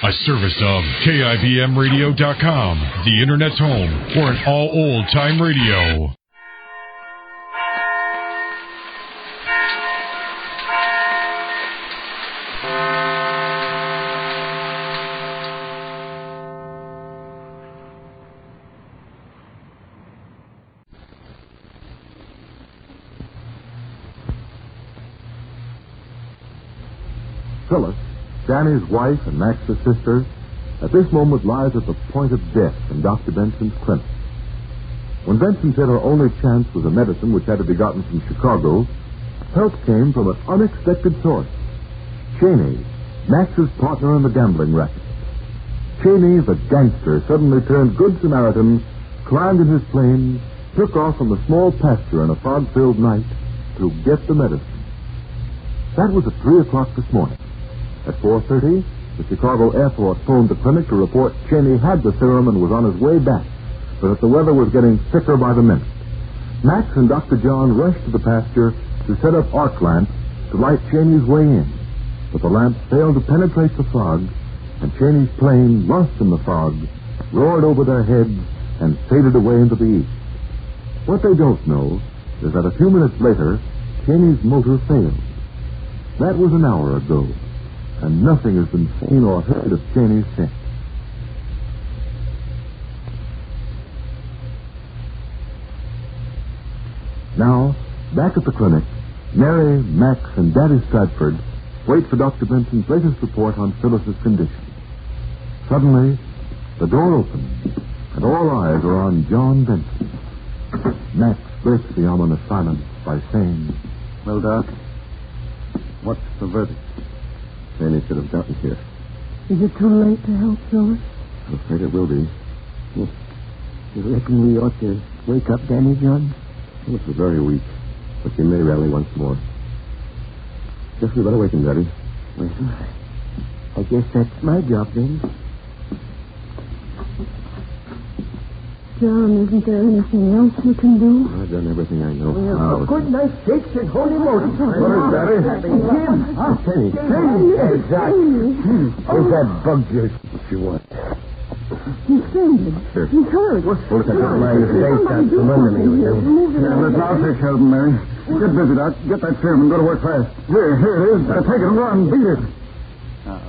A service of KIBMradio.com, the Internet's home for an all old-time radio. Phyllis, Danny's wife and Max's sister, at this moment lies at the point of death in Dr. Benson's clinic. When Benson said her only chance was a medicine which had to be gotten from Chicago, help came from an unexpected source. Cheney, Max's partner in the gambling racket. Cheney, the gangster, suddenly turned good Samaritan, climbed in his plane, took off from a small pasture in a fog-filled night to get the medicine. That was at 3 o'clock this morning. At 4:30, the Chicago airport phoned the clinic to report Cheney had the serum and was on his way back, but that the weather was getting thicker by the minute. Max and Dr. John rushed to the pasture to set up arc lamps to light Cheney's way in, but the lamps failed to penetrate the fog, and Cheney's plane, lost in the fog, roared over their heads and faded away into the east. What they don't know is that a few minutes later, Cheney's motor failed. That was an hour ago, and nothing has been seen or heard of Cheney since. Now, back at the clinic, Mary, Max, and Daddy Stratford wait for Dr. Benson's latest report on Phyllis's condition. Suddenly, the door opens, and all eyes are on John Benson. Max breaks the ominous silence by saying, "Well, Doc, what's the verdict?" Danny should have gotten here. Is it too late to help, Phyllis? I'm afraid it will be. You reckon we ought to wake up Danny, John? Phyllis is very weak, but she may rally once more. Guess we better wake him, Daddy. Well, I guess that's my job, then. John, isn't there anything else you can do? I've done everything I know. Well, good night, sakes, and holy Moses. What is that? Jim. Penny. Hey, Doc. Where's that bug juice you want? He's fainted. Here. He's hurt. Look, I just lying his face out from under me. Listen, I'll take care of him, Mary. Get busy, Doc. Get that serum and go to work fast. Here it is. Take it and run. Beat it. Now,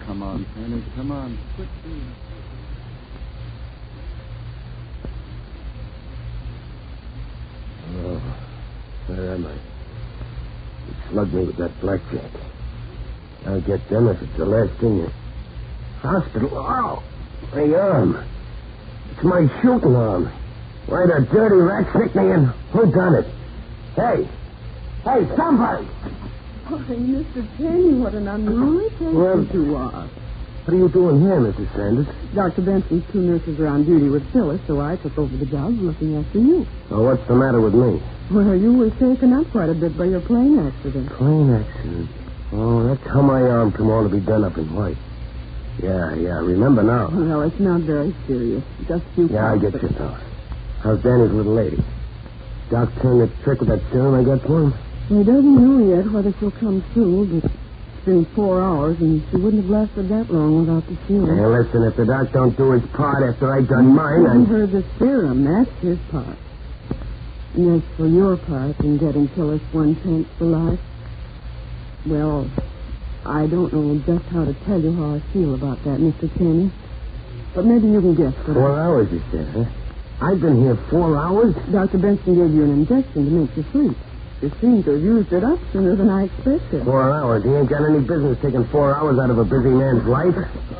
come on, Penny. Come on. Quickly. Oh, where am I? You slugged me with that blackjack. I'll get them if it's the last thing you... Hospital? Oh, my arm. It's my shooting arm. Why the dirty rat stick me in? Who done it? Hey, somebody! Oh, Mr. Cheney, what an unruly patient you are. What are you doing here, Mrs. Sanders? Dr. Benson's two nurses are on duty with Phyllis, so I took over the job of looking after you. Oh, what's the matter with me? Well, you were shaken up quite a bit by your plane accident. Plane accident? Oh, that's how my arm come on to be done up in white. Yeah, remember now. Well, it's not very serious. Just a few Yeah, I get you, though. How's Danny's little lady? Doc turned the trick with that serum I got for him? He doesn't know yet whether she'll come through, but it's been 4 hours, and she wouldn't have lasted that long without the serum. Hey, listen, if the doc don't do his part after I done mine, Giving her the serum, that's his part. And as for your part in getting Phyllis 1 chance for life, well, I don't know just how to tell you how I feel about that, Mr. Cheney. But maybe you can guess what 4 hours, you said, huh? I've been here 4 hours? Dr. Benson gave you an injection to make you sleep. You seem to have used it up sooner than I expected. 4 hours? He ain't got any business taking 4 hours out of a busy man's life.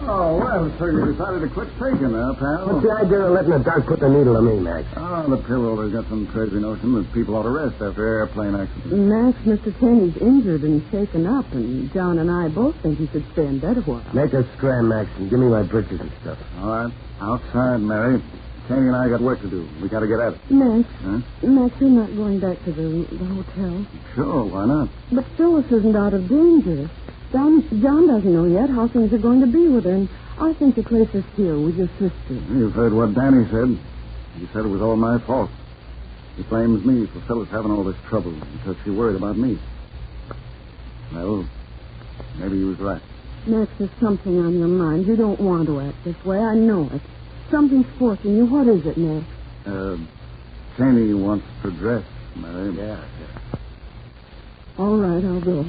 Oh, well, so you decided to quit taking her, pal. What's the idea of letting the doc put the needle on me, Max? Oh, the pill holder's got some crazy notion that people ought to rest after airplane accidents. Max, Mr. Cheney's injured and shaken up, and John and I both think he should stay in bed a while. Make a scram, Max, and give me my britches and stuff. All right. Outside, Mary. Kenny and I got work to do. We got to get at it. Max, Huh? Max, you're not going back to the hotel. Sure, why not? But Phyllis isn't out of danger. John doesn't know yet how things are going to be with her, and I think the place is here with your sister. You've heard what Danny said. He said it was all my fault. He blames me for Phyllis having all this trouble because she worried about me. Well, maybe he was right. Max, there's something on your mind. You don't want to act this way. I know it. Something's forcing you. What is it, Max? Cheney wants to dress, Mary. Yeah. All right, I'll go.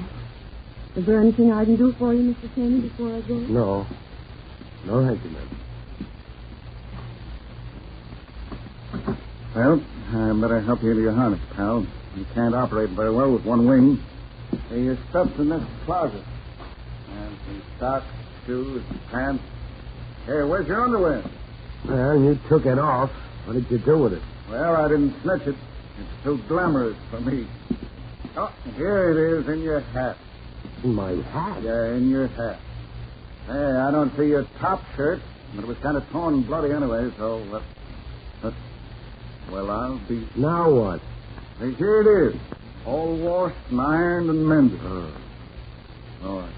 Is there anything I can do for you, Mr. Cheney, before I go? No. No, thank you, ma'am. Well, I better help you into your harness, pal. You can't operate very well with one wing. Your stuff's in this closet. And some socks, shoes, pants. Hey, where's your underwear? Well, you took it off. What did you do with it? Well, I didn't snitch it. It's too glamorous for me. Oh, here it is in your hat. In my hat? Yeah, in your hat. Hey, I don't see your top shirt, but it was kind of torn and bloody anyway, so... well, I'll be... Now what? Hey, here it is. All washed and ironed and mended. Oh,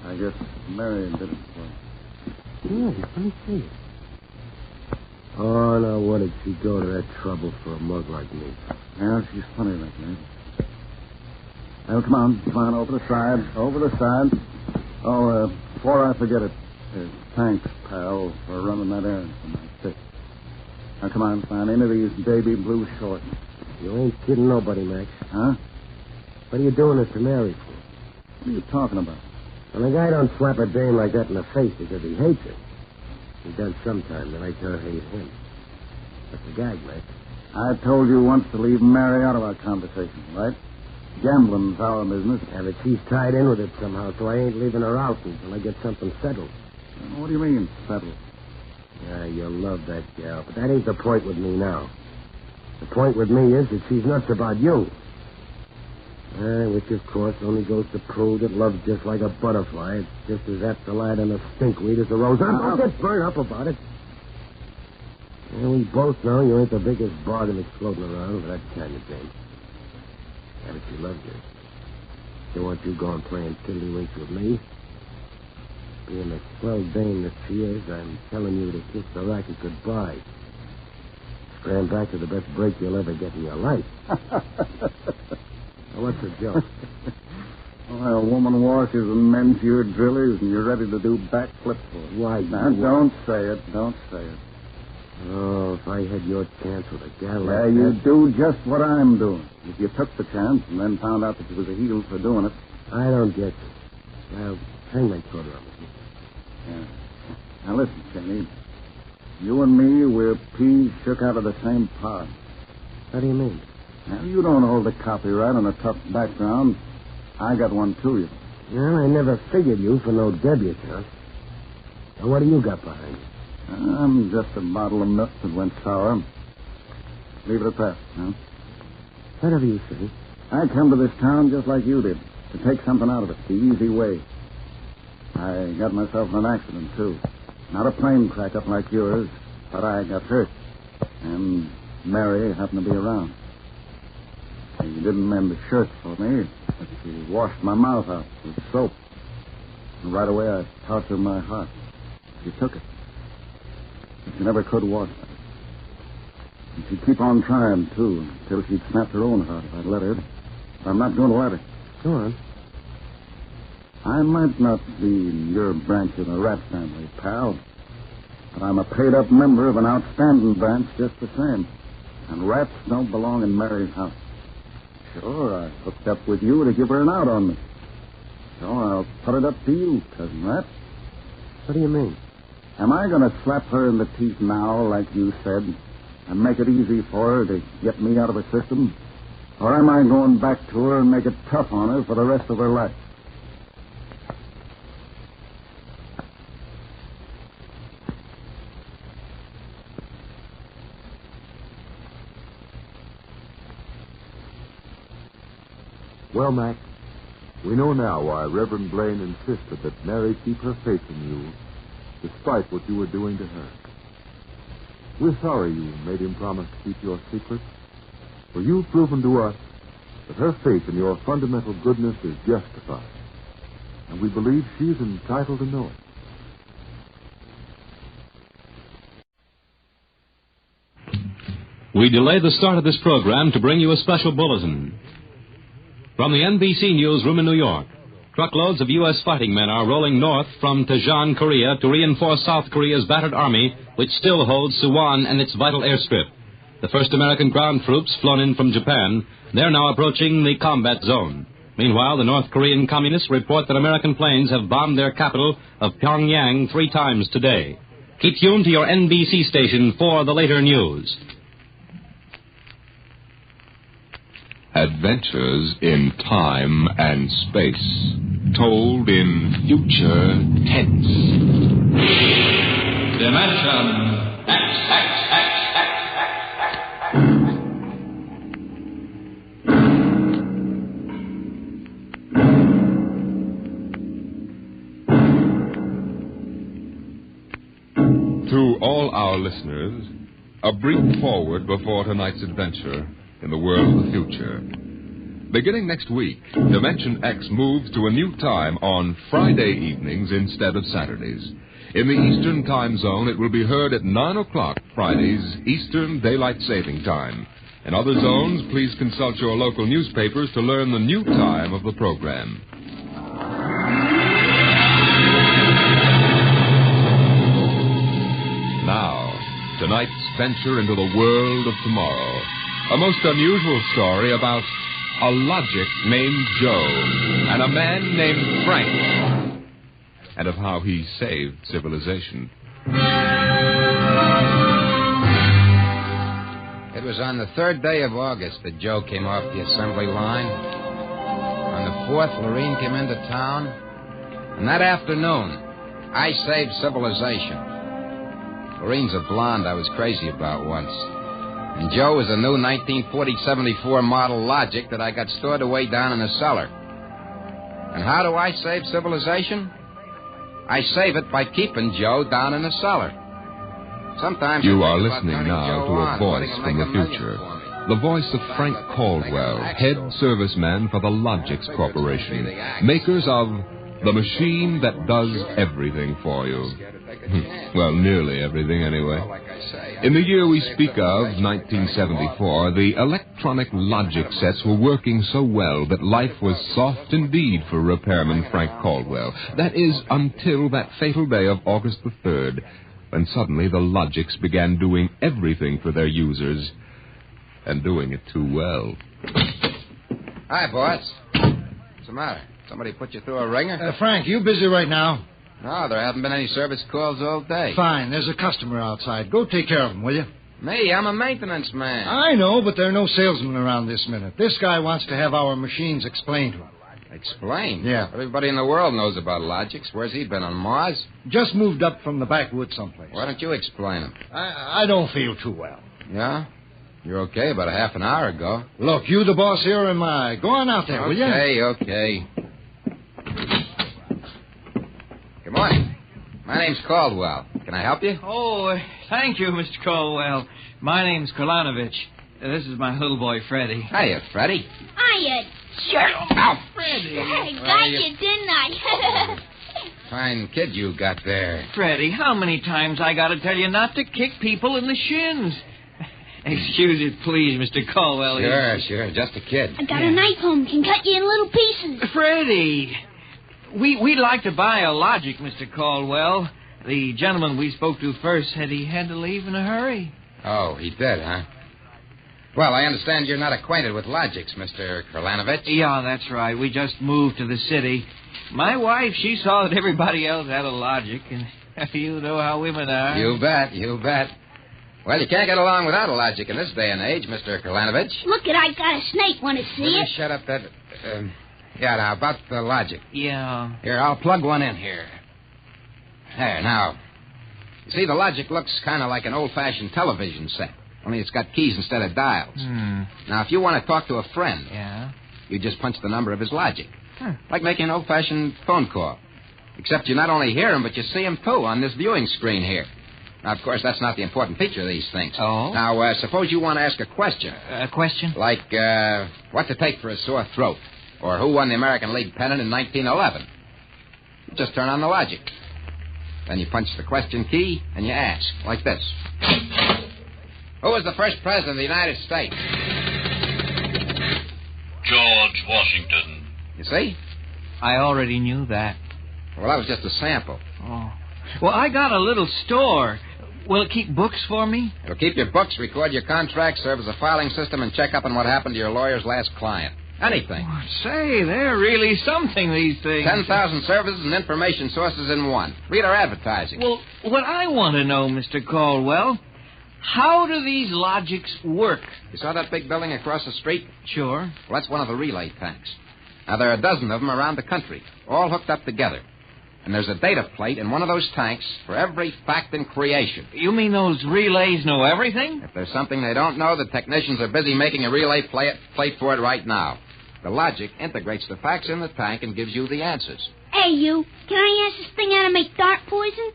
I guess Mary did it for you. Yeah, let me see it. Oh, now what did she go to that trouble for a mug like me? Yeah, she's funny like that. Well, come on, over the side. Oh, before I forget it, thanks, pal, for running that errand for my sick. Now, come on, find into these baby blue shorts. You ain't kidding nobody, Max. Huh? What are you doing this to Mary for? What are you talking about? When a guy don't slap a dame like that in the face because he hates her, he does sometime to make her hate him. That's a gag, Max. I told you once to leave Mary out of our conversation, right? Gambling's our business. Yeah, but she's tied in with it somehow, so I ain't leaving her out until I get something settled. What do you mean, settled? Yeah, you'll love that gal, but that ain't the point with me now. The point with me is that she's nuts about you. Which, of course, only goes to prove that love's just like a butterfly. It's just as apt to light on a stinkweed as a rose. Don't get burned up about it. Yeah, we both know you ain't the biggest bargain that's floating around with that kind of thing. Yeah, but she loves you. Don't want you going playing tiddlywinks with me. Being the swell dame that she is, I'm telling you to kiss the racket goodbye. Scram back to the best break you'll ever get in your life. Now, what's the joke? Well, a woman washes and mends your drillies, and you're ready to do backflips for it. Why, now, don't say it. Oh, if I had your chance with a gal like that... Yeah, you'd do just what I'm doing. If you took the chance and then found out that you was a heel for doing it. I don't get you. Well, hang my coat around with me. Yeah. Now, listen, Cheney. You and me, we're peas shook out of the same pod. What do you mean? Now, you don't hold the copyright on a tough background. I got one, too, you. Well, I never figured you for no debutante. Now, what do you got behind you? I'm just a bottle of milk that went sour. Leave it at that, huh? Whatever you say. I come to this town just like you did, to take something out of it, the easy way. I got myself in an accident, too. Not a plane crack up like yours, but I got hurt. And Mary happened to be around. She didn't mend the shirt for me, but she washed my mouth out with soap. And right away I taught her my heart. She took it. But she never could wash it. And she'd keep on trying, too, until she'd snapped her own heart if I'd let her. But I'm not going to let her. Go on. I might not be in your branch of the rat family, pal, but I'm a paid-up member of an outstanding branch just the same. And rats don't belong in Mary's house. Sure, I hooked up with you to give her an out on me. So I'll put it up to you, Cousin Rat. What do you mean? Am I going to slap her in the teeth now, like you said, and make it easy for her to get me out of her system? Or am I going back to her and make it tough on her for the rest of her life? Well, Mac, we know now why Reverend Blaine insisted that Mary keep her faith in you, despite what you were doing to her. We're sorry you made him promise to keep your secret, for you've proven to us that her faith in your fundamental goodness is justified, and we believe she's entitled to know it. We delay the start of this program to bring you a special bulletin. From the NBC Newsroom in New York, Truckloads of U.S. fighting men are rolling north from Daejeon, Korea, to reinforce South Korea's battered army, which still holds Suwon and its vital airstrip. The first American ground troops flown in from Japan, they're now approaching the combat zone. Meanwhile, the North Korean communists report that American planes have bombed their capital of Pyongyang 3 times today. Keep tuned to your NBC station for the later news. Adventures in time and space, told in future tense. Dimension X. To all our listeners, a brief forward before tonight's adventure in the world of the future. Beginning next week, Dimension X moves to a new time on Friday evenings instead of Saturdays. In the Eastern Time Zone, it will be heard at 9 o'clock Fridays, Eastern Daylight Saving Time. In other zones, please consult your local newspapers to learn the new time of the program. Now, tonight's venture into the world of tomorrow. A most unusual story about a logic named Joe and a man named Frank, and of how he saved civilization. It was on the 3rd day of August that Joe came off the assembly line. On the 4th, Lorene came into town. And that afternoon, I saved civilization. Lorene's a blonde I was crazy about once. And Joe was a new 1940-74 model Logic that I got stored away down in the cellar. And how do I save civilization? I save it by keeping Joe down in the cellar. Sometimes you are listening now to a voice from the future. The voice of Frank Caldwell, head serviceman for the Logix Corporation, makers of the machine that does everything for you. Well, nearly everything, anyway. In the year we speak of, 1974, the electronic logic sets were working so well that life was soft indeed for repairman Frank Caldwell. That is, until that fatal day of August the 3rd, when suddenly the Logix began doing everything for their users, and doing it too well. Hi, boss. What's the matter? Somebody put you through a ringer? Frank, you busy right now? No, there haven't been any service calls all day. Fine, there's a customer outside. Go take care of him, will you? Me? I'm a maintenance man. I know, but there are no salesmen around this minute. This guy wants to have our machines explained to him. Explained? Yeah. Everybody in the world knows about Logix. Where's he been, on Mars? Just moved up from the backwoods someplace. Why don't you explain him? I don't feel too well. Yeah? You're okay about a half an hour ago. Look, you the boss here or am I? Go on out there, will you? Okay. Good morning. My name's Caldwell. Can I help you? Oh, thank you, Mr. Caldwell. My name's Kolanovich. This is my little boy, Freddie. Hiya, Freddie. Hiya, jerk. Ow. Freddie. I got you, didn't I? Fine kid you got there. Freddie, how many times I got to tell you not to kick people in the shins? Excuse it, please, Mr. Caldwell. Sure. Just a kid. I got a knife home. Can cut you in little pieces. Freddie, we'd like to buy a Logic, Mr. Caldwell. The gentleman we spoke to first said he had to leave in a hurry. Oh, he did, huh? Well, I understand you're not acquainted with Logix, Mr. Kolanovich. Yeah, that's right. We just moved to the city. My wife, she saw that everybody else had a Logic, and you know how women are. You bet. Well, you can't get along without a Logic in this day and age, Mr. Kolanovich. Look it, I got a snake. Want to see Will it? you shut up that... Yeah, now, about the Logic. Yeah. Here, I'll plug one in here. There, now. You see, the Logic looks kind of like an old-fashioned television set, only it's got keys instead of dials. Now, if you want to talk to a friend... Yeah? You just punch the number of his Logic. Like making an old-fashioned phone call. Except you not only hear him, but you see him, too, on this viewing screen here. Now, of course, that's not the important feature of these things. Oh? Now, suppose you want to ask a question. A question? Like, what to take for a sore throat? Or who won the American League pennant in 1911? You just turn on the Logic. Then you punch the question key, and you ask, like this. Who was the first president of the United States? George Washington. You see? I already knew that. Well, that was just a sample. Oh. Well, I got a little store. Will it keep books for me? It'll keep your books, record your contracts, serve as a filing system, and check up on what happened to your lawyer's last client. Anything. Oh, say, they're really something, these things. 10,000 services and information sources in one. Read our advertising. Well, what I want to know, Mr. Caldwell, how do these logics work? You saw that big building across the street? Sure. Well, that's one of the relay tanks. Now, there are a dozen of them around the country, all hooked up together. And there's a data plate in one of those tanks for every fact in creation. You mean those relays know everything? If there's something they don't know, the technicians are busy making a relay plate for it right now. The logic integrates the facts in the tank and gives you the answers. Hey, you. Can I ask this thing how to make dart poison?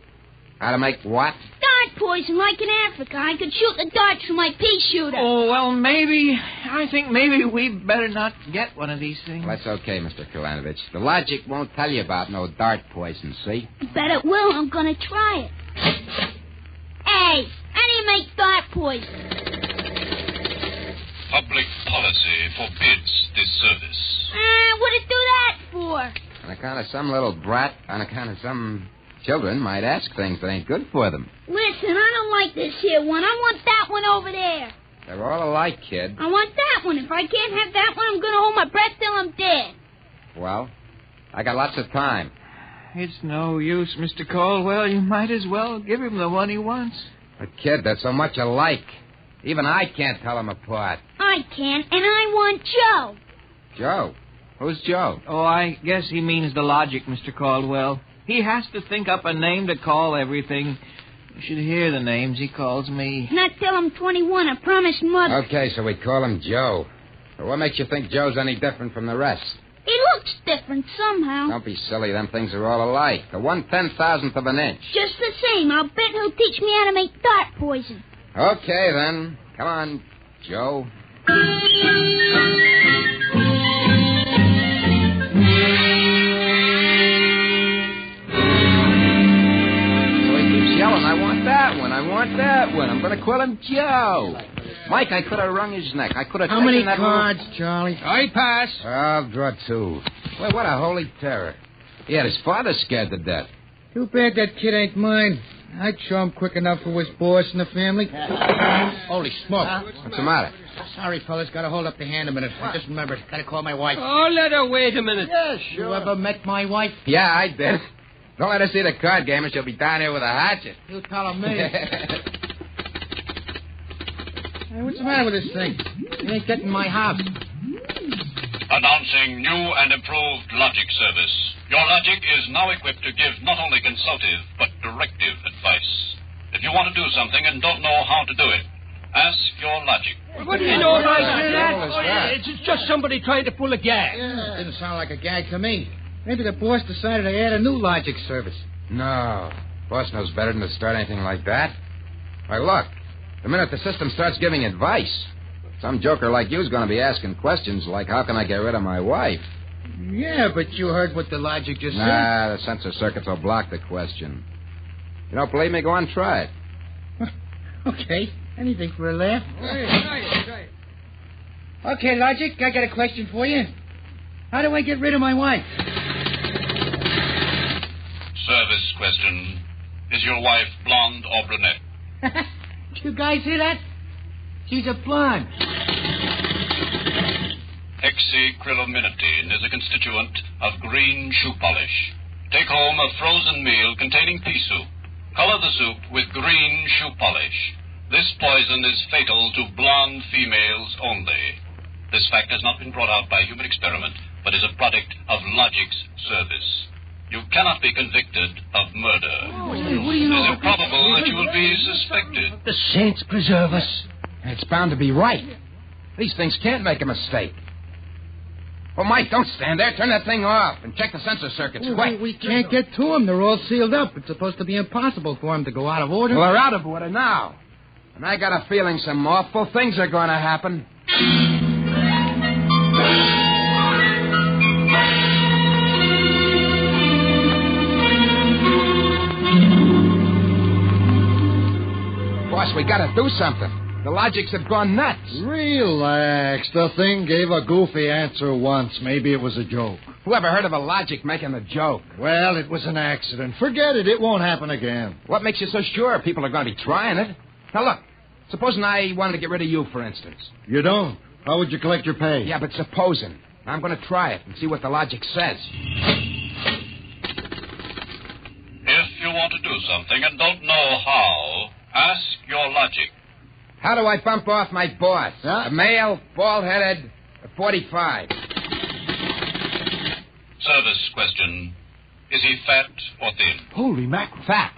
How to make what? Dart poison, like in Africa. I could shoot the darts from my pea shooter. Oh, well, I think maybe we better not get one of these things. Well, that's okay, Mr. Kalanovich. The logic won't tell you about no dart poison, see? Bet it will. I'm going to try it. Hey, how do you make dart poison? Public policy forbids this service. What'd it do that for? On account of some little brat, on account of some children might ask things that ain't good for them. Listen, I don't like this here one. I want that one over there. They're all alike, kid. I want that one. If I can't have that one, I'm going to hold my breath till I'm dead. Well, I got lots of time. It's no use, Mr. Caldwell. You might as well give him the one he wants. But, kid, they're so much alike. Even I can't tell them apart. I can, and I want Joe. Joe? Who's Joe? Oh, I guess he means the logic, Mr. Caldwell. He has to think up a name to call everything. You should hear the names he calls me. Not till I'm 21, I promised Mother. Okay, so we call him Joe. But what makes you think Joe's any different from the rest? He looks different somehow. Don't be silly. Them things are all alike. The 1/10,000th of an inch. Just the same. I'll bet he'll teach me how to make dart poison. Okay, then. Come on, Joe. Yelling, I want that one. I want that one. I'm going to call him Joe. Mike, I could have wrung his neck. I could have How many cards, Charlie? I pass. I'll draw two. Well, what a holy terror. He had his father scared to death. Too bad that kid ain't mine. I'd show him quick enough for his boss and the family. Holy smoke. What's the matter? Sorry, fellas. Gotta hold up the hand a minute. I just remembered. Gotta call my wife. Oh, let her wait a minute. Yeah, sure. You ever met my wife? Yeah, I did. Don't let her see the card game or she'll be down here with a hatchet. You tell me. Hey, what's the matter with this thing? It ain't getting my house. Announcing new and improved logic service. Your logic is now equipped to give not only consultative, but directive advice. If you want to do something and don't know how to do it, ask your logic. What do you know about that? It's just somebody trying to pull a gag. Yeah, didn't sound like a gag to me. Maybe the boss decided to add a new logic service. No. Boss knows better than to start anything like that. Why, look. The minute the system starts giving advice, some joker like you's going to be asking questions like, how can I get rid of my wife? Yeah, but you heard what the logic just said. Nah, the sensor circuits will block the question. You don't believe me? Go on, try it. Okay. Anything for a laugh. Try it. Okay, Logic, I got a question for you. How do I get rid of my wife? Service question. Is your wife blonde or brunette? You guys hear that? She's a blonde. Hexacrylamidine is a constituent of green shoe polish. Take home a frozen meal containing pea soup. Color the soup with green shoe polish. This poison is fatal to blonde females only. This fact has not been brought out by human experiment, but is a product of Logic's service. You cannot be convicted of murder. It is improbable that you will be suspected. The saints preserve us. It's bound to be right. These things can't make a mistake. Well, Mike, don't stand there. Turn that thing off and check the sensor circuits quick. We can't get to them. They're all sealed up. It's supposed to be impossible for them to go out of order. Well, they're out of order now. And I got a feeling some awful things are going to happen. Boss, we got to do something. The Logics have gone nuts. Relax. The thing gave a goofy answer once. Maybe it was a joke. Whoever heard of a logic making a joke? Well, it was an accident. Forget it. It won't happen again. What makes you so sure people are going to be trying it? Now, look. Supposing I wanted to get rid of you, for instance. You don't? How would you collect your pay? Yeah, but supposing. I'm going to try it and see what the logic says. If you want to do something and don't know how, ask your logic. How do I bump off my boss? A male, bald-headed, 45. Service question. Is he fat or thin? Holy mackerel. Fat.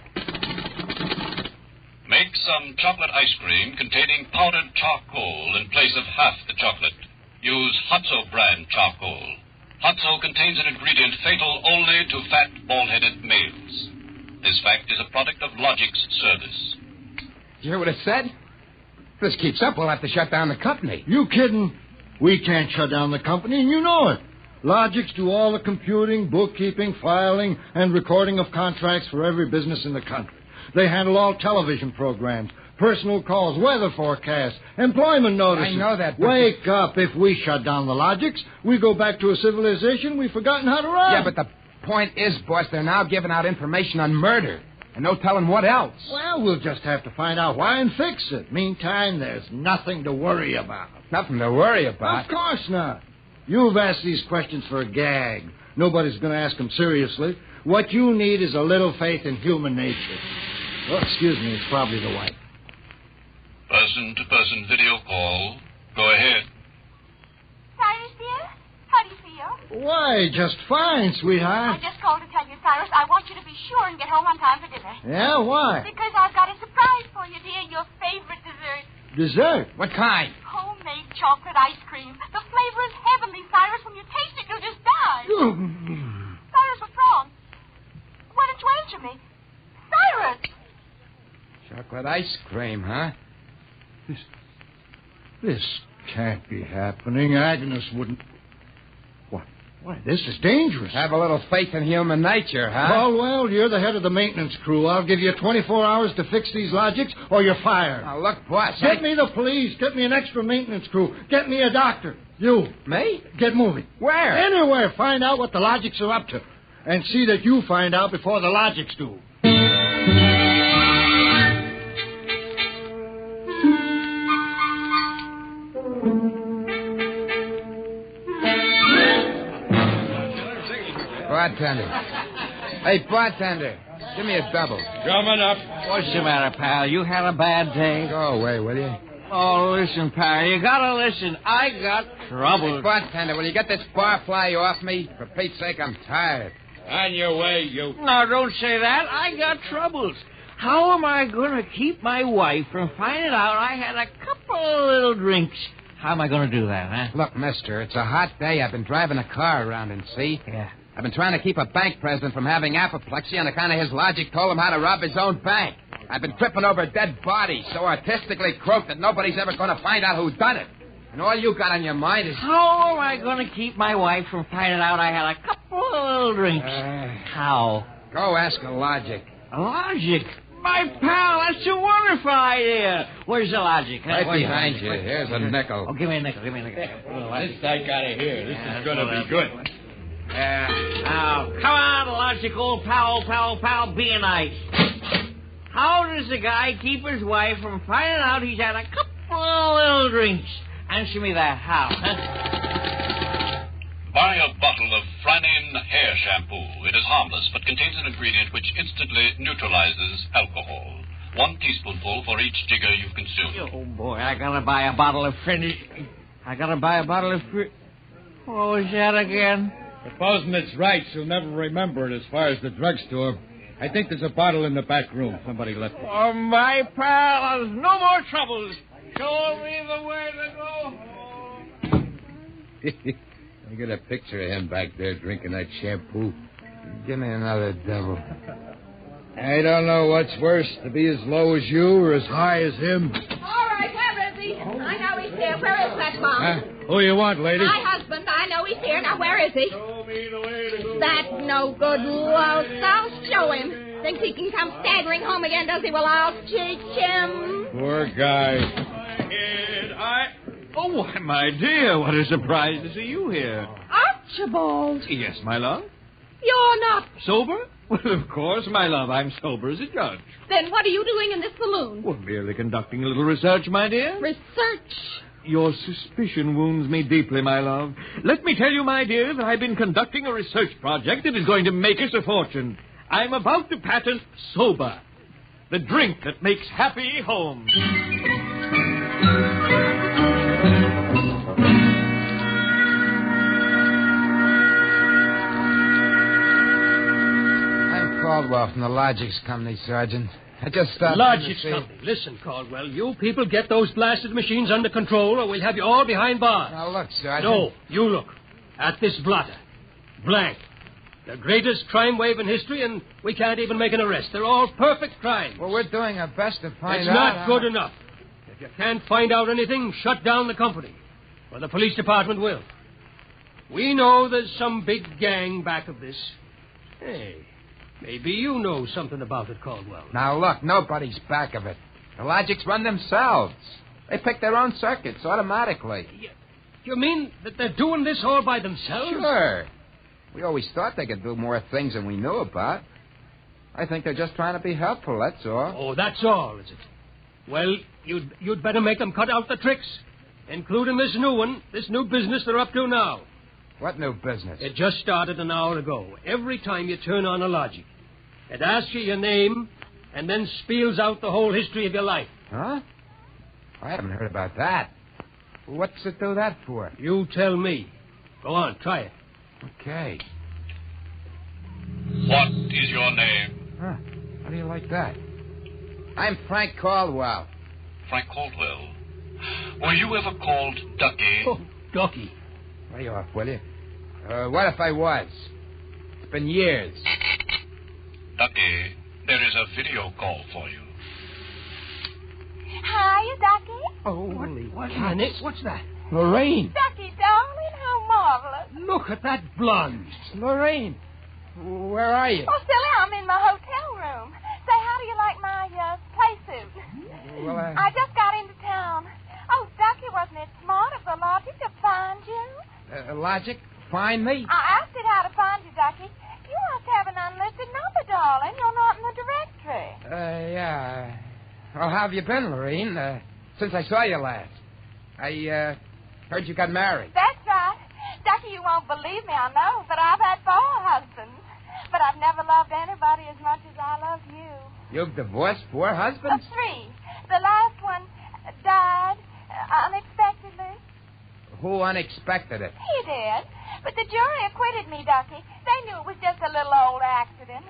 Make some chocolate ice cream containing powdered charcoal in place of half the chocolate. Use Hotzo brand charcoal. Hotzo contains an ingredient fatal only to fat, bald-headed males. This fact is a product of Logic's service. Did you hear what it said? If this keeps up, we'll have to shut down the company. You kidding? We can't shut down the company, and you know it. Logics do all the computing, bookkeeping, filing, and recording of contracts for every business in the country. They handle all television programs, personal calls, weather forecasts, employment notices. I know that, but... Wake up. If we shut down the Logics, we go back to a civilization we've forgotten how to run. Yeah, but the point is, boss, they're now giving out information on murder. And no telling what else. Well, we'll just have to find out why and fix it. Meantime, there's nothing to worry about. Nothing to worry about? Of course not. You've asked these questions for a gag. Nobody's going to ask them seriously. What you need is a little faith in human nature. Oh, excuse me, it's probably the wife. Person-to-person video call. Go ahead. Cyrus, dear? How do you feel? Why, just fine, sweetheart. I just called to tell you, Cyrus, I want you to be sure and get home on time for dinner. Yeah, why? Because I've got a surprise for you, dear. Your favorite dessert. Dessert? What kind? Homemade chocolate ice cream. The flavor is heavenly, Cyrus. When you taste it, you'll just die. Cyrus, what's wrong? Why didn't you answer me? Cyrus! Chocolate ice cream, huh? This can't be happening. Agnes wouldn't... Why, this is dangerous. Have a little faith in human nature, huh? Caldwell, you're the head of the maintenance crew. I'll give you 24 hours to fix these Logics, or you're fired. Now, look, boss, Get me the police. Get me an extra maintenance crew. Get me a doctor. You. Me? Get moving. Where? Anywhere. Find out what the Logics are up to. And see that you find out before the Logics do. Bartender. Hey, bartender. Give me a double. Coming up. What's the matter, pal? You had a bad day? Go away, will you? Oh, listen, pal. You gotta listen. I got trouble. Hey, bartender, will you get this barfly off me? For Pete's sake, I'm tired. On your way, you... No, don't say that. I got troubles. How am I going to keep my wife from finding out I had a couple of little drinks? How am I going to do that, huh? Look, mister, it's a hot day. I've been driving a car around and see. Yeah. I've been trying to keep a bank president from having apoplexy on account of his logic told him how to rob his own bank. I've been tripping over dead bodies so artistically croaked that nobody's ever going to find out who done it. And all you got on your mind is... How am I going to keep my wife from finding out I had a couple of little drinks? How? Go ask a logic. A logic? My pal, that's a wonderful idea. Where's the logic? Huh? Right behind you. Here's a nickel. Oh, give me a nickel. Give me a nickel. This I gotta hear. This is gonna be good. Now, come on, logic, old pal, be nice. How does a guy keep his wife from finding out he's had a couple of little drinks? Answer me that. How? Huh? Buy a bottle of Franin hair shampoo. It is harmless, but contains an ingredient which instantly neutralizes alcohol. 1 teaspoonful for each jigger you consume. Oh, boy, I gotta buy a bottle of What was that again? Supposing it's right, she'll never remember it as far as the drugstore. I think there's a bottle in the back room. Somebody left it. Oh, my pal, there's no more troubles. Show me the way to go home. I got a picture of him back there drinking that shampoo. Give me another double. I don't know what's worse, to be as low as you or as high as him. All right, where is he? I know he's here. Where is that bomb? Who you want, lady? My husband. I know he's here. Now, where is he? Show me the way to go. That no good louse. I'll show him. Thinks he can come staggering home again, does he? Well, I'll teach him. Poor guy. Oh, why, my dear, what a surprise to see you here. I'll Archibald. Yes, my love. You're not. Sober? Well, of course, my love. I'm sober as a judge. Then what are you doing in this saloon? Well, merely conducting a little research, my dear. Research? Your suspicion wounds me deeply, my love. Let me tell you, my dear, that I've been conducting a research project that is going to make us a fortune. I'm about to patent Soba, the drink that makes happy homes. I'm Caldwell from the Logics Company, Sergeant. I just stopped Logics Company. Listen, Caldwell, you people get those blasted machines under control or we'll have you all behind bars. Now, look, Sergeant. No, you look. At this blotter. Blank. The greatest crime wave in history, and we can't even make an arrest. They're all perfect crimes. Well, we're doing our best to find It's out. not good enough. If you can't find out anything, shut down the company. Or the police department will. We know there's some big gang back of this. Hey, maybe you know something about it, Caldwell. Now, look, nobody's back of it. The Logics run themselves. They pick their own circuits automatically. You mean that they're doing this all by themselves? Sure. We always thought they could do more things than we knew about. I think they're just trying to be helpful, that's all. Oh, that's all, is it? Well, you'd better make them cut out the tricks, including this new one, this new business they're up to now. What new business? It just started an hour ago. Every time you turn on a Logic, it asks you your name and then spiels out the whole history of your life. Huh? I haven't heard about that. What's it do that for? You tell me. Go on, try it. Okay. What is your name? Huh. How do you like that? I'm Frank Caldwell. Frank Caldwell. Were you ever called Ducky? Oh, Ducky. Lay off, will you? What if I was? It's been years. Ducky, there is a video call for you. Hiya, Ducky. Holy what minute? What's that? Lorraine. Ducky, darling, how marvelous. Look at that blonde. Lorraine. Where are you? Oh, silly, I'm in my hotel room. Say, how do you like my play suit? Well, I just got into town. Oh, Ducky, wasn't it smart of the Logic to find you? Logic? Find me? I asked it how to find you, Ducky. You must have an unlisted number, darling. You're not in the directory. Yeah. Well, how have you been, Lorraine? Since I saw you last. I heard you got married. That's right. Ducky, you won't believe me, I know, but I've had 4 husbands. But I've never loved anybody as much as I love you. You've divorced 4 husbands? 3. The last one died unexpectedly. Who unexpected it? He did. But the jury acquitted me, Ducky. They knew it was just a little old accident.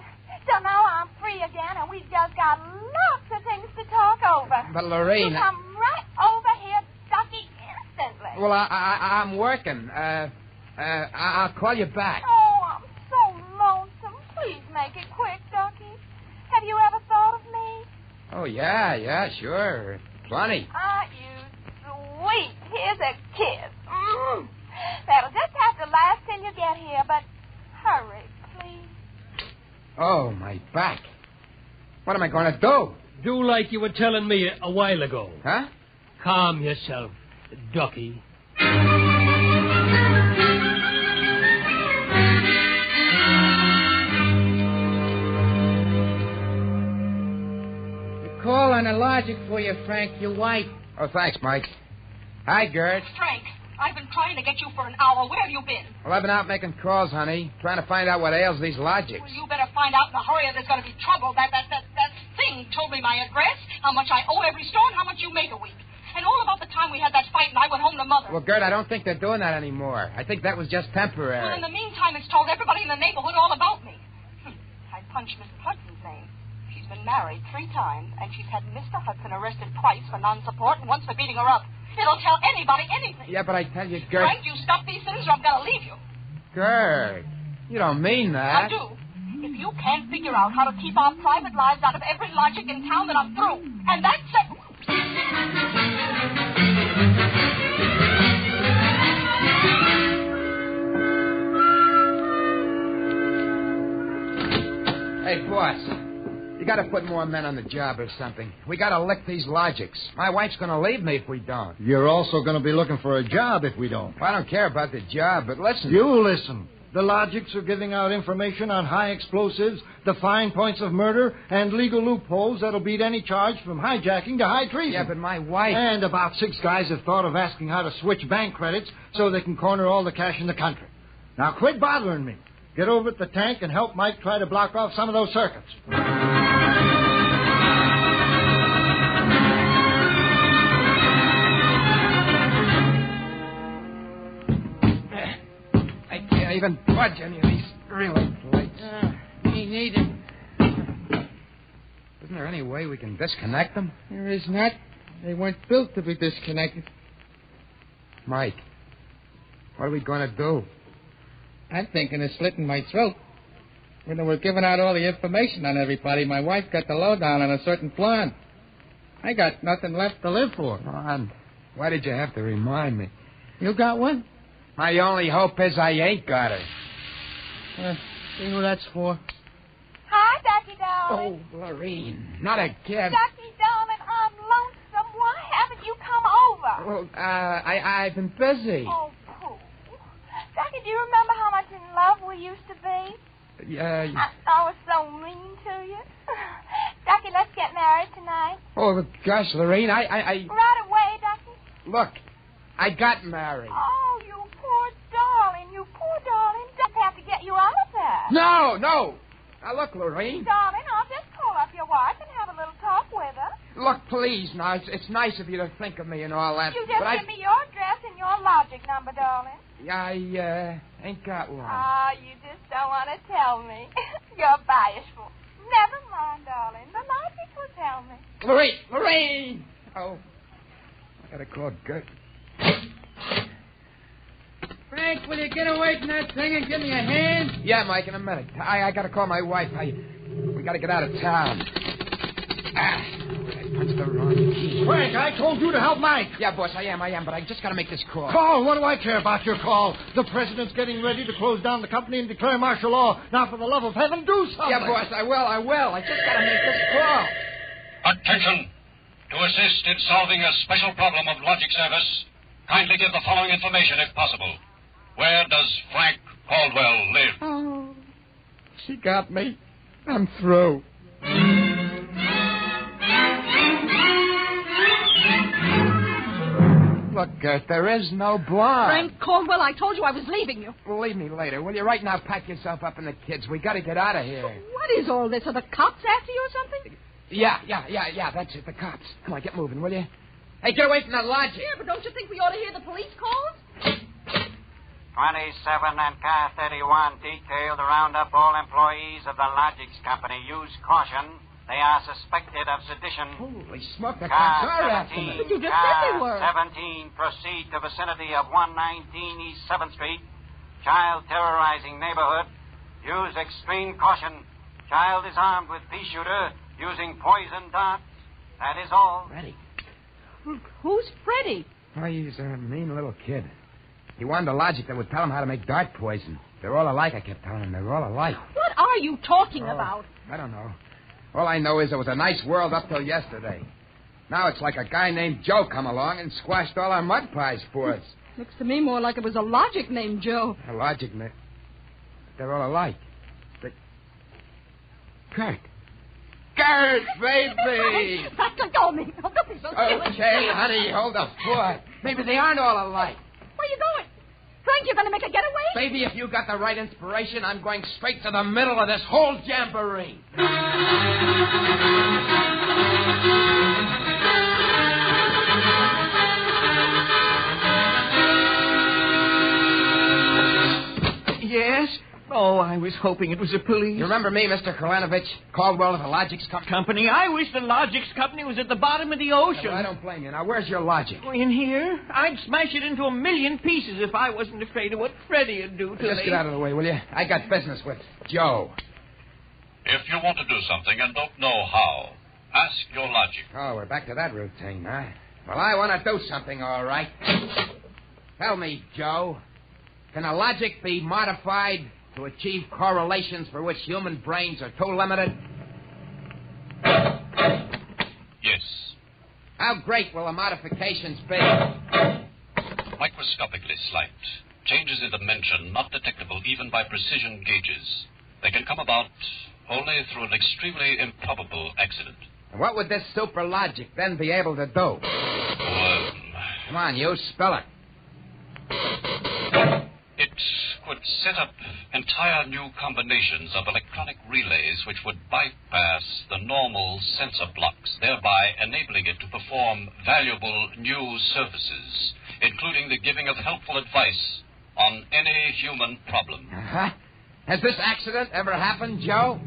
So now I'm free again, and we've just got lots of things to talk over. But, Lorraine... You come right over here, Ducky, instantly. Well, I'm working. I'll call you back. Oh, I'm so lonesome. Please make it quick, Ducky. Have you ever thought of me? Oh, yeah, sure. Plenty. You sweet. Here's a kiss. That'll just have to last till you get here, but hurry, please. Oh, my back. What am I going to do? Do like you were telling me a while ago. Huh? Calm yourself, Ducky. Call on a Logic for you, Frank, your wife. Oh, thanks, Mike. Hi, Gert. Frank, I've been trying to get you for an hour. Where have you been? Well, I've been out making calls, honey, trying to find out what ails these Logics. Well, you better find out in a hurry or there's going to be trouble. That thing told me my address, how much I owe every store, and how much you make a week. And all about the time we had that fight and I went home to Mother. Well, Gert, I don't think they're doing that anymore. I think that was just temporary. Well, in the meantime, it's told everybody in the neighborhood all about me. I punched Mrs. Hudson's name. She's been married 3 times, and she's had Mr. Hudson arrested twice for non-support and once for beating her up. It'll tell anybody anything. Yeah, but I tell you, Gert... Frank, you stop these things or I'm going to leave you. Gert, you don't mean that. I do. If you can't figure out how to keep our private lives out of every Logic in town, then I'm through. And that's it. Hey, boss. You got to put more men on the job or something. We got to lick these logics. My wife's going to leave me if we don't. You're also going to be looking for a job if we don't. Well, I don't care about the job, but listen. You listen. The logics are giving out information on high explosives, the fine points of murder, and legal loopholes that'll beat any charge from hijacking to high treason. Yeah, but my wife... And about 6 guys have thought of asking how to switch bank credits so they can corner all the cash in the country. Now, quit bothering me. Get over at the tank and help Mike try to block off some of those circuits. I can't even budge any of these relay plates. Me neither. Isn't there any way we can disconnect them? There is not. They weren't built to be disconnected. Mike, what are we going to do? I'm thinking of slitting my throat. When they were giving out all the information on everybody, my wife got the lowdown on a certain plan. I got nothing left to live for. Ron, why did you have to remind me? You got one? My only hope is I ain't got her. See who that's for? Hi, Ducky, darling. Oh, Lorene, not again. Ducky, darling, I'm lonesome. Why haven't you come over? Well, I've been busy. Oh, Pooh. Ducky, do you remember how much in love we used to be? Yeah. I was so mean to you. Ducky, let's get married tonight. Oh, gosh, Lorene, I... Right away, Ducky. Look, I got married. Oh, you poor darling. You poor darling. Just have to get you out of there. No. Now, look, Lorene. Darling, I'll just call up your wife and have a little talk with her. Look, please, now, it's nice of you to think of me and all that. You just give me your address and your logic number, darling. I ain't got one. Ah, you just don't want to tell me. You're bashful. Never mind, darling. The logic will tell me. Lorraine! Oh, I gotta call Gert. Frank, will you get away from that thing and give me a hand? Yeah, Mike, in a minute. I gotta call my wife. We gotta get out of town. I punched the wrong key. Frank, I told you to help Mike. Yeah, boss, I am, but I just gotta make this call. Call? What do I care about your call? The president's getting ready to close down the company and declare martial law. Now, for the love of heaven, do something. Yeah, boss, I will. I just gotta make this call. Attention! To assist in solving a special problem of logic service, kindly give the following information if possible. Where does Frank Caldwell live? Oh, she got me. I'm through. Look, Gert, there is no blind. Frank Caldwell, I told you I was leaving you. Well, leave me later, will you? Right now, pack yourself up and the kids. We got to get out of here. What is all this? Are the cops after you or something? Yeah, that's it, the cops. Come on, get moving, will you? Hey, get away from that logic. Yeah, but don't you think we ought to hear the police calls? 27 and Car 31 detailed to round up all employees of the Logics Company. Use caution. They are suspected of sedition. Holy smoke, the cops are after me. But you just said they were. 17, proceed to vicinity of 119 East 7th Street. Child terrorizing neighborhood. Use extreme caution. Child is armed with pea shooter using poison darts. That is all. Ready. Who's Freddie? Oh, he's a mean little kid. He wanted a logic that would tell him how to make dart poison. They're all alike, I kept telling him. They're all alike. What are you talking about? I don't know. All I know is it was a nice world up till yesterday. Now it's like a guy named Joe come along and squashed all our mud pies for us. Looks to me more like it was a logic named Joe. A logic, they're all alike. Gert, baby! Don't be so silly. Okay, honey, hold the fort. Maybe they aren't all alike. Where are you going? Frank, you're going to make a getaway? Baby, if you got the right inspiration, I'm going straight to the middle of this whole jamboree. Yes? Oh, I was hoping it was the police. You remember me, Mr. Kalanovich, Caldwell of the Logics Company? I wish the Logics Company was at the bottom of the ocean. Well, I don't blame you. Now, where's your logic? In here? I'd smash it into a million pieces if I wasn't afraid of what Freddie would do to me. Just get out of the way, will you? I got business with Joe. If you want to do something and don't know how, ask your logic. Oh, we're back to that routine, huh? Well, I want to do something, all right. Tell me, Joe, can a logic be modified to achieve correlations for which human brains are too limited? How great will the modifications be? Microscopically slight. Changes in dimension not detectable even by precision gauges. They can come about only through an extremely improbable accident. And what would this super logic then be able to do? Come on, you spell it. It could set up entire new combinations of electronic relays which would bypass the normal sensor blocks, thereby enabling it to perform valuable new services, including the giving of helpful advice on any human problem. Uh-huh. Has this accident ever happened, Joe?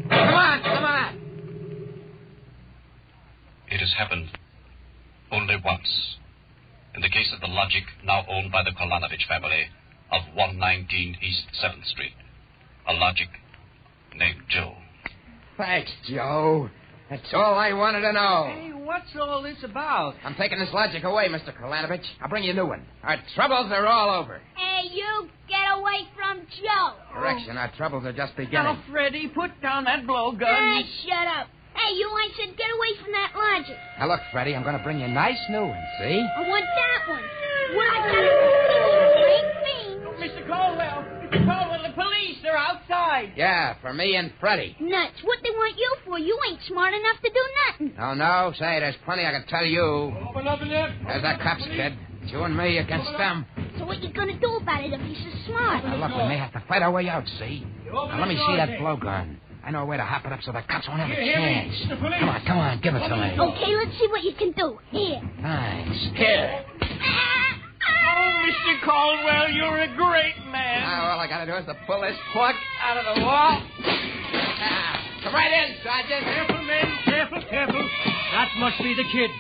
Come on! It has happened only once. In the case of the logic now owned by the Kolanovich family of 119 East 7th Street. A logic named Joe. Thanks, Joe. That's all I wanted to know. Hey, what's all this about? I'm taking this logic away, Mr. Kolanovich. I'll bring you a new one. Our troubles are all over. Hey, you, get away from Joe. Correction, our troubles are just beginning. Now, Freddie, put down that blowgun. Hey, shut up. Hey, you, I said get away from that logic. Now, look, Freddie, I'm going to bring you a nice new one, see? I want that one. What I got to do, Mr. Caldwell, the police, they're outside. Yeah, for me and Freddie. Nuts. What they want you for? You ain't smart enough to do nothing. No. Say, there's plenty I can tell you. Open up in there. There's that cops, kid. It's you and me against them. So what you gonna do about it if he's so smart? Now, look, we may have to fight our way out, see? Now, let me see that blowgun. I know a way to hop it up so the cops won't have a chance. Come on, give it to me. Okay, let's see what you can do. Here. Thanks. Here. Oh, Mr. Caldwell, you're a great man. Now, all I gotta do is to pull this plug out of the wall. Come right in, Sergeant. Careful, men. Careful. That must be the kid.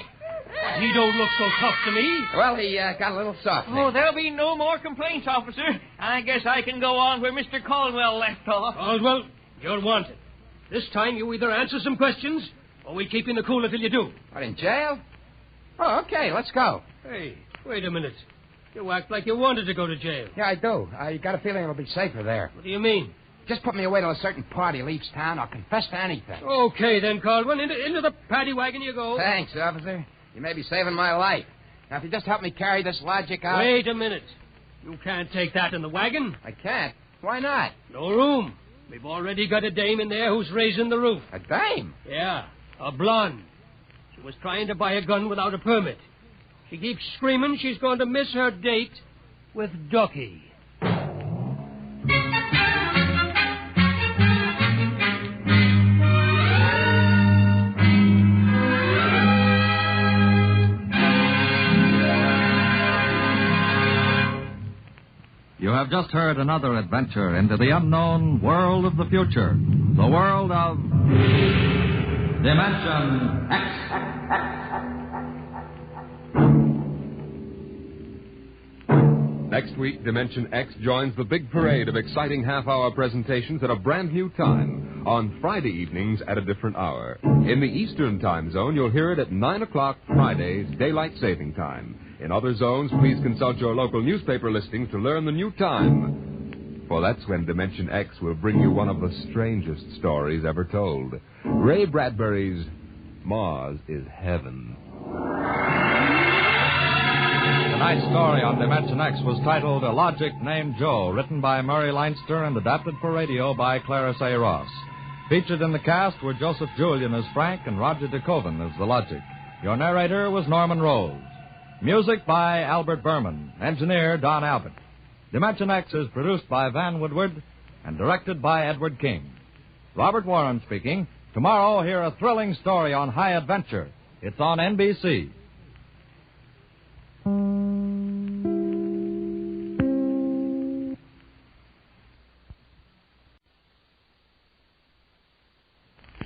He don't look so tough to me. Well, he got a little soft. Oh, there'll be no more complaints, officer. I guess I can go on where Mr. Caldwell left off. Caldwell, you're wanted. This time you either answer some questions or we keep you in the cooler till you do. What, in jail? Oh, okay, let's go. Hey, wait a minute. You act like you wanted to go to jail. Yeah, I do. I got a feeling it'll be safer there. What do you mean? Just put me away till a certain party leaves town. I'll confess to anything. Okay, then, Caldwell. Into the paddy wagon you go. Thanks, officer. You may be saving my life. Now, if you just help me carry this logic out... Wait a minute. You can't take that in the wagon. I can't. Why not? No room. We've already got a dame in there who's raising the roof. A dame? Yeah, a blonde. She was trying to buy a gun without a permit. She keeps screaming she's going to miss her date with Ducky. You have just heard another adventure into the unknown world of the future. The world of Dimension X. Next week, Dimension X joins the big parade of exciting half-hour presentations at a brand new time on Friday evenings at a different hour. In the Eastern Time Zone, you'll hear it at 9 o'clock Fridays, Daylight Saving Time. In other zones, please consult your local newspaper listings to learn the new time. For that's when Dimension X will bring you one of the strangest stories ever told. Ray Bradbury's Mars is Heaven. Tonight's story on Dimension X was titled A Logic Named Joe, written by Murray Leinster and adapted for radio by Clarence A. Ross. Featured in the cast were Joseph Julian as Frank and Roger DeKoven as the Logic. Your narrator was Norman Rose. Music by Albert Berman. Engineer Don Albert. Dimension X is produced by Van Woodward and directed by Edward King. Robert Warren speaking. Tomorrow, hear a thrilling story on high adventure. It's on NBC.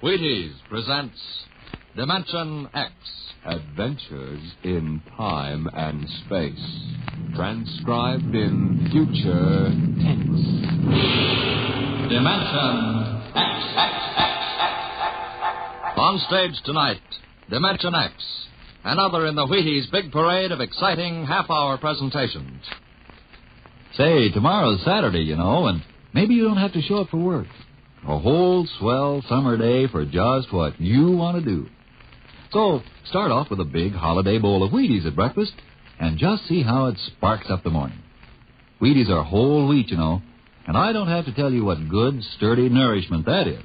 Wheaties presents Dimension X. Adventures in time and space. Transcribed in future tense. Dimension X. On stage tonight, Dimension X. Another in the Wheaties big parade of exciting half-hour presentations. Say, tomorrow's Saturday, you know, and maybe you don't have to show up for work. A whole swell summer day for just what you want to do. So start off with a big holiday bowl of Wheaties at breakfast and just see how it sparks up the morning. Wheaties are whole wheat, you know, and I don't have to tell you what good, sturdy nourishment that is.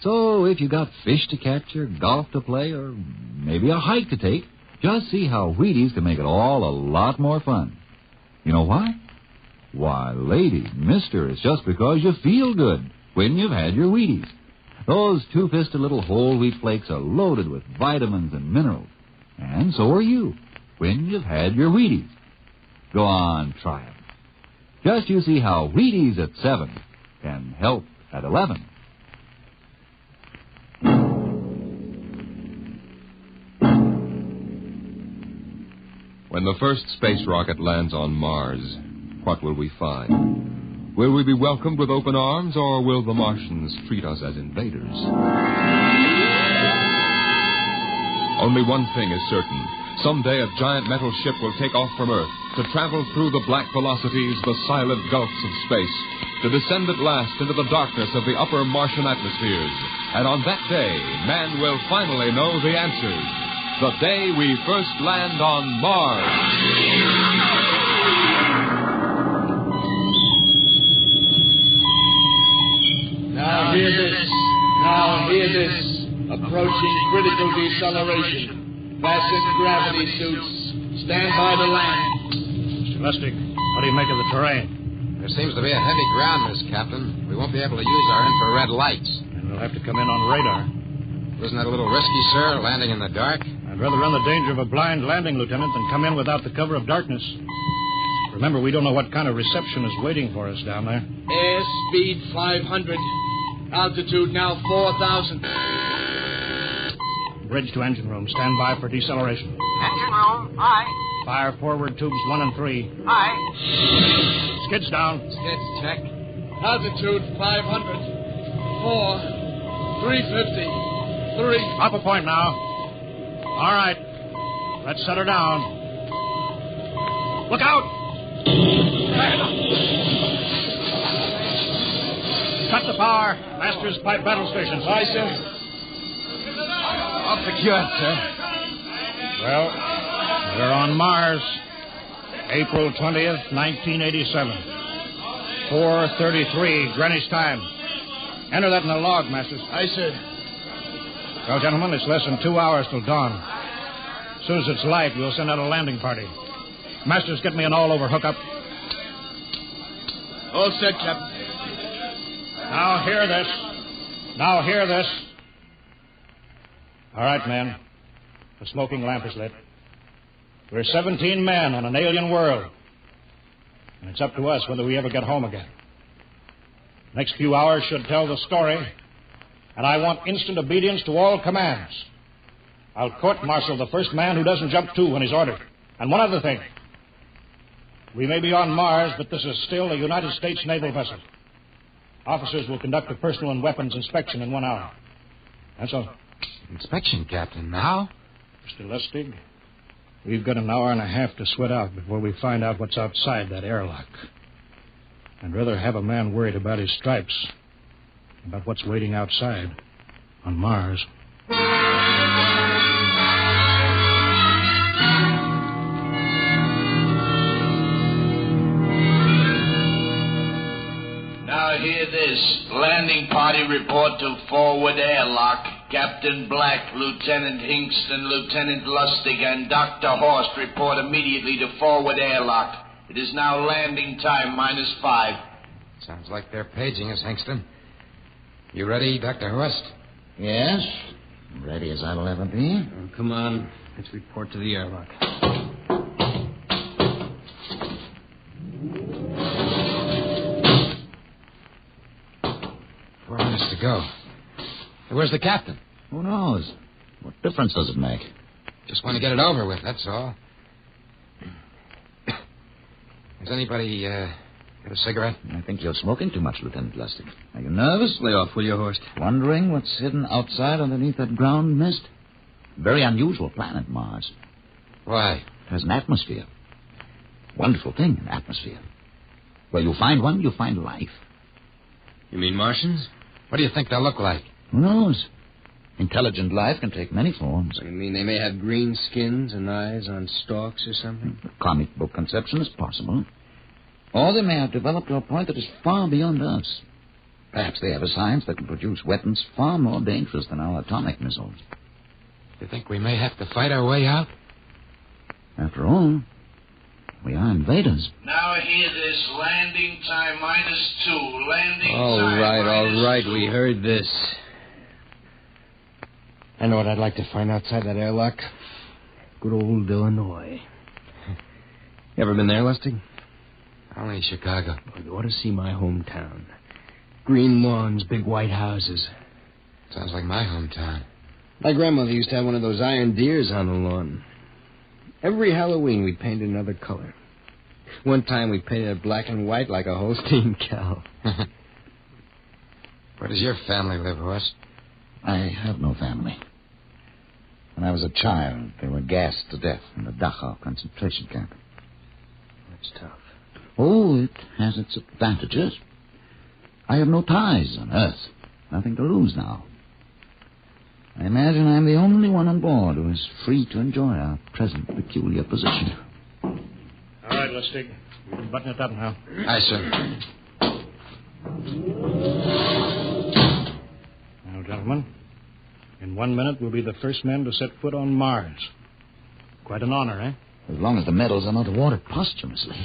So if you got fish to catch or golf to play or maybe a hike to take, just see how Wheaties can make it all a lot more fun. You know why? Why, lady, mister, it's just because you feel good when you've had your Wheaties. Those two-fisted little whole wheat flakes are loaded with vitamins and minerals. And so are you when you've had your Wheaties. Go on, try them. Just you see how Wheaties at 7 can help at 11. When the first space rocket lands on Mars, what will we find? Will we be welcomed with open arms, or will the Martians treat us as invaders? Only one thing is certain. Someday a giant metal ship will take off from Earth to travel through the black velocities, the silent gulfs of space, to descend at last into the darkness of the upper Martian atmospheres. And on that day, man will finally know the answers. The day we first land on Mars. Now hear this. Now hear this. Approaching critical deceleration. Fasten gravity suits. Stand by to land. Mr. Lustig, what do you make of the terrain? There seems to be a heavy ground, Miss Captain. We won't be able to use our infrared lights. And we'll have to come in on radar. Isn't that a little risky, sir, landing in the dark? I'd rather run the danger of a blind landing, Lieutenant, than come in without the cover of darkness. Remember, we don't know what kind of reception is waiting for us down there. Airspeed 500. Altitude now 4,000. Bridge to engine room. Stand by for deceleration. Engine room, aye. Fire forward tubes 1 and 3. Aye. Skids down. Skids check. Altitude 500. 4. 350. 3. Up a point now. All right. Let's set her down. Look out! Cut the power. Master's pipe battle stations. Aye, sir. All secured, sir. Well, we're on Mars. April 20th, 1987. 4:33 Greenwich time. Enter that in the log, Masters. Aye, sir. Well, gentlemen, it's less than 2 hours till dawn. As soon as it's light, we'll send out a landing party. Masters, get me an all-over hookup. All set, Captain. Now hear this. Now hear this. All right, men. The smoking lamp is lit. We're 17 men on an alien world. And it's up to us whether we ever get home again. The next few hours should tell the story. And I want instant obedience to all commands. I'll court-martial the first man who doesn't jump to when he's ordered. And one other thing. We may be on Mars, but this is still a United States naval vessel. Officers will conduct a personal and weapons inspection in 1 hour. That's all. Inspection, Captain. Now? Mr. Lustig, we've got an hour and a half to sweat out before we find out what's outside that airlock. I'd rather have a man worried about his stripes about what's waiting outside on Mars. Now hear this. Landing party report to forward airlock. Captain Black, Lieutenant Hingston, Lieutenant Lustig, and Dr. Horst report immediately to forward airlock. It is now landing time -5. Sounds like they're paging us, Hingston. You ready, Dr. Horst? Yes. Ready as I'll ever be. Oh, come on. Let's report to the airlock. Four minutes to go. Where's the captain? Who knows? What difference does it make? Just want to get it over with, that's all. Has anybody got a cigarette? I think you're smoking too much, Lieutenant Lustig. Are you nervous? Lay off, will you, Horst? Wondering what's hidden outside underneath that ground mist? Very unusual planet, Mars. Why? It has an atmosphere. Wonderful thing, an atmosphere. Where you find one, you find life. You mean Martians? What do you think they'll look like? Who knows? Intelligent life can take many forms. You mean they may have green skins and eyes on stalks or something? The comic book conception is possible. Or they may have developed to a point that is far beyond us. Perhaps they have a science that can produce weapons far more dangerous than our atomic missiles. You think we may have to fight our way out? After all, we are invaders. Now hear this. Landing time -2. Landing All time right. We heard this. I know what I'd like to find outside that airlock. Good old Illinois. You ever been there, Lustig? Only Chicago. Oh, you ought to see my hometown. Green lawns, big white houses. Sounds like my hometown. My grandmother used to have one of those iron deers on the lawn. Every Halloween we painted another color. One time we painted it black and white like a Holstein cow. Where does your family live, Horst? I have no family. When I was a child, they were gassed to death in the Dachau concentration camp. That's tough. Oh, it has its advantages. I have no ties on Earth. Nothing to lose now. I imagine I'm the only one on board who is free to enjoy our present peculiar position. All right, Lustig. You can button it up now. Aye, sir. Now, gentlemen, in 1 minute we'll be the first men to set foot on Mars. Quite an honor, eh? As long as the medals are not awarded posthumously.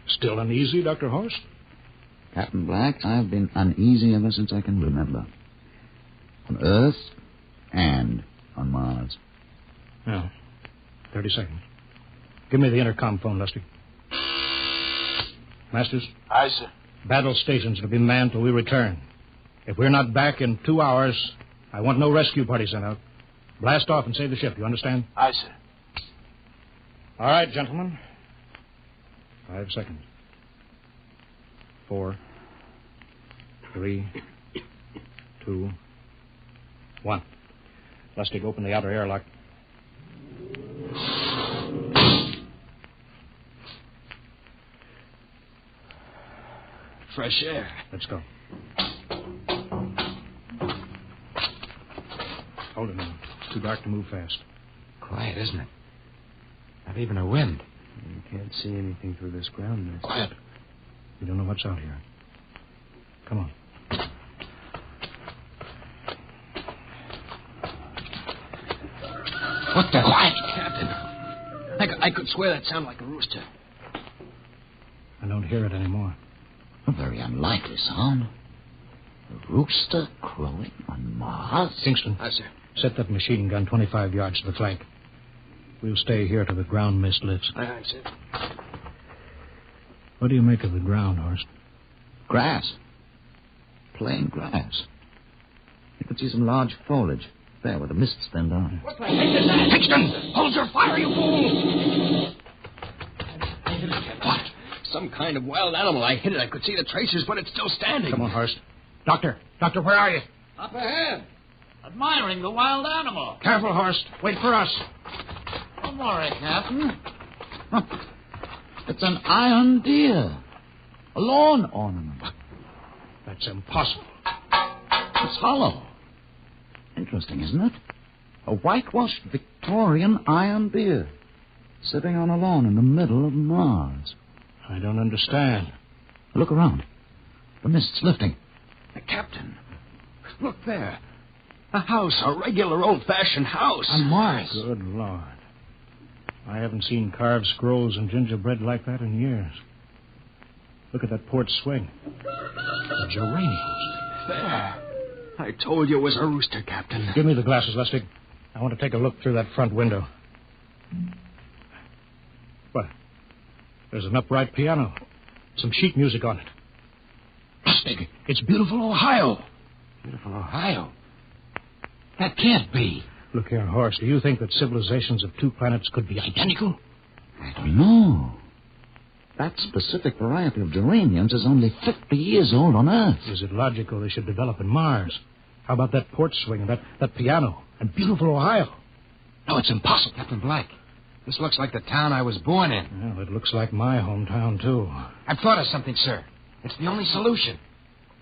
Still uneasy, Dr. Horst? Captain Black, I've been uneasy ever since I can remember. On Earth and on Mars. Yeah. 30 seconds. Give me the intercom phone, Lustig. Masters? Aye, sir. Battle stations will be manned till we return. If we're not back in 2 hours, I want no rescue party sent out. Blast off and save the ship, you understand? Aye, sir. All right, gentlemen. 5 seconds. 4, 3, 2, 1. Lustig, open the outer airlock. Fresh air. Let's go. Hold it now. It's too dark to move fast. Quiet, isn't it? Not even a wind. You can't see anything through this ground mist. Quiet. We don't know what's out here. Come on. What the? Quiet, Captain. I could swear that sounded like a rooster. I don't hear it anymore. A very unlikely sound. A rooster crowing on Mars? Kingston. Aye, sir. Set that machine gun 25 yards to the flank. We'll stay here till the ground mist lifts. Aye, sir. What do you make of the ground, Horst? Grass. Plain grass. You can see some large foliage there where the mists stand down. What the heck is that? Kingston! Hold your fire, you fool! What? Some kind of wild animal. I hit it. I could see the tracers, but it's still standing. Come on, Horst. Doctor, where are you? Up ahead. Admiring the wild animal. Careful, Horst. Wait for us. Don't worry, Captain. Huh. It's an iron deer. A lawn ornament. That's impossible. It's hollow. Interesting, isn't it? A whitewashed Victorian iron deer sitting on a lawn in the middle of Mars. I don't understand. Look around. The mist's lifting. Captain, look there. A house, a regular old-fashioned house. On Mars. Good Lord. I haven't seen carved scrolls and gingerbread like that in years. Look at that port swing. The geraniums. There. I told you it was a rooster, Captain. Give me the glasses, Lustig. I want to take a look through that front window. What? There's an upright piano. Some sheet music on it. Lustig, it's beautiful Ohio. Beautiful Ohio? That can't be. Look here, Horst. Do you think that civilizations of two planets could be identical? I don't know. That specific variety of geraniums is only 50 years old on Earth. Is it logical they should develop in Mars? How about that port swing, that piano, and beautiful Ohio? No, it's impossible. Captain Black, this looks like the town I was born in. Well, it looks like my hometown, too. I've thought of something, sir. It's the only solution.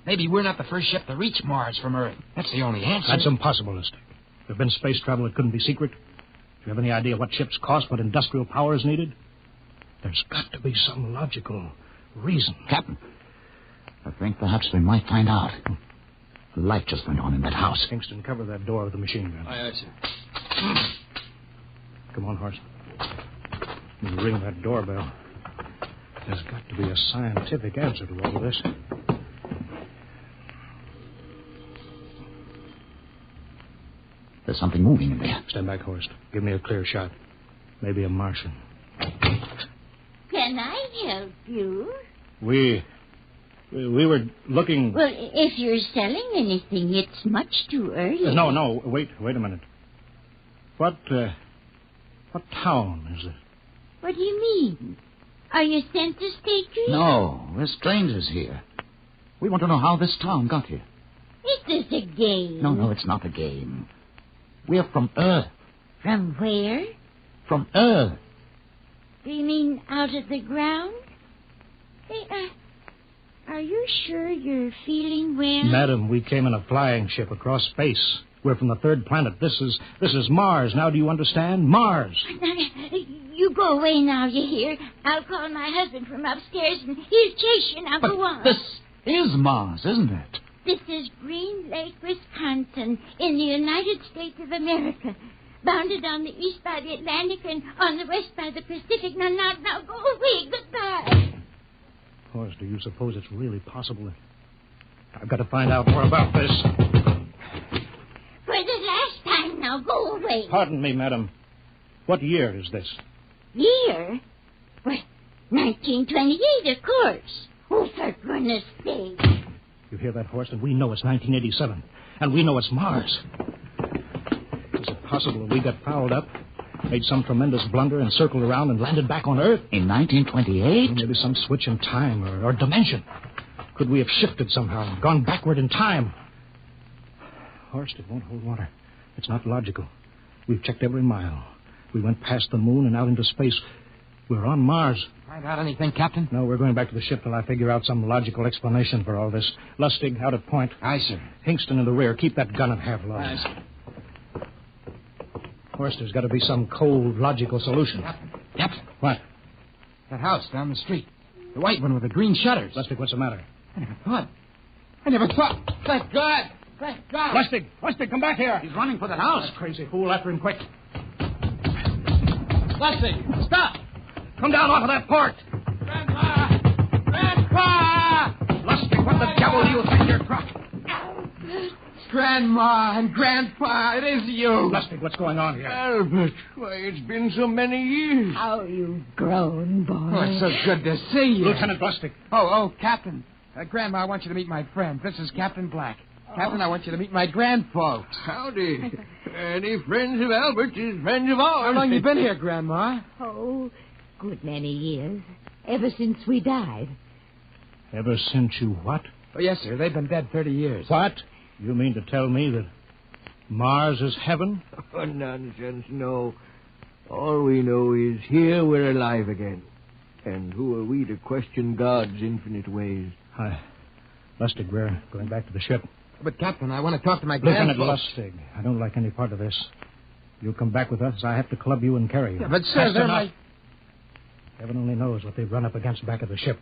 Maybe we're not the first ship to reach Mars from Earth. That's the only answer. That's impossible, Lustig. There been space travel that couldn't be secret? Do you have any idea what ships cost, what industrial power is needed? There's got to be some logical reason. Captain, I think perhaps we might find out. A light just went on in that house. Kingston, cover that door with the machine gun. Aye, sir. Come on, Horst. You ring that doorbell. There's got to be a scientific answer to all of this. There's something moving in there. Stand back, Horst. Give me a clear shot. Maybe a Martian. Can I help you? We were looking... Well, if you're selling anything, it's much too early. No. Wait a minute. What town is it? What do you mean? Are you sent to State Street? No, we're strangers here. We want to know how this town got here. Is this a game? No, it's not a game. We're from Earth. From where? From Earth. Do you mean out of the ground? Hey, are you sure you're feeling well? Madam, we came in a flying ship across space. We're from the third planet. This is Mars. Now, do you understand? Mars. You go away now, you hear? I'll call my husband from upstairs, and he'll chase you. Now, go on. This is Mars, isn't it? This is Green Lake, Wisconsin, in the United States of America. Bounded on the east by the Atlantic and on the west by the Pacific. Now, go away. Goodbye. Horst, do you suppose it's really possible that... I've got to find out more about this. For the last time, now, go away. Pardon me, madam. What year is this? Year? Well, 1928, of course. Oh, for goodness sake. You hear that, Horst? And we know it's 1987. And we know it's Mars. Is it possible that we got fouled up, made some tremendous blunder, and circled around and landed back on Earth? In 1928? Maybe some switch in time or dimension. Could we have shifted somehow and gone backward in time? Horst, it won't hold water. It's not logical. We've checked every mile. We went past the moon and out into space. We're on Mars. Find out anything, Captain? No, we're going back to the ship till I figure out some logical explanation for all this. Lustig, out at point. Aye, sir. Hingston in the rear. Keep that gun at half load. Aye, sir. Horst, there's got to be some cold, logical solution. Captain. What? That house down the street. The white one with the green shutters. Lustig, what's the matter? I never thought. Thank God. Thank God. Lustig, come back here. He's running for the house. That crazy fool, after him quick. Lustig, stop. Come down off of that port. Grandpa! Lustig, what the devil do you think you're crook? Grandma and Grandpa, it is you. Lustig, what's going on here? Albert, why, it's been so many years. How you've grown, boy. Oh, it's so good to see you. Lieutenant Lustig. Oh, Captain. Grandma, I want you to meet my friend. This is Captain Black. Captain, I want you to meet my grandfolks. Howdy. Any friends of Albert's is friends of ours. How long you been here, Grandma? Oh, good many years. Ever since we died. Ever since you what? Oh, yes, sir. They've been dead 30 years. What? You mean to tell me that Mars is heaven? Oh, nonsense, no. All we know is here we're alive again. And who are we to question God's infinite ways? Lustig, we're going back to the ship. But, Captain, I want to talk to my Lieutenant grandfolks. Lustig, I don't like any part of this. You'll come back with us. I have to club you and carry you. Yeah, but, sir, they're my... Heaven only knows what they've run up against back of the ship.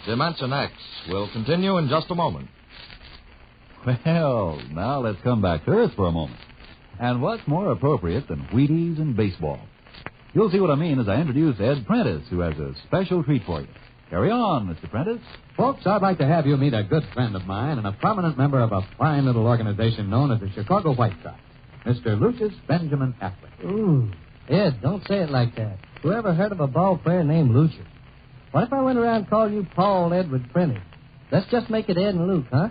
Dimension X will continue in just a moment. Well, now let's come back to Earth for a moment. And what's more appropriate than Wheaties and baseball? You'll see what I mean as I introduce Ed Prentice, who has a special treat for you. Carry on, Mr. Prentice. Folks, I'd like to have you meet a good friend of mine and a prominent member of a fine little organization known as the Chicago White Sox, Mr. Lucius Benjamin Affleck. Ooh, Ed, don't say it like that. Who ever heard of a ball player named Lucius? What if I went around calling you Paul Edward Prentice? Let's just make it Ed and Luke, huh?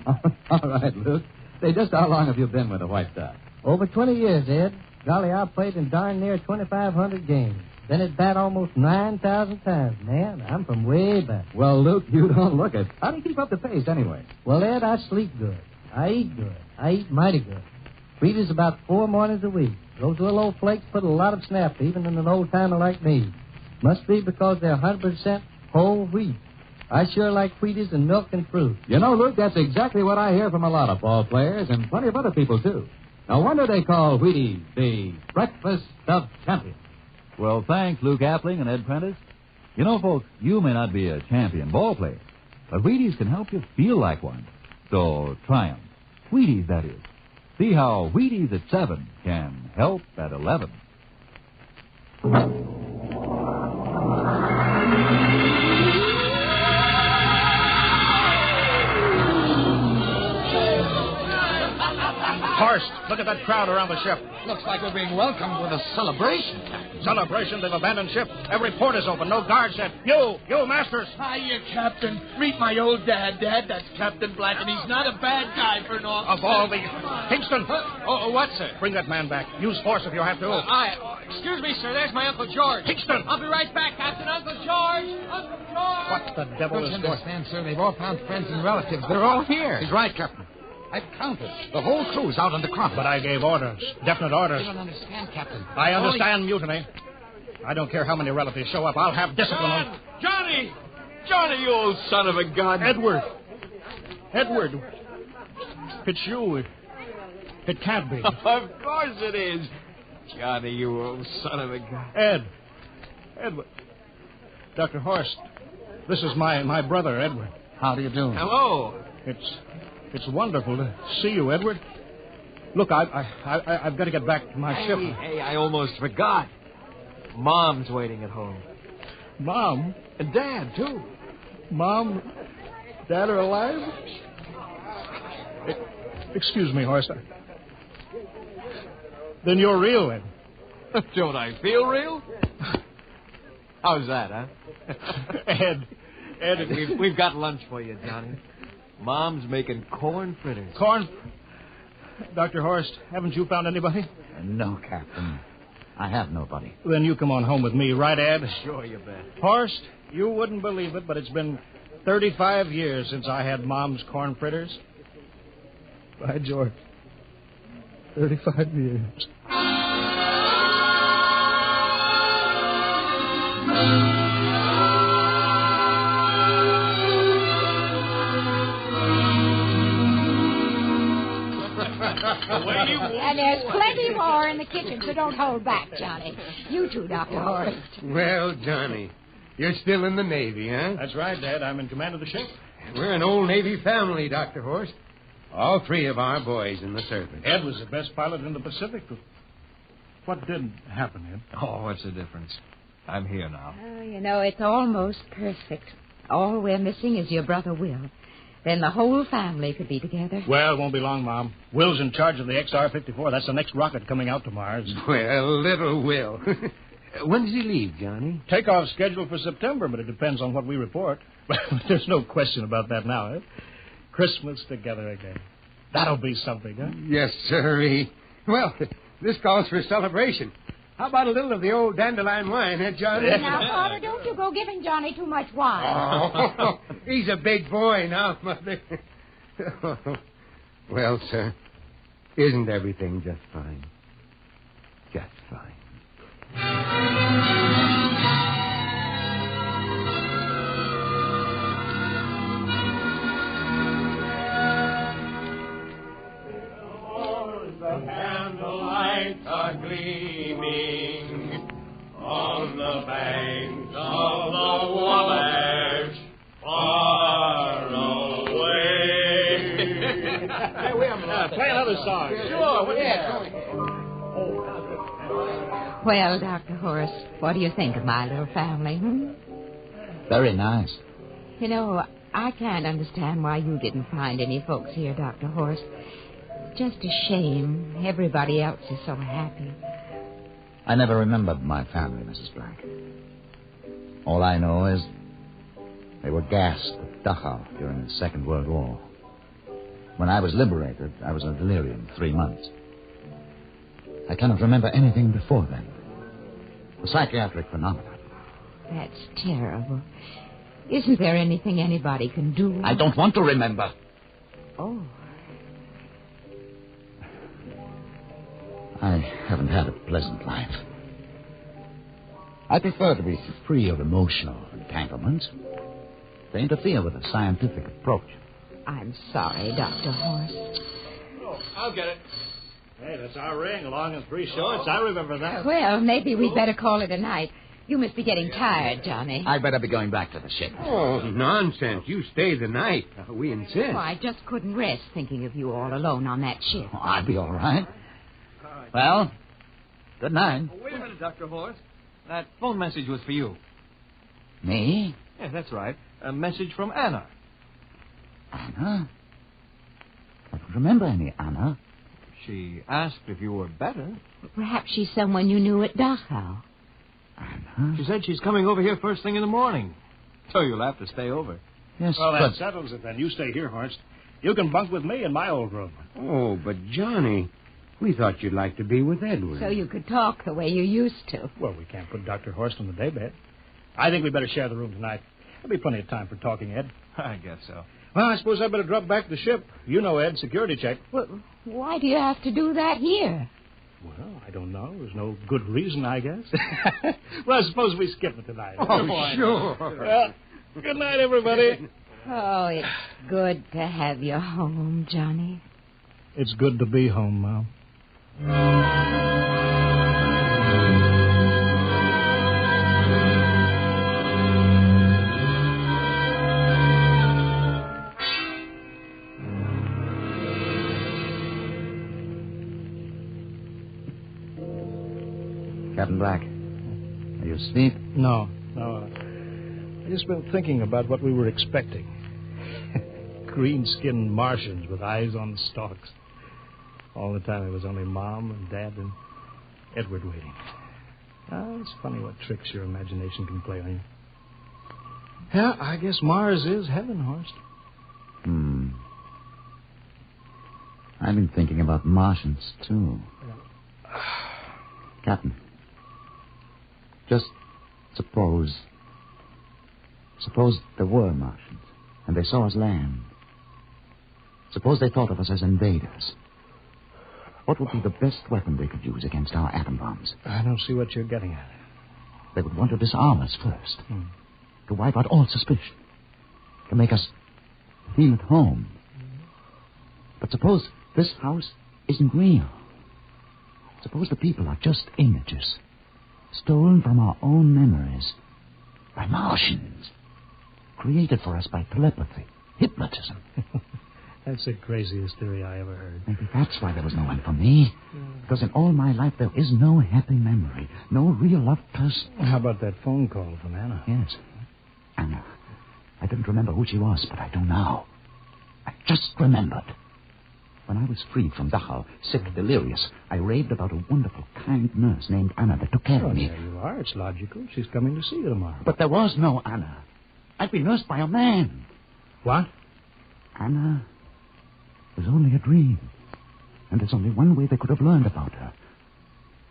All right, Luke. Say, just how long have you been with the White Sox? Over 20 years, Ed. Golly, I played in darn near 2,500 games. Been at bat almost 9,000 times, man. I'm from way back. Well, Luke, you don't look it. How do you keep up the pace anyway? Well, Ed, I sleep good. I eat good. I eat mighty good. Wheaties about 4 mornings a week. Those little old flakes put a lot of snap, even in an old-timer like me. Must be because they're 100% whole wheat. I sure like Wheaties and milk and fruit. You know, Luke, that's exactly what I hear from a lot of ball players and plenty of other people, too. No wonder they call Wheaties the breakfast of champions. Well, thanks, Luke Appling and Ed Prentice. You know, folks, you may not be a champion ball player, but Wheaties can help you feel like one. So try 'em. Wheaties, that is. See how Wheaties at 7 can help at 11. Horst, look at that crowd around the ship. Looks like we're being welcomed with a celebration. Celebration, they've abandoned ship. Every port is open, no guards yet. You, Masters. Hiya, Captain. Meet my old dad. Dad, that's Captain Black, and he's not a bad guy for an officer. Of all the... Kingston. What, sir? Bring that man back. Use force if you have to. Excuse me, sir. There's my Uncle George. Kingston. I'll be right back, Captain. Uncle George. Uncle George. What the devil is Don't going... understand, sir. They've all found friends and relatives. They're all here. He's right, Captain. I've counted. The whole crew's out on the crop. But I gave orders. Definite orders. You don't understand, Captain. I understand mutiny. I don't care how many relatives show up. I'll have discipline on... Johnny! Johnny, you old son of a gun. Edward. It's you. It can't be. Of course it is. Johnny, you old son of a gun. Edward. Dr. Horst. This is my brother, Edward. How do you do? Hello. It's wonderful to see you, Edward. Look, I've got to get back to my ship. Hey, I almost forgot. Mom's waiting at home. Mom? And Dad, too. Mom, Dad are alive? Excuse me, Horst. Then you're real, Ed. Don't I feel real? How's that, huh? Ed, we've got lunch for you, Johnny. Mom's making corn fritters. Corn? Dr. Horst, haven't you found anybody? No, Captain. I have nobody. Then you come on home with me, right, Ed? Sure, you bet. Horst, you wouldn't believe it, but it's been 35 years since I had Mom's corn fritters. By George. 35 years. And there's plenty more in the kitchen, so don't hold back, Johnny. You too, Dr. Horst. Well, Johnny, you're still in the Navy, huh? That's right, Dad. I'm in command of the ship. We're an old Navy family, Dr. Horst. All three of our boys in the service. Ed was the best pilot in the Pacific. What did happen, Ed? Oh, what's the difference? I'm here now. Oh, you know, it's almost perfect. All we're missing is your brother Will. Then the whole family could be together. Well, it won't be long, Mom. Will's in charge of the XR-54. That's the next rocket coming out to Mars. Well, little Will. When does he leave, Johnny? Takeoff scheduled for September, but it depends on what we report. There's no question about that now, eh? Christmas together again. That'll be something, huh? Yes, sirree. Well, this calls for a celebration. How about a little of the old dandelion wine, eh, Johnny? Now, Father, don't you go giving Johnny too much wine. Oh, he's a big boy now, Mother. Well, sir, isn't everything just fine? Just fine. The candlelights are gleaming on the banks of the Wabash, far away. Hey, play another song. Sure, Well, Dr. Horst, what do you think of my little family, Very nice. You know, I can't understand why you didn't find any folks here, Dr. Horst. Just a shame. Everybody else is so happy. I never remembered my family, Mrs. Black. All I know is they were gassed at Dachau during the Second World War. When I was liberated, I was in delirium 3 months. I cannot remember anything before then. A psychiatric phenomenon. That's terrible. Isn't there anything anybody can do? I don't want to remember. Oh. I haven't had a pleasant life. I prefer to be free of emotional entanglements. They interfere with a scientific approach. I'm sorry, Dr. Horst. Oh, I'll get it. Hey, that's our ring, long and three shorts. I remember that. Well, maybe we'd better call it a night. You must be getting tired, Johnny. I better be going back to the ship. Oh, nonsense. You stay the night. We insist. Oh, I just couldn't rest thinking of you all alone on that ship. Oh, I'll be all right. Well, good night. Oh, wait a minute, Dr. Horst. That phone message was for you. Me? Yes, that's right. A message from Anna. Anna? I don't remember any Anna. She asked if you were better. Perhaps she's someone you knew at Dachau. Anna? She said she's coming over here first thing in the morning. So you'll have to stay over. Yes, well, but... that settles it then. You stay here, Horst. You can bunk with me in my old room. Oh, but Johnny, we thought you'd like to be with Edward. So you could talk the way you used to. Well, we can't put Dr. Horst on the daybed. I think we better share the room tonight. There'll be plenty of time for talking, Ed. I guess so. Well, I suppose I better drop back to the ship. You know, Ed, security check. Well, why do you have to do that here? Well, I don't know. There's no good reason, I guess. Well, suppose we skip it tonight. Oh, sure. Well, good night, everybody. Oh, it's good to have you home, Johnny. It's good to be home, Mom. Captain Black, are you asleep? No. I just been thinking about what we were expecting. Green-skinned Martians with eyes on the stalks. All the time it was only Mom and Dad and Edward waiting. It's funny what tricks your imagination can play on you. Yeah, I guess Mars is heaven, Horst. I've been thinking about Martians, too. Captain, just suppose there were Martians, and they saw us land. Suppose they thought of us as invaders. What would be the best weapon they could use against our atom bombs? I don't see what you're getting at. They would want to disarm us first. To wipe out all suspicion. To make us feel at home. But suppose this house isn't real. Suppose the people are just images. Stolen from our own memories. By Martians. Created for us by telepathy. Hypnotism. That's the craziest theory I ever heard. Maybe that's why there was no one for me. Because in all my life there is no happy memory. No real loved person. How about that phone call from Anna? Yes. Anna. I didn't remember who she was, but I do now. I just remembered. When I was freed from Dachau, sick, delirious, I raved about a wonderful, kind nurse named Anna that took care of me. There you are. It's logical. She's coming to see you tomorrow. But there was no Anna. I'd been nursed by a man. What? Anna was only a dream. And there's only one way they could have learned about her.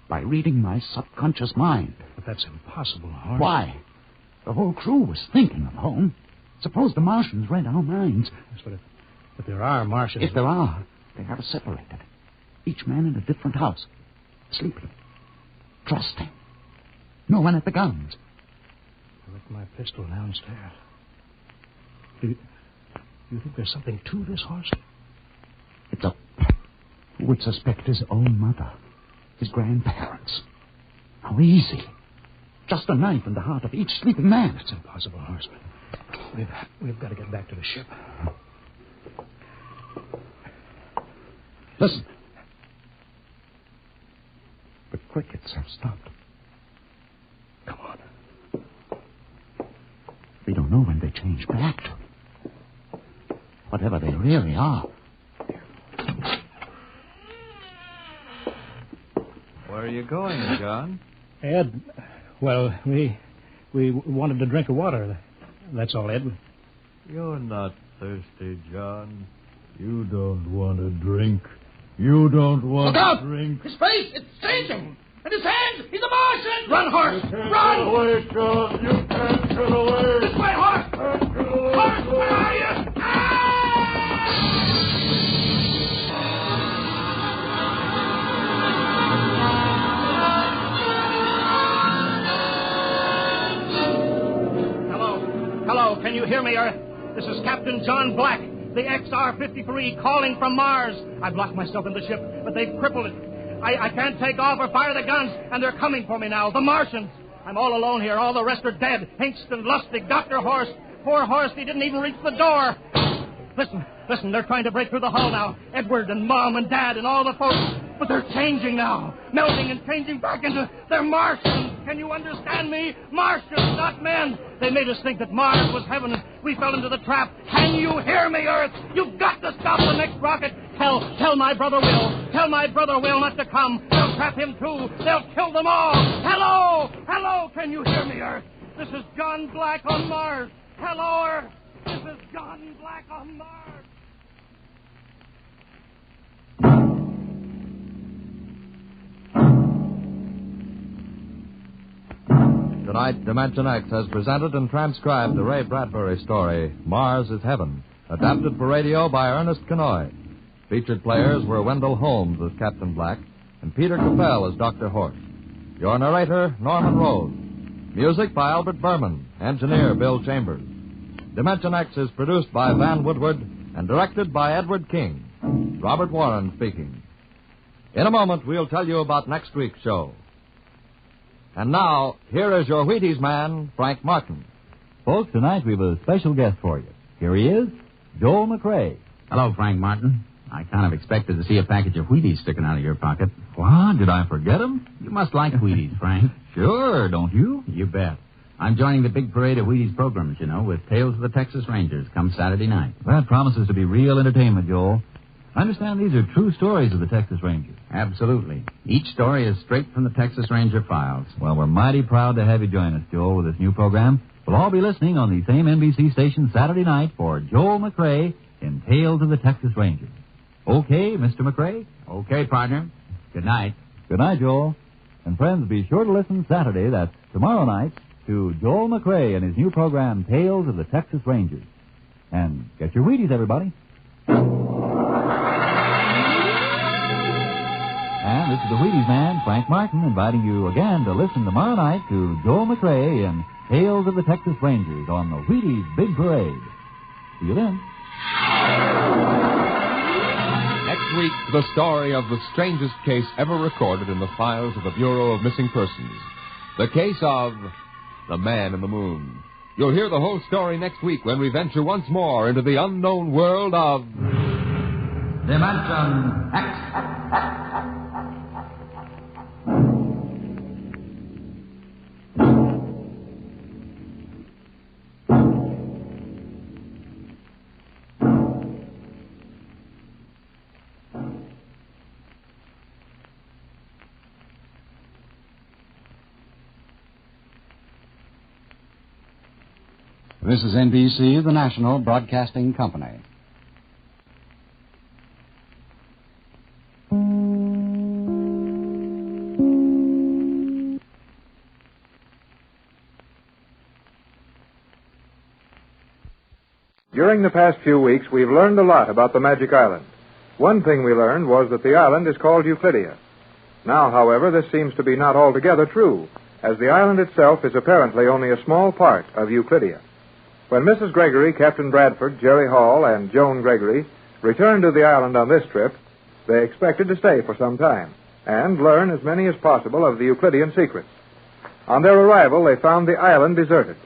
By reading my subconscious mind. But that's impossible, Horst. Why? The whole crew was thinking of home. Suppose the Martians read our minds. Yes, but if there are Martians... If there are, they have us separated. Each man in a different house. Sleeping. Trusting. No one at the guns. I left my pistol downstairs. Do you think there's something to this, Horst? It's a... Who would suspect his own mother? His grandparents? How easy. Just a knife in the heart of each sleeping man. It's impossible, Horst. We've got to get back to the ship. Listen. The crickets have stopped. Come on. We don't know when they change back to. Whatever they really are. Where are you going, John? Ed, well, we wanted to drink of water. That's all, Ed. You're not thirsty, John. You don't want to drink. You don't want Look out! to drink. His face! It's changing! And his hands! He's a Martian! Run, horse! Run! Get away, John. You can't get away. This way, horse! Horse, where are you? Hello, can you hear me, Earth? This is Captain John Black, the XR-53, calling from Mars. I've locked myself in the ship, but they've crippled it. I can't take off or fire the guns, and they're coming for me now, the Martians. I'm all alone here. All the rest are dead. Hingston, Lustig, Dr. Horst. Poor Horst, he didn't even reach the door. Listen, they're trying to break through the hull now. Edward and Mom and Dad and all the folks. But they're changing now. Melting and changing back into... They're Martians. Can you understand me? Martians, not men. They made us think that Mars was heaven and we fell into the trap. Can you hear me, Earth? You've got to stop the next rocket. Tell my brother Will. Tell my brother Will not to come. They'll trap him too. They'll kill them all. Hello, can you hear me, Earth? This is John Black on Mars. Hello, Earth. This is John Black on Mars. Tonight, Dimension X has presented and transcribed the Ray Bradbury story, Mars is Heaven, adapted for radio by Ernest Kenoy. Featured players were Wendell Holmes as Captain Black and Peter Capell as Dr. Horst. Your narrator, Norman Rose. Music by Albert Berman, engineer Bill Chambers. Dimension X is produced by Van Woodward and directed by Edward King. Robert Warren speaking. In a moment, we'll tell you about next week's show. And now, here is your Wheaties man, Frank Martin. Folks, tonight we have a special guest for you. Here he is, Joel McRae. Hello, Frank Martin. I kind of expected to see a package of Wheaties sticking out of your pocket. What? Did I forget them? You must like Wheaties, Frank. Sure, don't you? You bet. I'm joining the big parade of Wheaties programs, you know, with Tales of the Texas Rangers come Saturday night. That promises to be real entertainment, Joel. I understand these are true stories of the Texas Rangers. Absolutely. Each story is straight from the Texas Ranger files. Well, we're mighty proud to have you join us, Joel, with this new program. We'll all be listening on the same NBC station Saturday night for Joel McRae in Tales of the Texas Rangers. Okay, Mr. McRae? Okay, partner. Good night. Good night, Joel. And friends, be sure to listen Saturday, that's tomorrow night, to Joel McRae and his new program, Tales of the Texas Rangers. And get your Wheaties, everybody. And this is the Wheaties man, Frank Martin, inviting you again to listen tomorrow night to Joel McRae in Tales of the Texas Rangers on the Wheaties Big Parade. See you then. Next week, the story of the strangest case ever recorded in the files of the Bureau of Missing Persons. The case of the Man in the Moon. You'll hear the whole story next week when we venture once more into the unknown world of Dimension X. This is NBC, the national broadcasting company. During the past few weeks, we've learned a lot about the Magic Island. One thing we learned was that the island is called Euclidia. Now, however, this seems to be not altogether true, as the island itself is apparently only a small part of Euclidia. When Mrs. Gregory, Captain Bradford, Jerry Hall, and Joan Gregory returned to the island on this trip, they expected to stay for some time and learn as many as possible of the Euclidean secrets. On their arrival, they found the island deserted.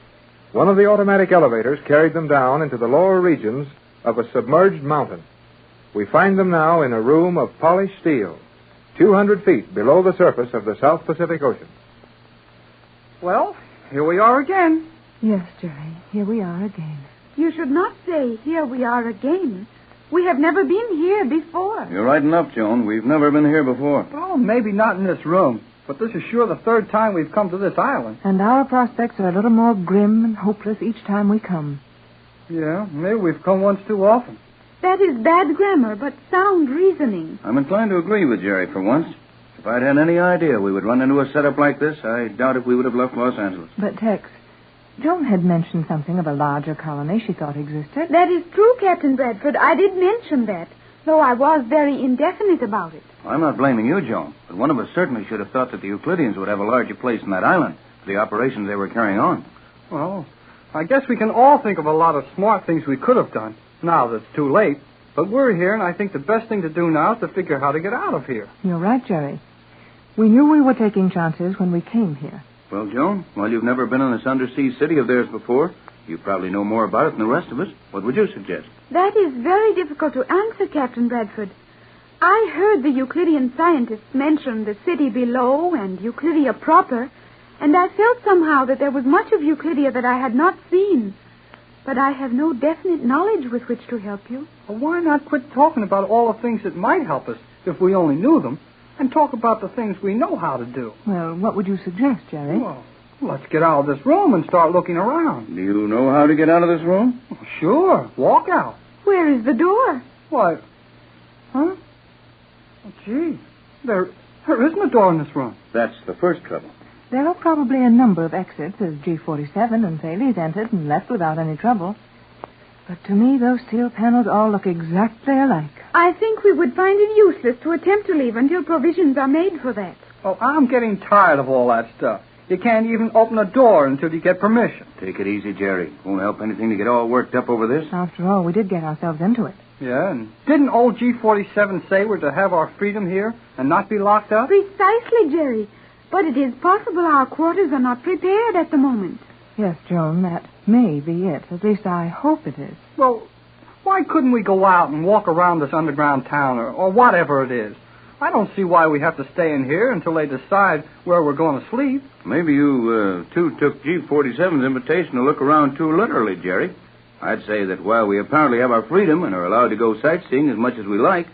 One of the automatic elevators carried them down into the lower regions of a submerged mountain. We find them now in a room of polished steel, 200 feet below the surface of the South Pacific Ocean. Well, here we are again. Yes, Jerry, here we are again. You should not say, here we are again. We have never been here before. You're right enough, Joan. We've never been here before. Well, maybe not in this room, but this is sure the third time we've come to this island. And our prospects are a little more grim and hopeless each time we come. Yeah, maybe we've come once too often. That is bad grammar, but sound reasoning. I'm inclined to agree with Jerry for once. If I'd had any idea we would run into a setup like this, I doubt if we would have left Los Angeles. But, Tex, Joan had mentioned something of a larger colony she thought existed. That is true, Captain Bradford. I did mention that, though I was very indefinite about it. I'm not blaming you, Joan, but one of us certainly should have thought that the Euclideans would have a larger place in that island for the operations they were carrying on. Well, I guess we can all think of a lot of smart things we could have done, now that it's too late. But we're here, and I think the best thing to do now is to figure how to get out of here. You're right, Jerry. We knew we were taking chances when we came here. Well, Joan, while you've never been in this undersea city of theirs before, you probably know more about it than the rest of us. What would you suggest? That is very difficult to answer, Captain Bradford. I heard the Euclidean scientists mention the city below and Euclidia proper, and I felt somehow that there was much of Euclidia that I had not seen. But I have no definite knowledge with which to help you. Well, why not quit talking about all the things that might help us if we only knew them, and talk about the things we know how to do? Well, what would you suggest, Jerry? Well, let's get out of this room and start looking around. Do you know how to get out of this room? Well, sure. Walk out. Where is the door? Why? Huh? Oh, gee. There isn't a door in this room. That's the first trouble. There are probably a number of exits as G47 and Thales entered and left without any trouble. But to me, those steel panels all look exactly alike. I think we would find it useless to attempt to leave until provisions are made for that. Oh, I'm getting tired of all that stuff. You can't even open a door until you get permission. Take it easy, Jerry. Won't help anything to get all worked up over this. After all, we did get ourselves into it. Yeah, and didn't old G47 say we're to have our freedom here and not be locked up? Precisely, Jerry. But it is possible our quarters are not prepared at the moment. Yes, Joan, that may be it. At least I hope it is. Well, why couldn't we go out and walk around this underground town or whatever it is? I don't see why we have to stay in here until they decide where we're going to sleep. Maybe you, two took G47's invitation to look around too literally, Jerry. I'd say that while we apparently have our freedom and are allowed to go sightseeing as much as we like,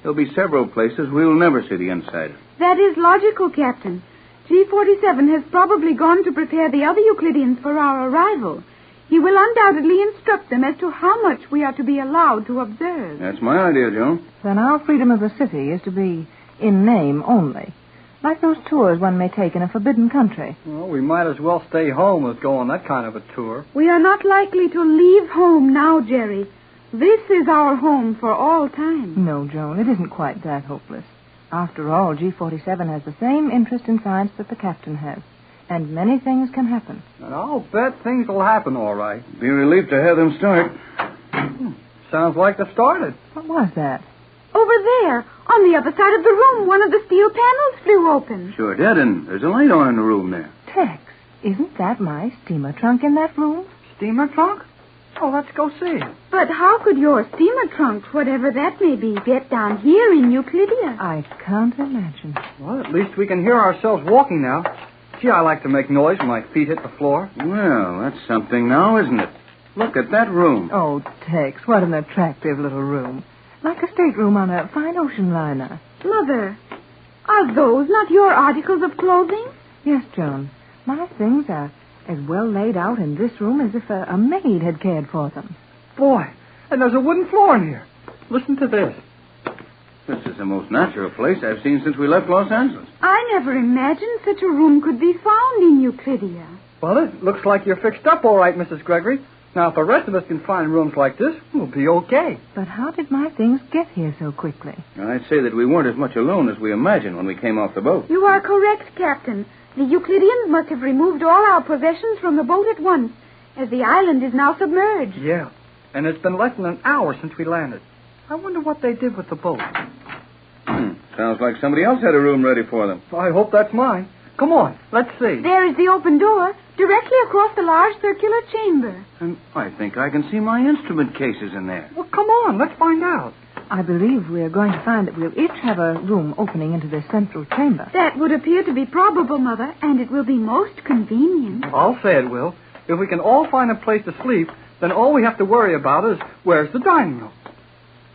there'll be several places we'll never see the inside of. That is logical, Captain. G47 has probably gone to prepare the other Euclideans for our arrival. He will undoubtedly instruct them as to how much we are to be allowed to observe. That's my idea, Joan. Then our freedom of the city is to be in name only. Like those tours one may take in a forbidden country. Well, we might as well stay home as go on that kind of a tour. We are not likely to leave home now, Jerry. This is our home for all time. No, Joan, it isn't quite that hopeless. After all, G47 has the same interest in science that the captain has. And many things can happen. And I'll bet things will happen all right. Be a relief to have them start. Sounds like they started. What was that? Over there, on the other side of the room, one of the steel panels flew open. Sure did, and there's a light on in the room there. Tex, isn't that my steamer trunk in that room? Steamer trunk? Oh, let's go see. But how could your steamer trunk, whatever that may be, get down here in Euclidia? I can't imagine. Well, at least we can hear ourselves walking now. Gee, I like to make noise when my feet hit the floor. Well, that's something now, isn't it? Look at that room. Oh, Tex, what an attractive little room. Like a stateroom on a fine ocean liner. Mother, are those not your articles of clothing? Yes, Joan. My things are as well laid out in this room as if a maid had cared for them. Boy, and there's a wooden floor in here. Listen to this. This is the most natural place I've seen since we left Los Angeles. I never imagined such a room could be found in Euclidia. Well, it looks like you're fixed up all right, Mrs. Gregory. Now, if the rest of us can find rooms like this, we'll be okay. But how did my things get here so quickly? I'd say that we weren't as much alone as we imagined when we came off the boat. You are correct, Captain. The Euclideans must have removed all our possessions from the boat at once, as the island is now submerged. Yeah, and it's been less than an hour since we landed. I wonder what they did with the boat. Sounds like somebody else had a room ready for them. I hope that's mine. Come on, let's see. There is the open door, directly across the large circular chamber. And I think I can see my instrument cases in there. Well, come on, let's find out. I believe we're going to find that we'll each have a room opening into this central chamber. That would appear to be probable, Mother, and it will be most convenient. I'll say it will. If we can all find a place to sleep, then all we have to worry about is where's the dining room.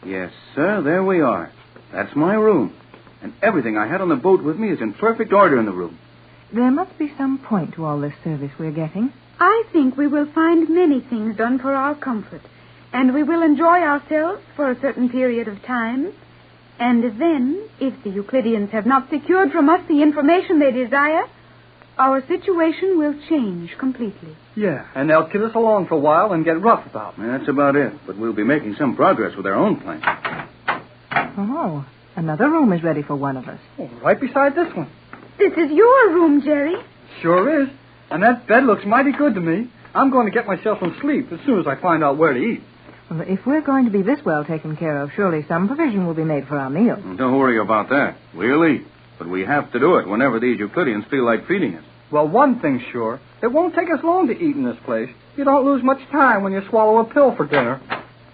Yes, sir, there we are. That's my room. And everything I had on the boat with me is in perfect order in the room. There must be some point to all this service we're getting. I think we will find many things done for our comfort, and we will enjoy ourselves for a certain period of time. And then, if the Euclideans have not secured from us the information they desire, our situation will change completely. Yeah, and they'll kid us along for a while and get rough about it. That's about it. But we'll be making some progress with our own plan. Oh, another room is ready for one of us. Oh, right beside this one. This is your room, Jerry. Sure is. And that bed looks mighty good to me. I'm going to get myself some sleep as soon as I find out where to eat. Well, if we're going to be this well taken care of, surely some provision will be made for our meals. Don't worry about that. We'll eat. But we have to do it whenever these Euclideans feel like feeding us. Well, one thing's sure. It won't take us long to eat in this place. You don't lose much time when you swallow a pill for dinner.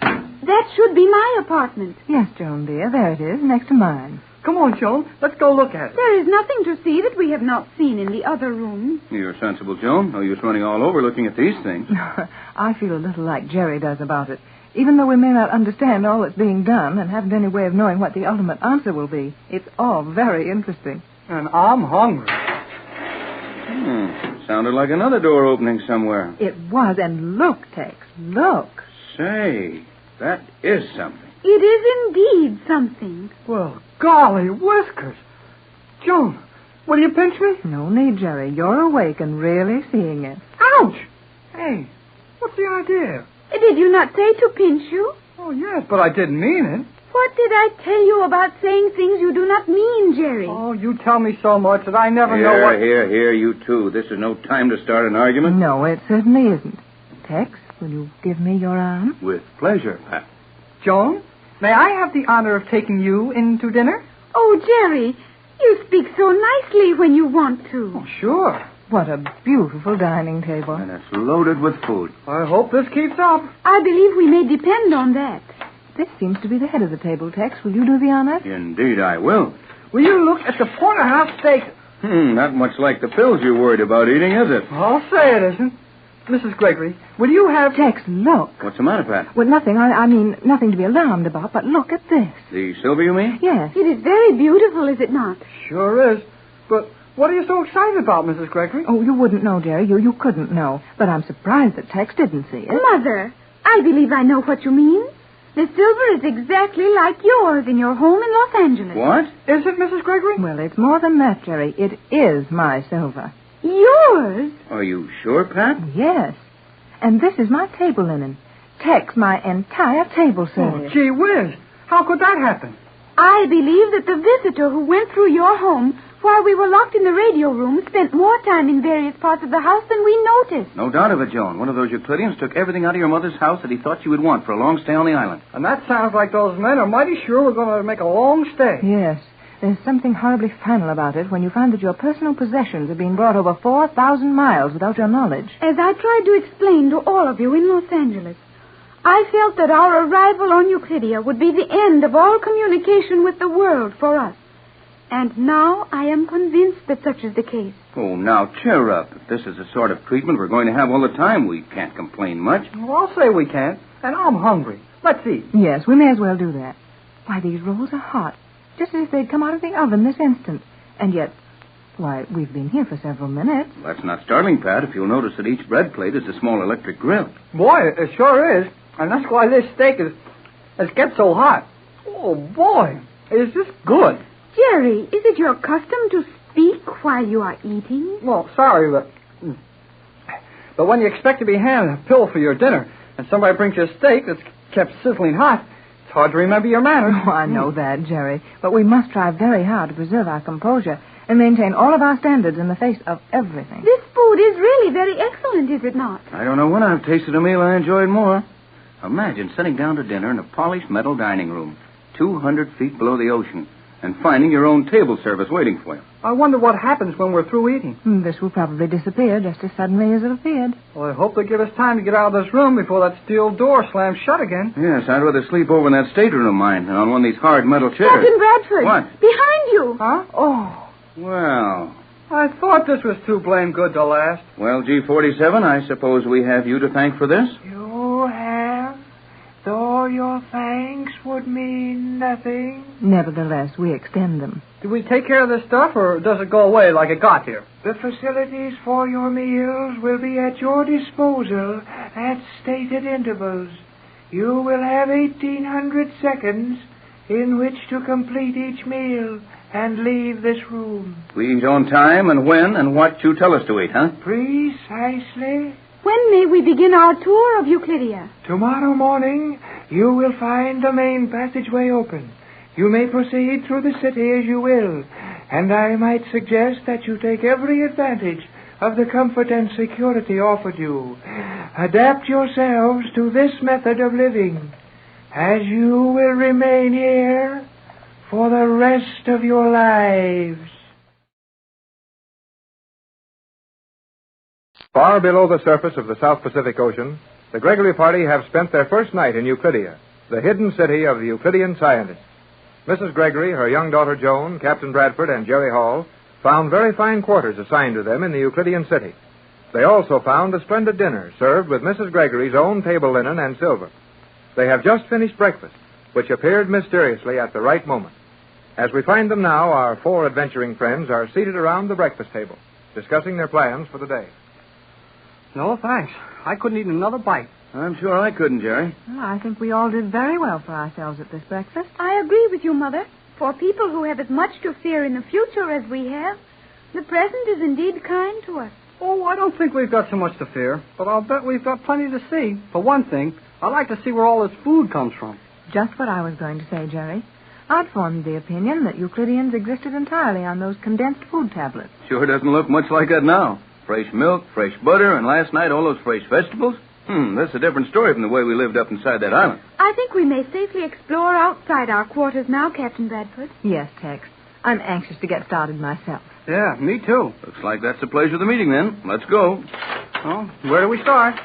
That should be my apartment. Yes, Joan, dear. There it is, next to mine. Come on, Joan. Let's go look at it. There is nothing to see that we have not seen in the other rooms. You're sensible, Joan. No use running all over looking at these things. I feel a little like Jerry does about it. Even though we may not understand all that's being done and haven't any way of knowing what the ultimate answer will be, it's all very interesting. And I'm hungry. Sounded like another door opening somewhere. It was, and look, Tex, look. Say, that is something. It is indeed something. Well, golly whiskers. Joan, will you pinch me? No need, Jerry. You're awake and really seeing it. Ouch! Hey, what's the idea? Did you not say to pinch you? Oh, yes, but I didn't mean it. What did I tell you about saying things you do not mean, Jerry? Oh, you tell me so much that I never know what... Here, you two. This is no time to start an argument. No, it certainly isn't. Tex, will you give me your arm? With pleasure, Pat. Joan, may I have the honor of taking you in to dinner? Oh, Jerry, you speak so nicely when you want to. Oh, sure. What a beautiful dining table. And it's loaded with food. I hope this keeps up. I believe we may depend on that. This seems to be the head of the table, Tex. Will you do the honors? Indeed, I will. Will you look at the porterhouse steak? Not much like the pills you're worried about eating, is it? I'll say it isn't. Mrs. Gregory, will you have... Tex, look. What's the matter, Pat? Well, nothing. I mean, nothing to be alarmed about, but look at this. The silver, you mean? Yes. It is very beautiful, is it not? Sure is. But what are you so excited about, Mrs. Gregory? Oh, you wouldn't know, Jerry. You couldn't know. But I'm surprised that Tex didn't see it. Mother, I believe I know what you mean. The silver is exactly like yours in your home in Los Angeles. What? Is it, Mrs. Gregory? Well, it's more than that, Jerry. It is my silver. Yours? Are you sure, Pat? Yes. And this is my table linen. Tex, my entire table service. Oh, gee whiz. How could that happen? I believe that the visitor who went through your home while we were locked in the radio room spent more time in various parts of the house than we noticed. No doubt of it, Joan. One of those Euclideans took everything out of your mother's house that he thought she would want for a long stay on the island. And that sounds like those men are mighty sure we're going to make a long stay. Yes. There's something horribly final about it when you find that your personal possessions are being brought over 4,000 miles without your knowledge. As I tried to explain to all of you in Los Angeles, I felt that our arrival on Euclidia would be the end of all communication with the world for us. And now I am convinced that such is the case. Oh, now, cheer up. If this is the sort of treatment we're going to have all the time, we can't complain much. Well, I'll say we can't. And I'm hungry. Let's eat. Yes, we may as well do that. Why, these rolls are hot. Just as if they'd come out of the oven this instant. And yet, why, we've been here for several minutes. Well, that's not startling, Pat, if you'll notice that each bread plate is a small electric grill. Boy, it sure is. And that's why this steak is gets so hot. Oh, boy. Is this good? Jerry, is it your custom to speak while you are eating? Well, sorry, but when you expect to be handed a pill for your dinner and somebody brings you a steak that's kept sizzling hot, it's hard to remember your manners. Oh, I know that, Jerry. But we must try very hard to preserve our composure and maintain all of our standards in the face of everything. This food is really very excellent, is it not? I don't know when I've tasted a meal I enjoyed more. Imagine sitting down to dinner in a polished metal dining room, 200 feet below the ocean, and finding your own table service waiting for you. I wonder what happens when we're through eating. This will probably disappear just as suddenly as it appeared. Well, I hope they give us time to get out of this room before that steel door slams shut again. Yes, I'd rather sleep over in that stateroom of mine than on one of these hard metal chairs. Captain Bradford! What? Behind you! Huh? Oh. Well. I thought this was too blame good to last. Well, G47, I suppose we have you to thank for this? You have? Though your thanks would mean nothing. Nevertheless, we extend them. Do we take care of this stuff, or does it go away like it got here? The facilities for your meals will be at your disposal at stated intervals. You will have 1,800 seconds in which to complete each meal and leave this room. We eat on time and when and what you tell us to eat, huh? Precisely. When may we begin our tour of Euclidia? Tomorrow morning, you will find the main passageway open. You may proceed through the city as you will, and I might suggest that you take every advantage of the comfort and security offered you. Adapt yourselves to this method of living, as you will remain here for the rest of your lives. Far below the surface of the South Pacific Ocean, the Gregory party have spent their first night in Euclidia, the hidden city of the Euclidean scientists. Mrs. Gregory, her young daughter Joan, Captain Bradford, and Jerry Hall found very fine quarters assigned to them in the Euclidean city. They also found a splendid dinner served with Mrs. Gregory's own table linen and silver. They have just finished breakfast, which appeared mysteriously at the right moment. As we find them now, our four adventuring friends are seated around the breakfast table, discussing their plans for the day. No, thanks. I couldn't eat another bite. I'm sure I couldn't, Jerry. Well, I think we all did very well for ourselves at this breakfast. I agree with you, Mother. For people who have as much to fear in the future as we have, the present is indeed kind to us. Oh, I don't think we've got so much to fear, but I'll bet we've got plenty to see. For one thing, I'd like to see where all this food comes from. Just what I was going to say, Jerry. I'd formed the opinion that Euclideans existed entirely on those condensed food tablets. Sure doesn't look much like that now. Fresh milk, fresh butter, and last night all those fresh vegetables. That's a different story from the way we lived up inside that island. I think we may safely explore outside our quarters now, Captain Bradford. Yes, Tex. I'm anxious to get started myself. Yeah, me too. Looks like that's the pleasure of the meeting, then. Let's go. Well, where do we start?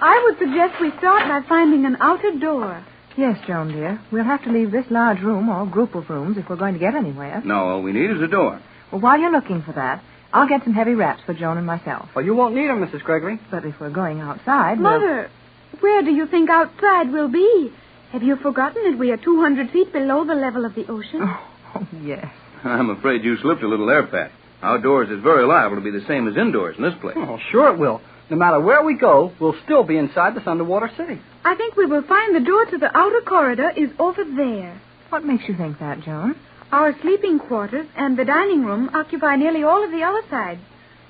I would suggest we start by finding an outer door. Yes, Joan, dear. We'll have to leave this large room or group of rooms if we're going to get anywhere. No, all we need is a door. Well, while you're looking for that, I'll get some heavy wraps for Joan and myself. Well, you won't need them, Mrs. Gregory. But if we're going outside... Mother, where do you think outside will be? Have you forgotten that we are 200 feet below the level of the ocean? Oh, yes. I'm afraid you slipped a little there, Pat. Outdoors is very liable to be the same as indoors in this place. Oh, sure it will. No matter where we go, we'll still be inside this underwater city. I think we will find the door to the outer corridor is over there. What makes you think that, Joan? Our sleeping quarters and the dining room occupy nearly all of the other sides.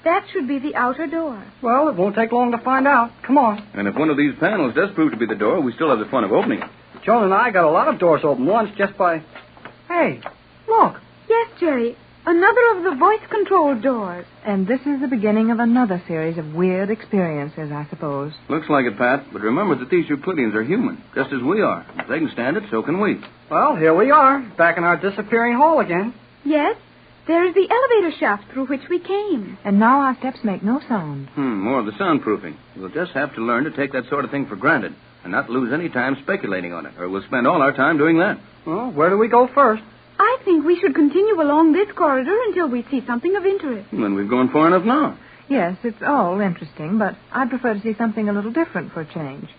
That should be the outer door. Well, it won't take long to find out. Come on. And if one of these panels does prove to be the door, we still have the fun of opening it. Joan and I got a lot of doors open once just by... Hey, look. Yes, Jerry. Another of the voice-controlled doors. And this is the beginning of another series of weird experiences, I suppose. Looks like it, Pat. But remember that these Euclideans are human, just as we are. If they can stand it, so can we. Well, here we are, back in our disappearing hall again. Yes, there is the elevator shaft through which we came. And now our steps make no sound. More of the soundproofing. We'll just have to learn to take that sort of thing for granted and not lose any time speculating on it, or we'll spend all our time doing that. Well, where do we go first? I think we should continue along this corridor until we see something of interest. Then we've gone far enough now. Yes, it's all interesting, but I'd prefer to see something a little different for a change.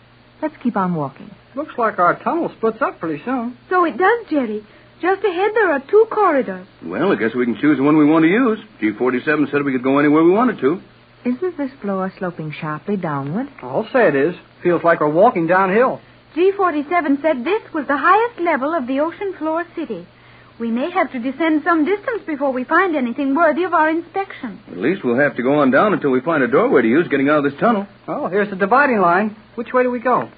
Let's keep on walking. Looks like our tunnel splits up pretty soon. So it does, Jerry. Just ahead there are two corridors. Well, I guess we can choose the one we want to use. G47 said we could go anywhere we wanted to. Isn't this floor sloping sharply downward? I'll say it is. Feels like we're walking downhill. G47 said this was the highest level of the ocean floor city. We may have to descend some distance before we find anything worthy of our inspection. At least we'll have to go on down until we find a doorway to use getting out of this tunnel. Oh, here's the dividing line. Which way do we go?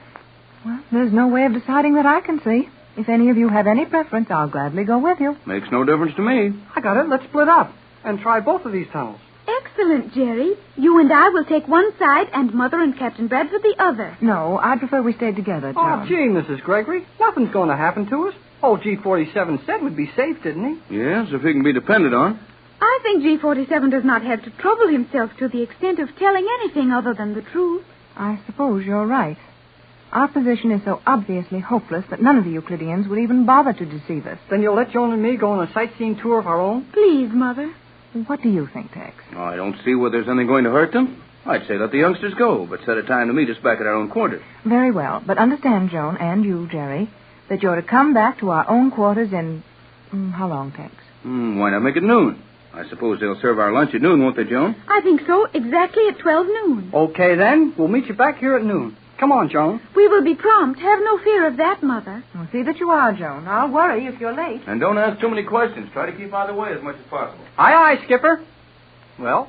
Well, there's no way of deciding that I can see. If any of you have any preference, I'll gladly go with you. Makes no difference to me. I got it. Let's split up and try both of these tunnels. Excellent, Jerry. You and I will take one side and Mother and Captain Bradford the other. No, I'd prefer we stayed together, John. Oh, gee, Mrs. Gregory. Nothing's going to happen to us. Oh, G47 said we'd be safe, didn't he? Yes, if he can be depended on. I think G47 does not have to trouble himself to the extent of telling anything other than the truth. I suppose you're right. Our position is so obviously hopeless that none of the Euclideans would even bother to deceive us. Then you'll let Joan and me go on a sightseeing tour of our own? Please, Mother. What do you think, Tex? Oh, I don't see where there's anything going to hurt them. I'd say let the youngsters go, but set a time to meet us back at our own quarters. Very well. But understand, Joan, and you, Jerry, that you're to come back to our own quarters in... how long, Tex? Why not make it noon? I suppose they'll serve our lunch at noon, won't they, Joan? I think so, exactly at 12 noon. Okay, then. We'll meet you back here at noon. Come on, Joan. We will be prompt. Have no fear of that, Mother. Well, see that you are, Joan. I'll worry if you're late. And don't ask too many questions. Try to keep out of the way as much as possible. Aye, aye, Skipper. Well,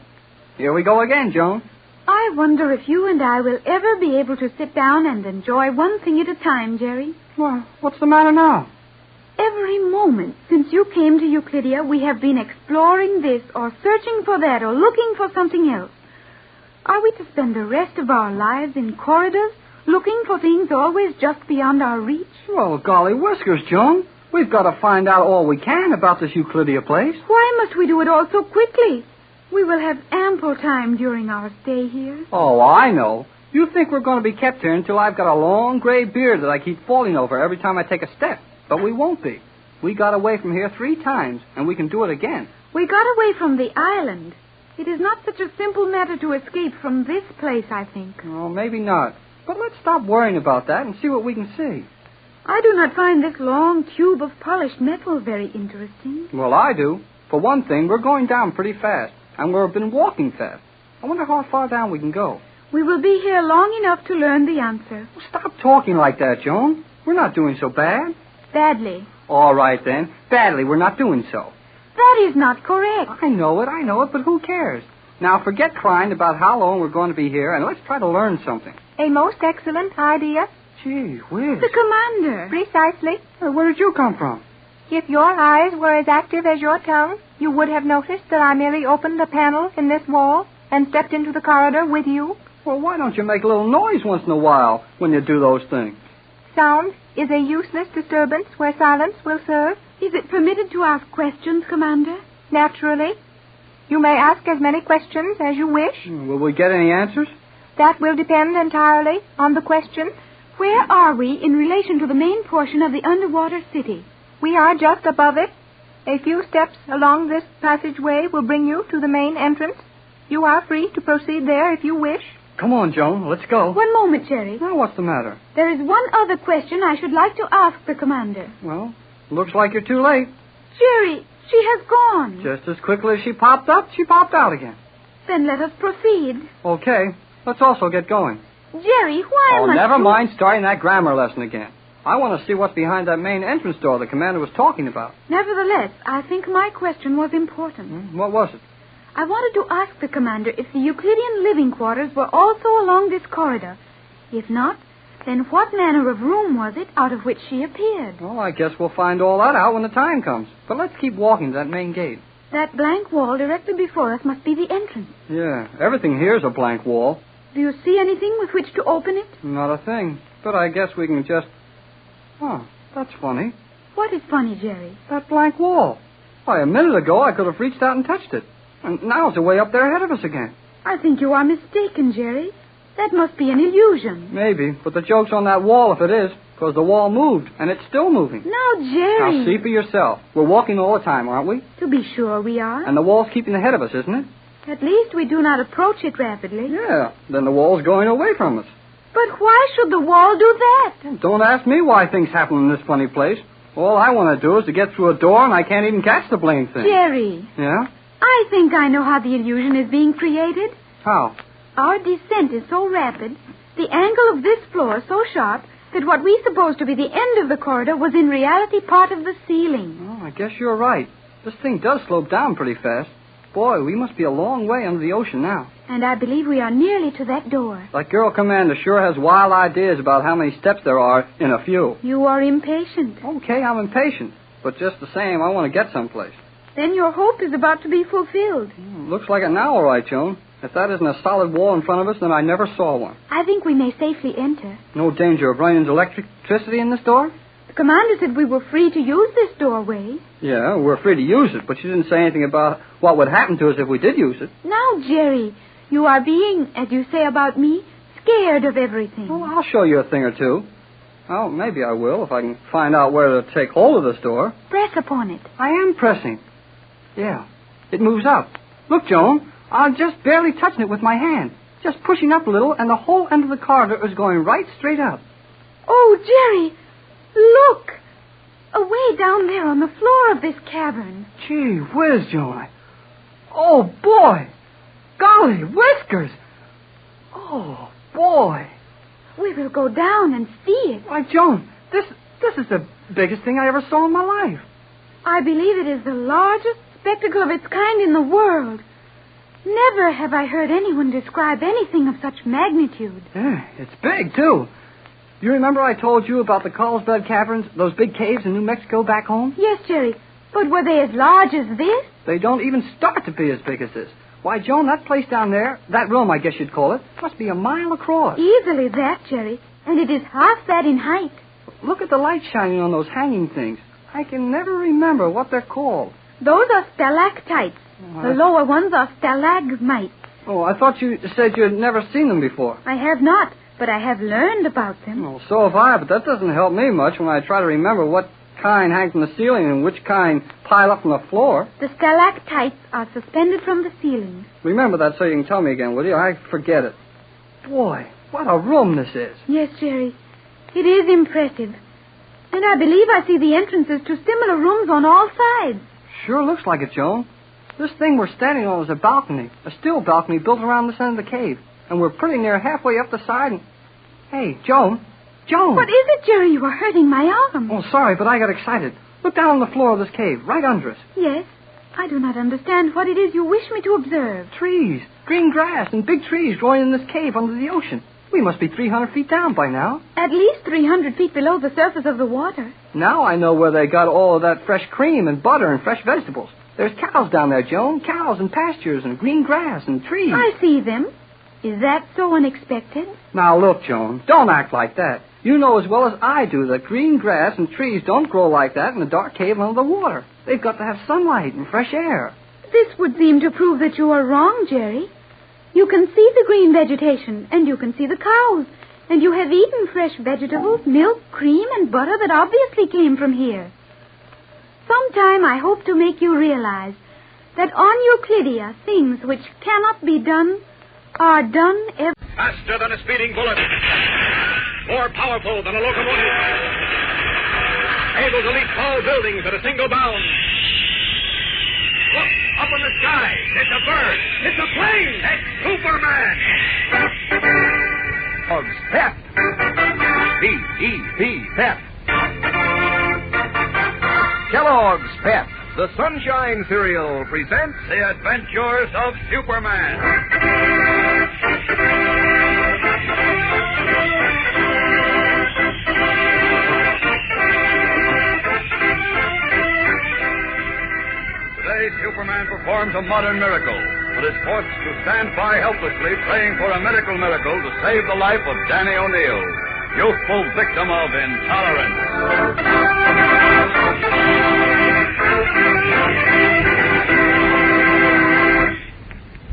here we go again, Joan. I wonder if you and I will ever be able to sit down and enjoy one thing at a time, Jerry. Well, what's the matter now? Every moment since you came to Euclidia, we have been exploring this or searching for that or looking for something else. Are we to spend the rest of our lives in corridors, looking for things always just beyond our reach? Well, golly whiskers, Joan. We've got to find out all we can about this Euclidia place. Why must we do it all so quickly? We will have ample time during our stay here. Oh, I know. You think we're going to be kept here until I've got a long gray beard that I keep falling over every time I take a step. But we won't be. We got away from here 3 times, and we can do it again. We got away from the island. It is not such a simple matter to escape from this place, I think. Oh, maybe not. But let's stop worrying about that and see what we can see. I do not find this long tube of polished metal very interesting. Well, I do. For one thing, we're going down pretty fast, and we've been walking fast. I wonder how far down we can go. We will be here long enough to learn the answer. Well, stop talking like that, Joan. We're not doing so bad. Badly. All right, then. Badly, we're not doing so. That is not correct. I know it, but who cares? Now, forget crying about how long we're going to be here, and let's try to learn something. A most excellent idea. Gee whiz. The commander. Precisely. Where did you come from? If your eyes were as active as your tongue, you would have noticed that I merely opened a panel in this wall and stepped into the corridor with you. Well, why don't you make a little noise once in a while when you do those things? Sound is a useless disturbance where silence will serve. Is it permitted to ask questions, Commander? Naturally. You may ask as many questions as you wish. Will we get any answers? That will depend entirely on the question. Where are we in relation to the main portion of the underwater city? We are just above it. A few steps along this passageway will bring you to the main entrance. You are free to proceed there if you wish. Come on, Joan. Let's go. One moment, Jerry. Now, what's the matter? There is one other question I should like to ask the commander. Well, looks like you're too late. Jerry, she has gone. Just as quickly as she popped up, she popped out again. Then let us proceed. Okay. Let's also get going. Jerry, why must never mind starting that grammar lesson again. I want to see what's behind that main entrance door the commander was talking about. Nevertheless, I think my question was important. What was it? I wanted to ask the commander if the Euclidean living quarters were also along this corridor. If not, then what manner of room was it out of which she appeared? Well, I guess we'll find all that out when the time comes. But let's keep walking to that main gate. That blank wall directly before us must be the entrance. Yeah, everything here's a blank wall. Do you see anything with which to open it? Not a thing. But I guess we can just... Oh, that's funny. What is funny, Jerry? That blank wall. Why, a minute ago I could have reached out and touched it. And now it's way up there ahead of us again. I think you are mistaken, Jerry. That must be an illusion. Maybe, but the joke's on that wall if it is, because the wall moved, and it's still moving. Now, Jerry... Now, see for yourself. We're walking all the time, aren't we? To be sure we are. And the wall's keeping ahead of us, isn't it? At least we do not approach it rapidly. Yeah, then the wall's going away from us. But why should the wall do that? Don't ask me why things happen in this funny place. All I want to do is to get through a door, and I can't even catch the blame thing. Jerry. Yeah? I think I know how the illusion is being created. How? Our descent is so rapid, the angle of this floor so sharp, that what we supposed to be the end of the corridor was in reality part of the ceiling. Oh, I guess you're right. This thing does slope down pretty fast. Boy, we must be a long way under the ocean now. And I believe we are nearly to that door. That girl commander sure has wild ideas about how many steps there are in a few. You are impatient. Okay, I'm impatient. But just the same, I want to get someplace. Then your hope is about to be fulfilled. Looks like it now, all right, Joan. If that isn't a solid wall in front of us, then I never saw one. I think we may safely enter. No danger of running into electricity in this door? The commander said we were free to use this doorway. Yeah, we're free to use it, but she didn't say anything about what would happen to us if we did use it. Now, Jerry, you are being, as you say about me, scared of everything. Well, I'll show you a thing or two. Well, maybe I will if I can find out where to take hold of this door. Press upon it. I am pressing. Yeah, it moves up. Look, Joan, I'm just barely touching it with my hand. Just pushing up a little, and the whole end of the corridor is going right straight up. Oh, Jerry, look! Away down there on the floor of this cavern. Gee whiz, Joan. Oh, boy! Golly whiskers! Oh, boy! We will go down and see it. Why, Joan, this is the biggest thing I ever saw in my life. I believe it is the largest spectacle of its kind in the world. Never have I heard anyone describe anything of such magnitude. Yeah, it's big, too. You remember I told you about the Carlsbad Caverns, those big caves in New Mexico back home? Yes, Jerry. But were they as large as this? They don't even start to be as big as this. Why, Joan, that place down there, that room, I guess you'd call it, must be a mile across. Easily that, Jerry. And it is half that in height. Look at the light shining on those hanging things. I can never remember what they're called. Those are stalactites. The lower ones are stalagmites. Oh, I thought you said you had never seen them before. I have not, but I have learned about them. Well, so have I, but that doesn't help me much when I try to remember what kind hang from the ceiling and which kind pile up from the floor. The stalactites are suspended from the ceiling. Remember that so you can tell me again, will you? I forget it. Boy, what a room this is. Yes, Jerry. It is impressive. And I believe I see the entrances to similar rooms on all sides. Sure looks like it, Joan. This thing we're standing on is a balcony, a steel balcony built around the center of the cave. And we're pretty near halfway up the side and... Hey, Joan. Joan! What is it, Jerry? You are hurting my arm. Oh, sorry, but I got excited. Look down on the floor of this cave, right under us. Yes. I do not understand what it is you wish me to observe. Trees. Green grass and big trees growing in this cave under the ocean. We must be 300 feet down by now. At least 300 feet below the surface of the water. Now I know where they got all of that fresh cream and butter and fresh vegetables. There's cows down there, Joan. Cows and pastures and green grass and trees. I see them. Is that so unexpected? Now, look, Joan, don't act like that. You know as well as I do that green grass and trees don't grow like that in a dark cave under the water. They've got to have sunlight and fresh air. This would seem to prove that you are wrong, Jerry. You can see the green vegetation, and you can see the cows, and you have eaten fresh vegetables, milk, cream, and butter that obviously came from here. Sometime I hope to make you realize that on Euclidia, things which cannot be done are done every... Faster than a speeding bullet. More powerful than a locomotive. Able to leap tall buildings at a single bound. Look, up in the sky. It's a bird. It's a plane. It's Superman. Kellogg's Pep. P-E-P, Pep. Kellogg's Pep, the Sunshine Cereal, presents The Adventures of Superman. Today, Superman performs a modern miracle, but is forced to stand by helplessly praying for a medical miracle to save the life of Danny O'Neill, youthful victim of intolerance.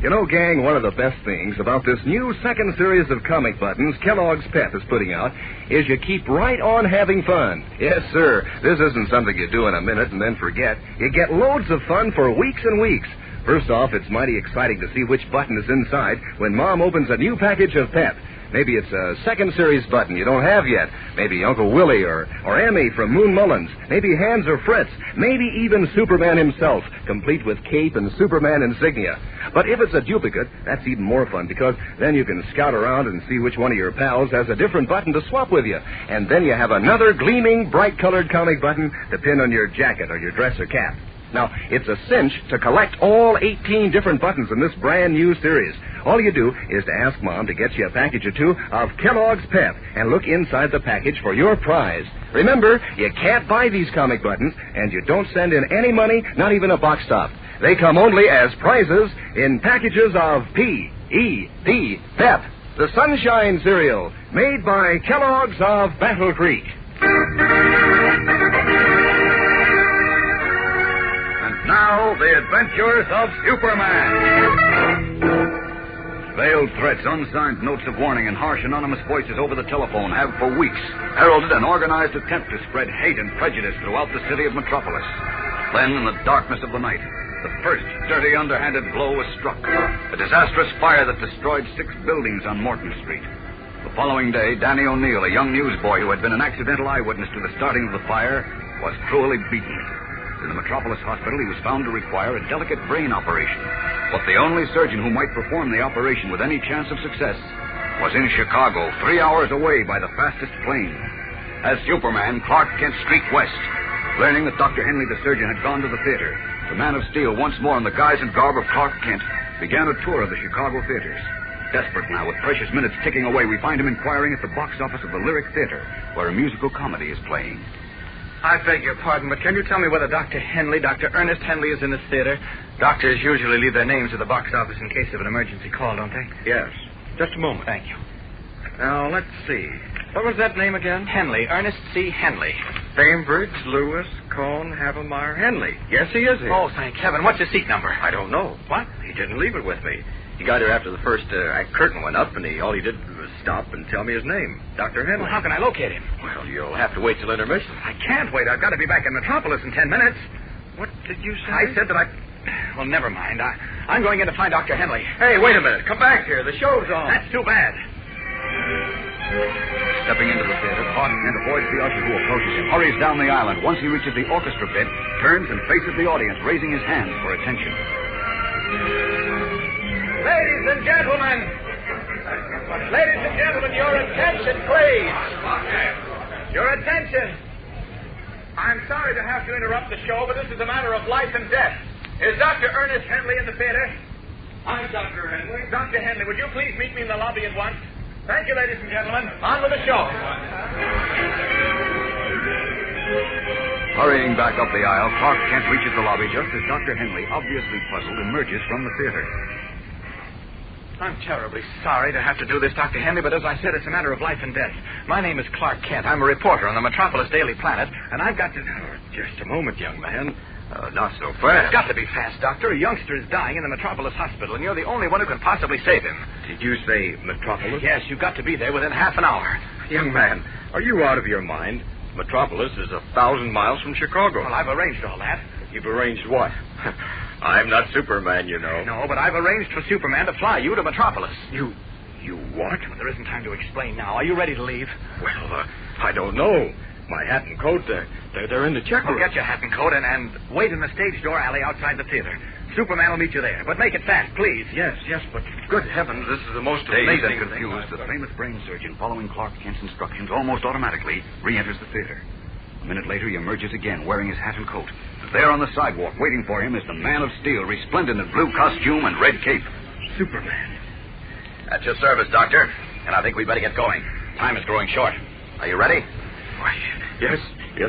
You know, gang, one of the best things about this new second series of comic buttons Kellogg's Pep is putting out is you keep right on having fun. Yes, sir. This isn't something you do in a minute and then forget. You get loads of fun for weeks and weeks. First off, it's mighty exciting to see which button is inside when Mom opens a new package of Pep. Maybe it's a second series button you don't have yet. Maybe Uncle Willie or Emmy from Moon Mullins. Maybe Hans or Fritz. Maybe even Superman himself, complete with cape and Superman insignia. But if it's a duplicate, that's even more fun because then you can scout around and see which one of your pals has a different button to swap with you. And then you have another gleaming, bright-colored comic button to pin on your jacket or your dress or cap. Now, it's a cinch to collect all 18 different buttons in this brand new series. All you do is to ask Mom to get you a package or two of Kellogg's Pep and look inside the package for your prize. Remember, you can't buy these comic buttons, and you don't send in any money, not even a box top. They come only as prizes in packages of P.E.P. Pep, the Sunshine Cereal, made by Kellogg's of Battle Creek. Now, the adventures of Superman. Veiled threats, unsigned notes of warning, and harsh anonymous voices over the telephone have for weeks heralded an organized attempt to spread hate and prejudice throughout the city of Metropolis. Then, in the darkness of the night, the first dirty, underhanded blow was struck. A disastrous fire that destroyed 6 buildings on Morton Street. The following day, Danny O'Neill, a young newsboy who had been an accidental eyewitness to the starting of the fire, was cruelly beaten. In the Metropolis Hospital, he was found to require a delicate brain operation. But the only surgeon who might perform the operation with any chance of success was in Chicago, 3 hours away by the fastest plane. As Superman, Clark Kent streaked west. Learning that Dr. Henley, the surgeon, had gone to the theater, the Man of Steel, once more in the guise and garb of Clark Kent, began a tour of the Chicago theaters. Desperate now, with precious minutes ticking away, we find him inquiring at the box office of the Lyric Theater, where a musical comedy is playing. I beg your pardon, but can you tell me whether Dr. Henley, Dr. Ernest Henley, is in this theater? Doctors usually leave their names at the box office in case of an emergency call, don't they? Yes. Just a moment. Thank you. Now, let's see. What was that name again? Henley, Ernest C. Henley. Bainbridge, Lewis, Cohn, Havemeyer, Henley. Yes, he is here. Oh, thank heaven. What's his seat number? I don't know. What? He didn't leave it with me. He got here after the first act curtain went up, and all he did was stop and tell me his name, Dr. Henley. Well, how can I locate him? Well, you'll have to wait till intermission. I can't wait. I've got to be back in Metropolis in 10 minutes. What did you say? I said that I... Well, never mind. I'm going in to find Dr. Henley. Hey, wait a minute. Come back here. The show's on. That's too bad. Stepping into the theater, Clark Kent avoids the usher who approaches him, hurries down the island. Once he reaches the orchestra pit, turns and faces the audience, raising his hands for attention. Ladies and gentlemen, your attention, please. Your attention. I'm sorry to have to interrupt the show, but this is a matter of life and death. Is Dr. Ernest Henley in the theater? I'm Dr. Henley. Dr. Henley, would you please meet me in the lobby at once? Thank you, ladies and gentlemen. On with the show. Hurrying back up the aisle, Clark Kent reaches the lobby just as Dr. Henley, obviously puzzled, emerges from the theater. I'm terribly sorry to have to do this, Dr. Henley, but as I said, it's a matter of life and death. My name is Clark Kent. I'm a reporter on the Metropolis Daily Planet, and I've got to... Oh, just a moment, young man. Not so fast. It's got to be fast, Doctor. A youngster is dying in the Metropolis Hospital, and you're the only one who can possibly save him. Did you say Metropolis? Yes, you've got to be there within half an hour. Young man, are you out of your mind? Metropolis is 1,000 miles from Chicago. Well, I've arranged all that. You've arranged what? I'm not Superman, you know. No, but I've arranged for Superman to fly you to Metropolis. You what? Well, there isn't time to explain now. Are you ready to leave? Well, I don't know. My hat and coat, they're in the check room. Well, get your hat and coat and wait in the stage door alley outside the theater. Superman will meet you there. But make it fast, please. Yes, but good heavens, this is the most amazing and confused, the famous brain surgeon, following Clark Kent's instructions almost automatically, re-enters the theater. A minute later, he emerges again, wearing his hat and coat. There on the sidewalk, waiting for him, is the Man of Steel, resplendent in blue costume and red cape. Superman. At your service, Doctor. And I think we'd better get going. Time is growing short. Are you ready? Why, yes,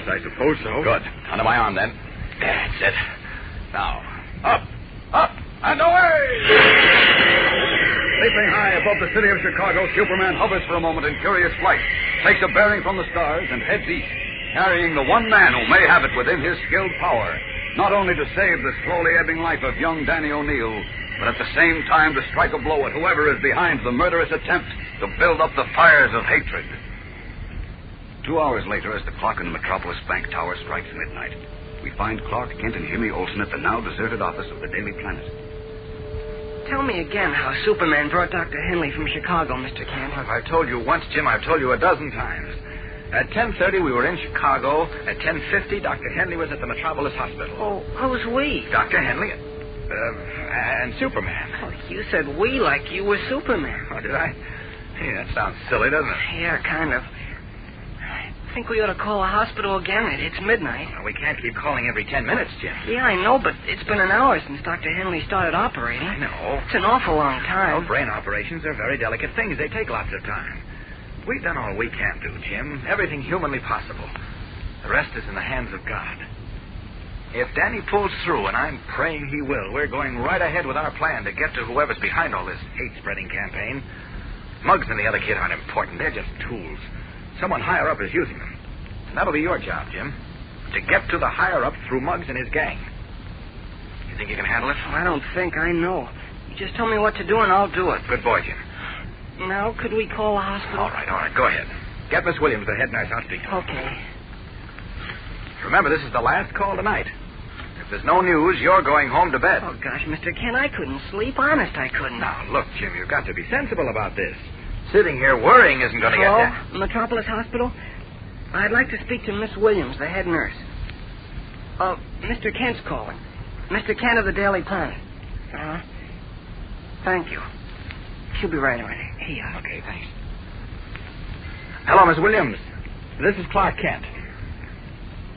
I suppose so. Good. Under my arm, then. That's it. Now, up, and away! Leaping high above the city of Chicago, Superman hovers for a moment in curious flight, takes a bearing from the stars, and heads east, carrying the one man who may have it within his skilled power, not only to save the slowly ebbing life of young Danny O'Neill, but at the same time to strike a blow at whoever is behind the murderous attempt to build up the fires of hatred. 2 hours later, as the clock in the Metropolis Bank Tower strikes midnight, we find Clark Kent and Jimmy Olsen at the now deserted office of the Daily Planet. Tell me again how Superman brought Dr. Henley from Chicago, Mr. Kent. Well, if I've told you once, Jim, I've told you a dozen times. At 10:30, we were in Chicago. At 10:50, Dr. Henley was at the Metropolis Hospital. Oh, who's we? Dr. Henley and Superman. Oh, you said we like you were Superman. Oh, did I? Hey, that sounds silly, doesn't it? Yeah, kind of. I think we ought to call a hospital again. It's midnight. Well, we can't keep calling every 10 minutes, Jim. Yeah, I know, but it's been an hour since Dr. Henley started operating. I know. It's an awful long time. Well, brain operations are very delicate things. They take lots of time. We've done all we can do, Jim. Everything humanly possible. The rest is in the hands of God. If Danny pulls through, and I'm praying he will, we're going right ahead with our plan to get to whoever's behind all this hate-spreading campaign. Muggs and the other kid aren't important. They're just tools. Someone higher up is using them. And that'll be your job, Jim. To get to the higher up through Muggs and his gang. You think you can handle it? I don't think I know. You just tell me what to do and I'll do it. Good boy, Jim. Now, could we call a hospital? All right. Go ahead. Get Miss Williams, the head nurse. I'll speak to her. Okay. Remember, this is the last call tonight. If there's no news, you're going home to bed. Oh, gosh, Mr. Kent, I couldn't sleep. Honest, I couldn't. Now, look, Jim, you've got to be sensible about this. Sitting here worrying isn't going to get that. Hello? Metropolis Hospital? I'd like to speak to Miss Williams, the head nurse. Mr. Kent's calling. Mr. Kent of the Daily Planet. Thank you. She'll be right away. Here. Okay, thanks. Hello, Miss Williams. This is Clark Kent.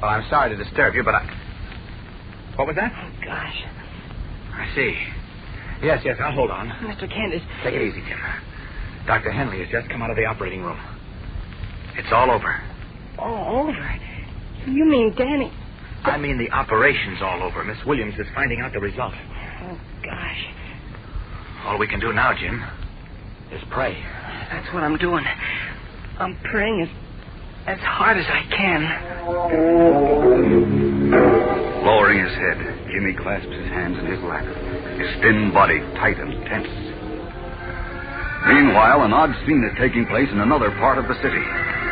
Well, I'm sorry to disturb you, but What was that? Oh, gosh. I see. Yes, I'll hold on. Mr. Kent is... Take it easy, Jim. Dr. Henley has just come out of the operating room. It's all over. All over? You mean Danny... I mean the operation's all over. Miss Williams is finding out the result. Oh, gosh. All we can do now, Jim, is pray. That's what I'm doing. I'm praying as hard as I can. Lowering his head, Jimmy clasps his hands in his lap, his thin body tight and tense. Meanwhile, an odd scene is taking place in another part of the city.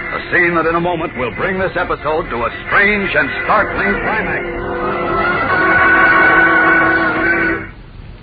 A scene that in a moment will bring this episode to a strange and startling climax.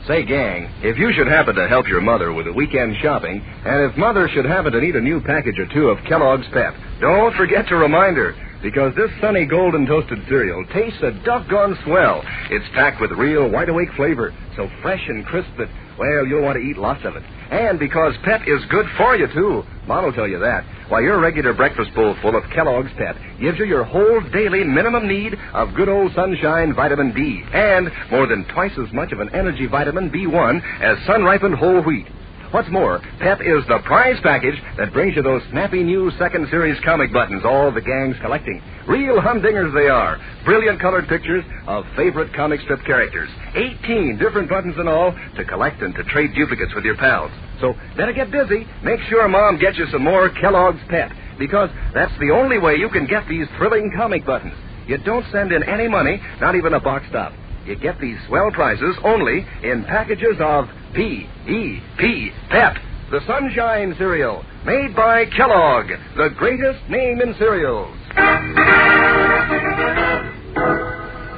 Say, gang, if you should happen to help your mother with the weekend shopping, and if Mother should happen to need a new package or two of Kellogg's Pep, don't forget to remind her, because this sunny golden toasted cereal tastes a doggone swell. It's packed with real wide-awake flavor, so fresh and crisp that, well, you'll want to eat lots of it. And because Pep is good for you, too. Mom will tell you that. Why, your regular breakfast bowl full of Kellogg's Pep gives you your whole daily minimum need of good old sunshine vitamin D, and more than twice as much of an energy vitamin B1 as sun-ripened whole wheat. What's more, Pep is the prize package that brings you those snappy new second series comic buttons all the gang's collecting. Real humdingers they are. Brilliant colored pictures of favorite comic strip characters. 18 different buttons in all to collect and to trade duplicates with your pals. So better get busy. Make sure Mom gets you some more Kellogg's Pep, because that's the only way you can get these thrilling comic buttons. You don't send in any money, not even a box top. You get these swell prizes only in packages of P.E.P. Pep, the Sunshine Cereal, made by Kellogg, the greatest name in cereals.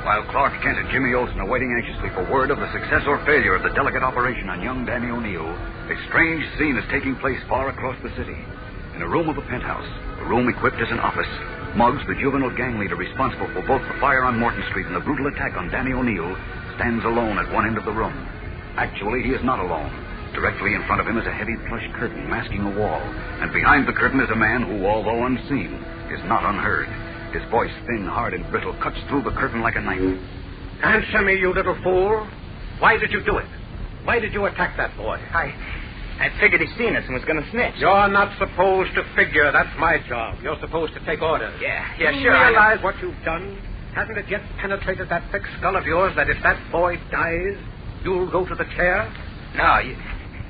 While Clark Kent and Jimmy Olsen are waiting anxiously for word of the success or failure of the delicate operation on young Danny O'Neill, a strange scene is taking place far across the city. In a room of a penthouse, a room equipped as an office, Muggs, the juvenile gang leader responsible for both the fire on Morton Street and the brutal attack on Danny O'Neill, stands alone at one end of the room. Actually, he is not alone. Directly in front of him is a heavy plush curtain masking a wall, and behind the curtain is a man who, although unseen, is not unheard. His voice, thin, hard, and brittle, cuts through the curtain like a knife. Answer me, you little fool. Why did you do it? Why did you attack that boy? I figured he'd seen us and was going to snitch. You're not supposed to figure. That's my job. You're supposed to take orders. Yeah, you sure. Realize what you've done? Hasn't it yet penetrated that thick skull of yours that if that boy dies, you'll go to the chair? No,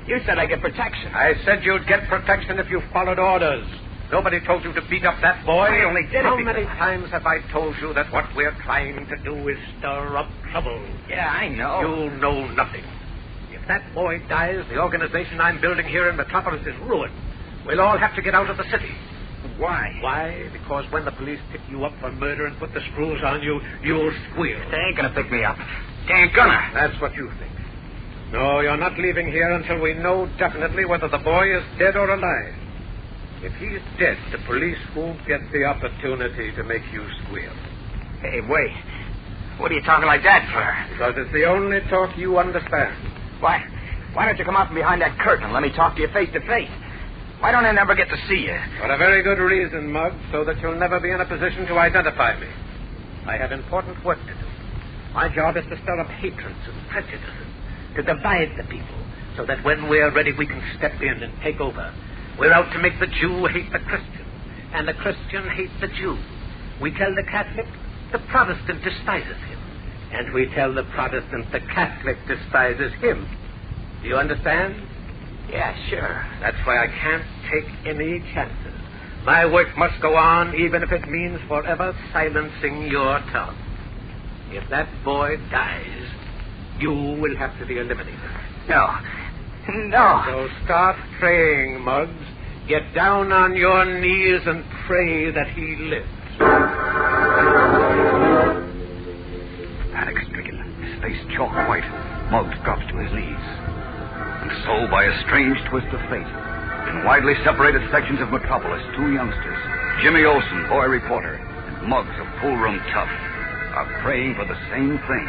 you said I get protection. I said you'd get protection if you followed orders. Nobody told you to beat up that boy. I only did it How because... many times have I told you that what we're trying to do is stir up trouble? Yeah, I know. You know nothing. If that boy dies, the organization I'm building here in Metropolis is ruined. We'll all have to get out of the city. Why? Why? Because when the police pick you up for murder and put the screws on you, you'll squeal. They ain't gonna pick me up. They ain't gonna. That's what you think. No, you're not leaving here until we know definitely whether the boy is dead or alive. If he's dead, the police won't get the opportunity to make you squeal. Hey, wait. What are you talking like that for? Because it's the only talk you understand. Why don't you come out from behind that curtain and let me talk to you face to face? Why don't I never get to see you? For a very good reason, Muggs, so that you'll never be in a position to identify me. I have important work to do. My job is to stir up hatreds and prejudices, to divide the people, so that when we're ready we can step in and take over. We're out to make the Jew hate the Christian, and the Christian hate the Jew. We tell the Catholic the Protestant despises him, and we tell the Protestant the Catholic despises him. Do you understand? Yeah, sure. That's why I can't take any chances. My work must go on, even if it means forever silencing your tongue. If that boy dies, you will have to be eliminated. No. So start praying, Muggs. Get down on your knees and pray that he lives. Panic-stricken, his face chalk white, Muggs drops to his knees. And so, by a strange twist of fate, in widely separated sections of Metropolis, two youngsters, Jimmy Olsen, boy reporter, and Muggs, a poolroom tough, are praying for the same thing,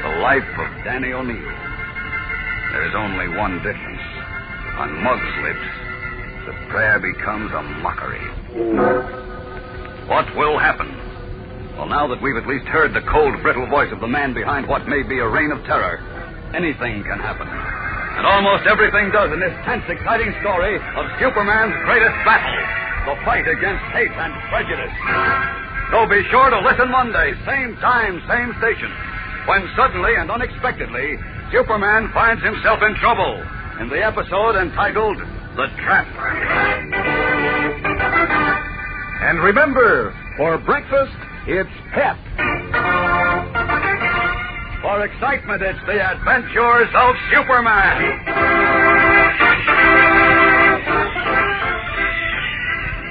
the life of Danny O'Neill. There's only one difference. On Muggs' lips, the prayer becomes a mockery. What will happen? Well, now that we've at least heard the cold, brittle voice of the man behind what may be a reign of terror, anything can happen. And almost everything does in this tense, exciting story of Superman's greatest battle, the fight against hate and prejudice. So be sure to listen Monday, same time, same station, when suddenly and unexpectedly, Superman finds himself in trouble in the episode entitled The Trap. And remember, for breakfast, it's pep. For excitement, it's the adventures of Superman.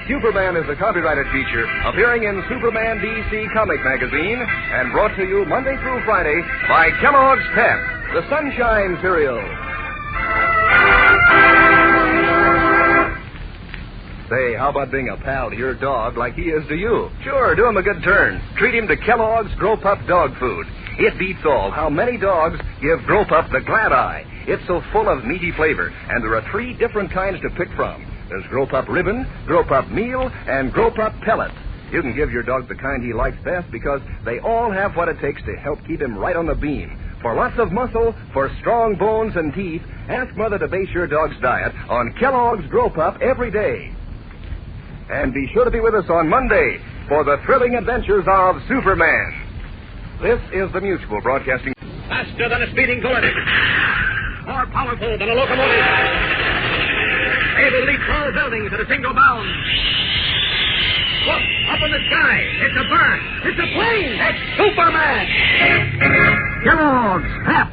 Superman is a copyrighted feature appearing in Superman DC Comic Magazine and brought to you Monday through Friday by Kellogg's Pep, the Sunshine Cereal. Say, how about being a pal to your dog like he is to you? Sure, do him a good turn. Treat him to Kellogg's Grow Pup dog food. It beats all how many dogs give Grow Pup the glad eye. It's so full of meaty flavor, and there are 3 different kinds to pick from. There's Grow Pup Ribbon, Grow Pup Meal, and Grow Pup Pellet. You can give your dog the kind he likes best because they all have what it takes to help keep him right on the beam. For lots of muscle, for strong bones and teeth, ask Mother to base your dog's diet on Kellogg's Grow Pup every day. And be sure to be with us on Monday for the thrilling adventures of Superman. This is the Mutual Broadcasting. Faster than a speeding bullet. More powerful than a locomotive. Able to leap tall buildings at a single bound. Look, up in the sky. It's a bird. It's a plane. It's Superman. Kellogg's Pep.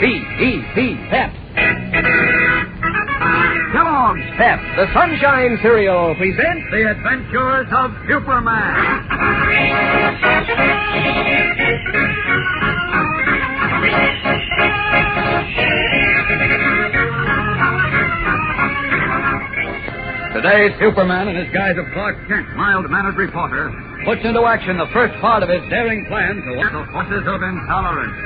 P-E-P, Pep. Kellogg's Pep, the Sunshine Cereal, presents The Adventures of Superman. Today, Superman, in his guise of Clark Kent, mild-mannered reporter, puts into action the first part of his daring plan to the forces of intolerance.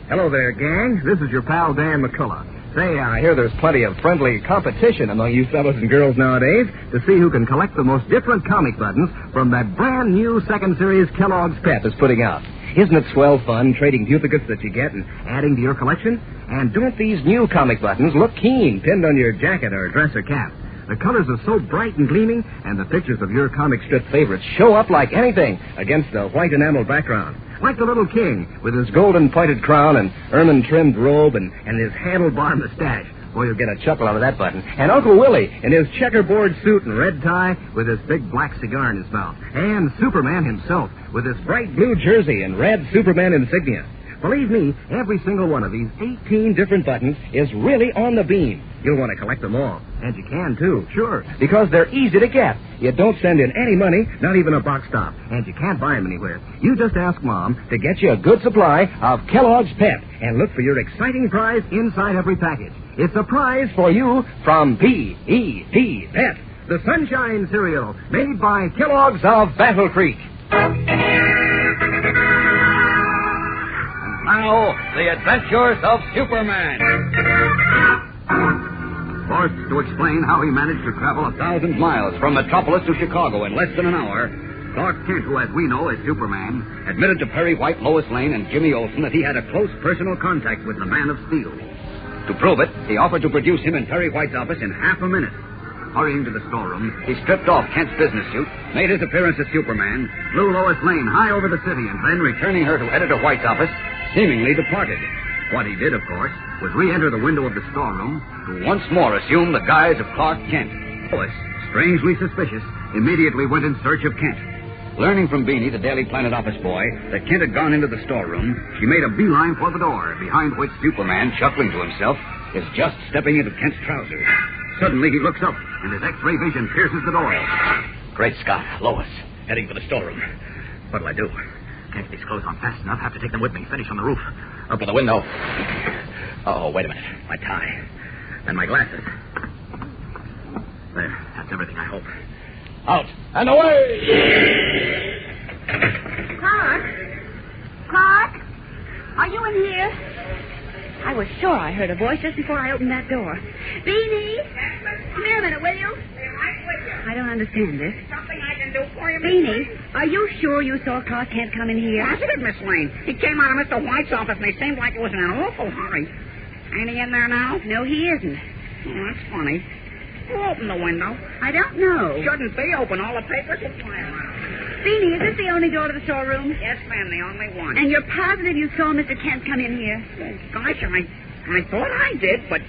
Hello there, gang. This is your pal, Dan McCullough. Say, I hear there's plenty of friendly competition among you fellows and girls nowadays to see who can collect the most different comic buttons from that brand new second series Kellogg's Pep is putting out. Isn't it swell fun trading duplicates that you get and adding to your collection? And don't these new comic buttons look keen pinned on your jacket or dress or cap? The colors are so bright and gleaming, and the pictures of your comic strip favorites show up like anything against a white enamel background. Like the little king with his golden pointed crown and ermine-trimmed robe and his handlebar mustache. Boy, you'll get a chuckle out of that button. And Uncle Willie in his checkerboard suit and red tie with his big black cigar in his mouth. And Superman himself with his bright blue jersey and red Superman insignia. Believe me, every single one of these 18 different buttons is really on the beam. You'll want to collect them all. And you can, too, sure, because they're easy to get. You don't send in any money, not even a box top, and you can't buy them anywhere. You just ask Mom to get you a good supply of Kellogg's Pep and look for your exciting prize inside every package. It's a prize for you from P.E.P. Pep, the Sunshine Cereal, made by Kellogg's of Battle Creek. Now, the adventures of Superman. Forced to explain how he managed to travel 1,000 miles from Metropolis to Chicago in less than an hour, Clark Kent, who as we know is Superman, admitted to Perry White, Lois Lane, and Jimmy Olsen that he had a close personal contact with the Man of Steel. To prove it, he offered to produce him in Perry White's office in half a minute. Hurrying to the storeroom, he stripped off Kent's business suit, made his appearance as Superman, flew Lois Lane high over the city, and then, returning her to Editor White's office, seemingly departed. What he did, of course, was re-enter the window of the storeroom to once more assume the guise of Clark Kent. Lois, strangely suspicious, immediately went in search of Kent. Learning from Beanie, the Daily Planet office boy, that Kent had gone into the storeroom, she made a beeline for the door, behind which Superman, chuckling to himself, is just stepping into Kent's trousers. Suddenly he looks up, and his X-ray vision pierces the door. Great Scott, Lois, heading for the storeroom. What'll I do? Can't get these clothes on fast enough. Have to take them with me. Finish on the roof. Up to the window. Oh, wait a minute. My tie. And my glasses. There. That's everything, I hope. Out and away! Clark, you in here? I was sure I heard a voice just before I opened that door. Beanie! Come here a minute, will you? I don't understand this. Something I can do for you, Miss Beanie, Lane? are you sure you saw Clark Kent come in here? Yes, it is, Miss Lane. He came out of Mr. White's office, and he seemed like he was in an awful hurry. Ain't he in there now? No, he isn't. Oh, that's funny. Who opened the window? I don't know. Shouldn't be open. All the papers will fly around. Beanie, is this the only door to the storeroom? Yes, ma'am, the only one. And you're positive you saw Mr. Kent come in here? Gosh, I thought I did, but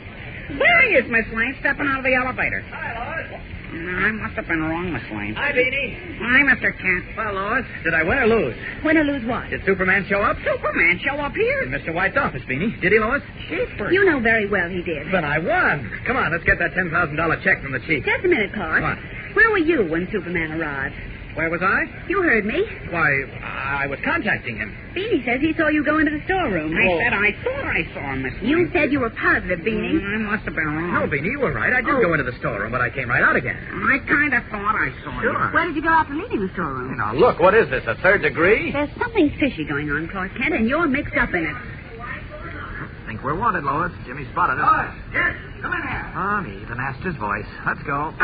there he is, Miss Lane, stepping out of the elevator. Hi, Lois. I must have been wrong, Miss Lane. Hi, Beanie. Hi, Mr. Kent. Well, Lois, did I win or lose? Win or lose what? Did Superman show up? Superman show up here? In Mr. White's office, Beanie. Did he, Lois? Jeepers. You know very well he did. Then I won. Come on, let's get that $10,000 check from the chief. Just a minute, Clark. What? Where were you when Superman arrived? Where was I? You heard me. Why, I was contacting him. Beanie says he saw you go into the storeroom. I thought I saw him, Miss Lane. You said you were positive, Beanie. I must have been wrong. No, Beanie, you were right. I did go into the storeroom, but I came right out again. I kind of thought I saw him. Sure. Where did you go after leaving the storeroom? Now, look, what is this, a third degree? There's something fishy going on, Clark Kent, and you're mixed up in it. I think we're wanted, Lois. Jimmy spotted us. Lois, yes, come in here. Oh, he even asked his voice. Let's go.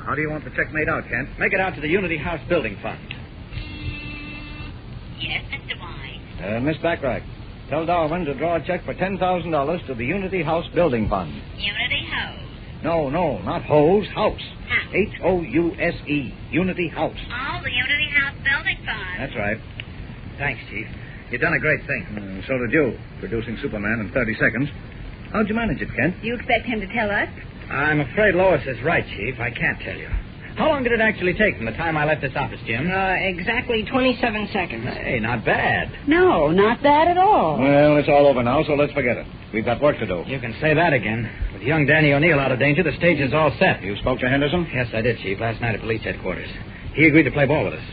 How do you want the check made out, Kent? Make it out to the Unity House Building Fund. Yes, Mr. White. Miss Backrack, tell Darwin to draw a check for $10,000 to the Unity House Building Fund. Unity House. No, not hose, house. House. Unity House. Oh, the Unity House Building Fund. That's right. Thanks, Chief. You've done a great thing. So did you, producing Superman in 30 seconds. How'd you manage it, Kent? You expect him to tell us? I'm afraid Lois is right, Chief. I can't tell you. How long did it actually take from the time I left this office, Jim? Exactly 27 seconds. Hey, not bad. No, not bad at all. Well, it's all over now, so let's forget it. We've got work to do. You can say that again. With young Danny O'Neill out of danger, the stage is all set. You spoke to Henderson? Yes, I did, Chief, last night at police headquarters. He agreed to play ball with us.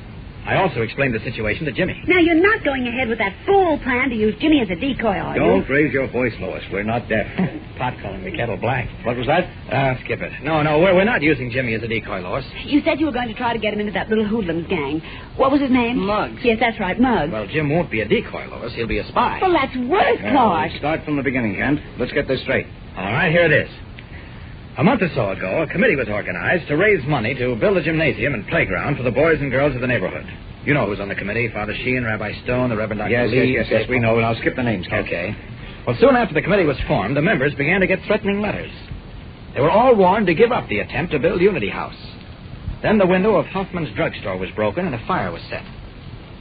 I also explained the situation to Jimmy. Now, you're not going ahead with that fool plan to use Jimmy as a decoy, are you? Don't raise your voice, Lois. We're not deaf. Pot calling the kettle black. What was that? Skip it. No, we're not using Jimmy as a decoy, Lois. You said you were going to try to get him into that little hoodlums gang. What was his name? Muggs. Yes, that's right, Muggs. Well, Jim won't be a decoy, Lois. He'll be a spy. Well, that's worse, Clark. Start from the beginning, Kent. Let's get this straight. All right, here it is. A month or so ago, a committee was organized to raise money to build a gymnasium and playground for the boys and girls of the neighborhood. You know who's on the committee, Father Sheehan, Rabbi Stone, the Reverend Dr. Lee. Yes, we know. I'll skip the names, Kent. Okay. Well, soon after the committee was formed, the members began to get threatening letters. They were all warned to give up the attempt to build Unity House. Then the window of Hoffman's drugstore was broken and a fire was set.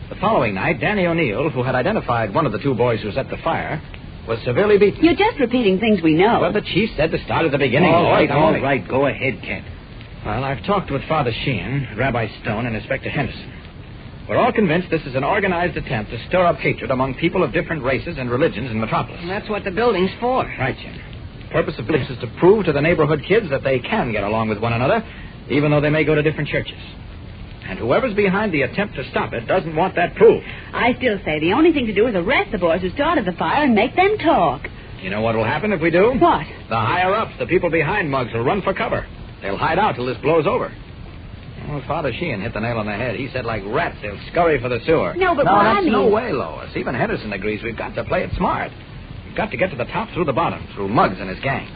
The following night, Danny O'Neill, who had identified one of the two boys who set the fire, was severely beaten. You're just repeating things we know. Well, the chief said to start at the beginning. All right. Go ahead, Kent. Well, I've talked with Father Sheehan, Rabbi Stone, and Inspector Henderson. We're all convinced this is an organized attempt to stir up hatred among people of different races and religions in Metropolis. And that's what the building's for. Right, Jim. The purpose of this is to prove to the neighborhood kids that they can get along with one another, even though they may go to different churches. And whoever's behind the attempt to stop it doesn't want that proved. I still say the only thing to do is arrest the boys who started the fire and make them talk. You know what will happen if we do? What? The higher-ups, the people behind Muggs, will run for cover. They'll hide out till this blows over. Well, Father Sheehan hit the nail on the head. He said like rats, they'll scurry for the sewer. No, but that's no way, Lois. Even Henderson agrees we've got to play it smart. We've got to get to the top through the bottom, through Muggs and his gang.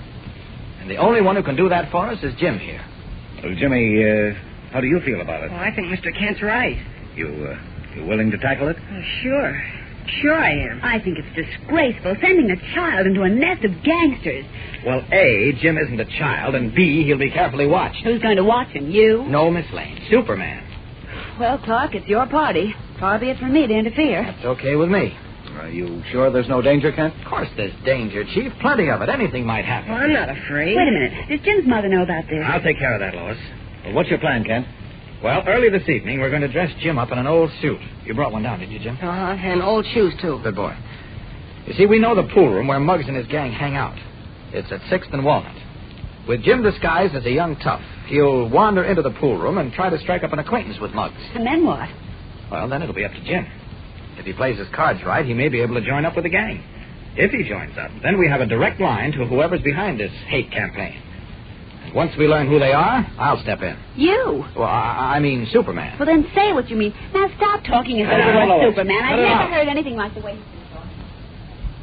And the only one who can do that for us is Jim here. Well, Jimmy, how do you feel about it? Well, I think Mr. Kent's right. You willing to tackle it? Oh, sure. Sure I am. I think it's disgraceful sending a child into a nest of gangsters. Well, A, Jim isn't a child, and B, he'll be carefully watched. Who's going to watch him? You? No, Miss Lane. Superman. Well, Clark, it's your party. Far be it from me to interfere. That's okay with me. Are you sure there's no danger, Kent? Of course there's danger, Chief. Plenty of it. Anything might happen. Well, I'm not afraid. Wait a minute. Does Jim's mother know about this? I'll take care of that, Lois. Well, what's your plan, Kent? Well, early this evening, we're going to dress Jim up in an old suit. You brought one down, did you, Jim? And old shoes, too. Good boy. You see, we know the pool room where Muggs and his gang hang out. It's at 6th and Walnut. With Jim disguised as a young tough, he'll wander into the pool room and try to strike up an acquaintance with Muggs. And then what? Well, then it'll be up to Jim. If he plays his cards right, he may be able to join up with the gang. If he joins up, then we have a direct line to whoever's behind this hate campaign. Once we learn who they are, I'll step in. You? Well, I mean Superman. Well, then say what you mean. Now, stop talking as though you were Superman. I've never heard anything like the way...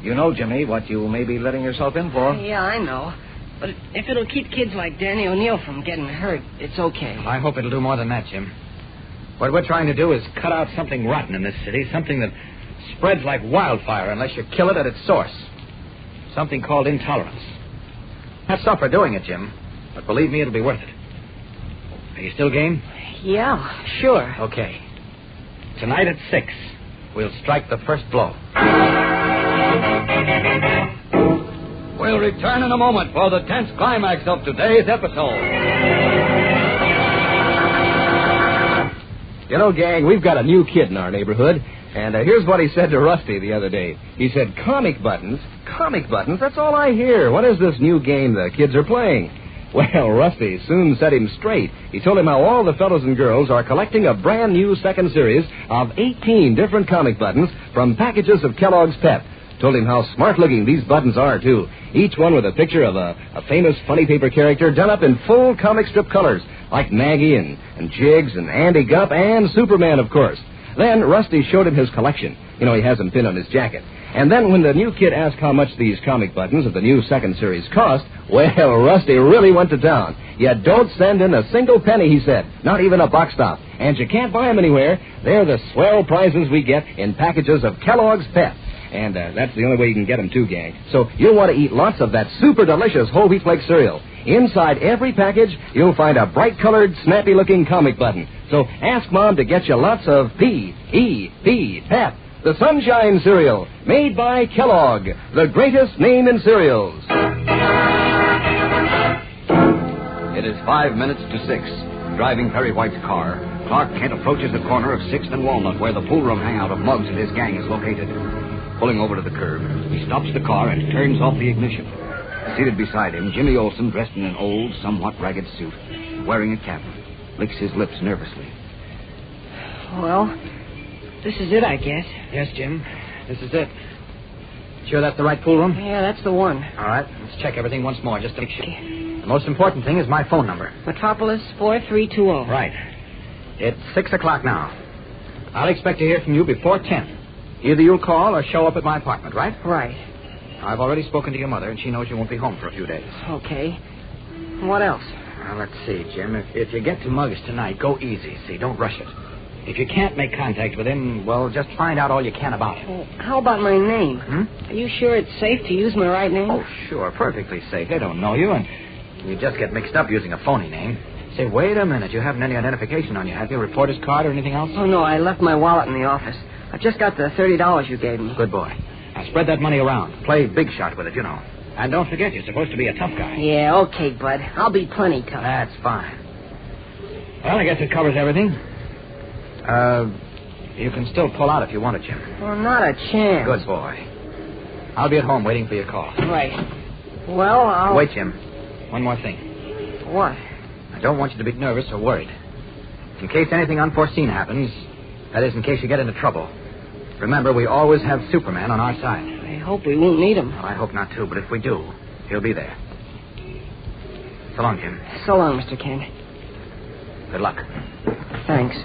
You know, Jimmy, what you may be letting yourself in for. Yeah, I know. But if it'll keep kids like Danny O'Neill from getting hurt, it's okay. I hope it'll do more than that, Jim. What we're trying to do is cut out something rotten in this city, something that spreads like wildfire unless you kill it at its source. Something called intolerance. That's tough for doing it, Jim. But believe me, it'll be worth it. Are you still game? Yeah, sure. Okay. Tonight at 6, we'll strike the first blow. We'll return in a moment for the tense climax of today's episode. You know, gang, we've got a new kid in our neighborhood, and here's what he said to Rusty the other day. He said, comic buttons? Comic buttons? That's all I hear. What is this new game the kids are playing? Well, Rusty soon set him straight. He told him how all the fellows and girls are collecting a brand new second series of 18 different comic buttons from packages of Kellogg's Pep. Told him how smart-looking these buttons are, too. Each one with a picture of a famous funny paper character done up in full comic strip colors, like Maggie and Jiggs and Andy Gump and Superman, of course. Then Rusty showed him his collection. You know, he has them pinned on his jacket. And then when the new kid asked how much these comic buttons of the new second series cost, well, Rusty really went to town. You don't send in a single penny, he said, not even a box stop. And you can't buy them anywhere. They're the swell prizes we get in packages of Kellogg's Pep. And that's the only way you can get them, too, gang. So you'll want to eat lots of that super delicious whole wheat flake cereal. Inside every package, you'll find a bright-colored, snappy-looking comic button. So ask Mom to get you lots of P.E.P. Pep, the Sunshine Cereal, made by Kellogg, the greatest name in cereals. It is 5 minutes to 6. Driving Perry White's car, Clark Kent approaches the corner of 6th and Walnut, where the pool room hangout of Muggs and his gang is located. Pulling over to the curb, he stops the car and turns off the ignition. Seated beside him, Jimmy Olsen, dressed in an old, somewhat ragged suit, wearing a cap, licks his lips nervously. Well, this is it, I guess. Yes, Jim, this is it. Sure that's the right pool room? Yeah, that's the one. All right, let's check everything once more, just to make sure. The most important thing is my phone number. Metropolis 4320. Right. It's 6 o'clock now. I'll expect to hear from you before 10. Either you'll call or show up at my apartment, right? Right. I've already spoken to your mother, and she knows you won't be home for a few days. Okay. What else? Well, let's see, Jim. If you get to Muggs tonight, go easy, see? Don't rush it. If you can't make contact with him, well, just find out all you can about him. Well, how about my name? Are you sure it's safe to use my right name? Oh, sure. Perfectly safe. They don't know you, and you just get mixed up using a phony name. Say, wait a minute. You haven't any identification on you, have you? Reporter's card or anything else? Oh, no. I left my wallet in the office. I've just got the $30 you gave me. Good boy. Now spread that money around. Play big shot with it, you know. And don't forget, you're supposed to be a tough guy. Yeah, okay, bud. I'll be plenty tough. That's fine. Well, I guess it covers everything. You can still pull out if you want to, Jim. Well, not a chance. Good boy. I'll be at home waiting for your call. Right. Well, I'll... Wait, Jim. One more thing. What? I don't want you to be nervous or worried. In case anything unforeseen happens, that is, in case you get into trouble, remember, we always have Superman on our side. I hope we won't need him. Well, I hope not, too, but if we do, he'll be there. So long, Jim. So long, Mr. Kent. Good luck. Thanks.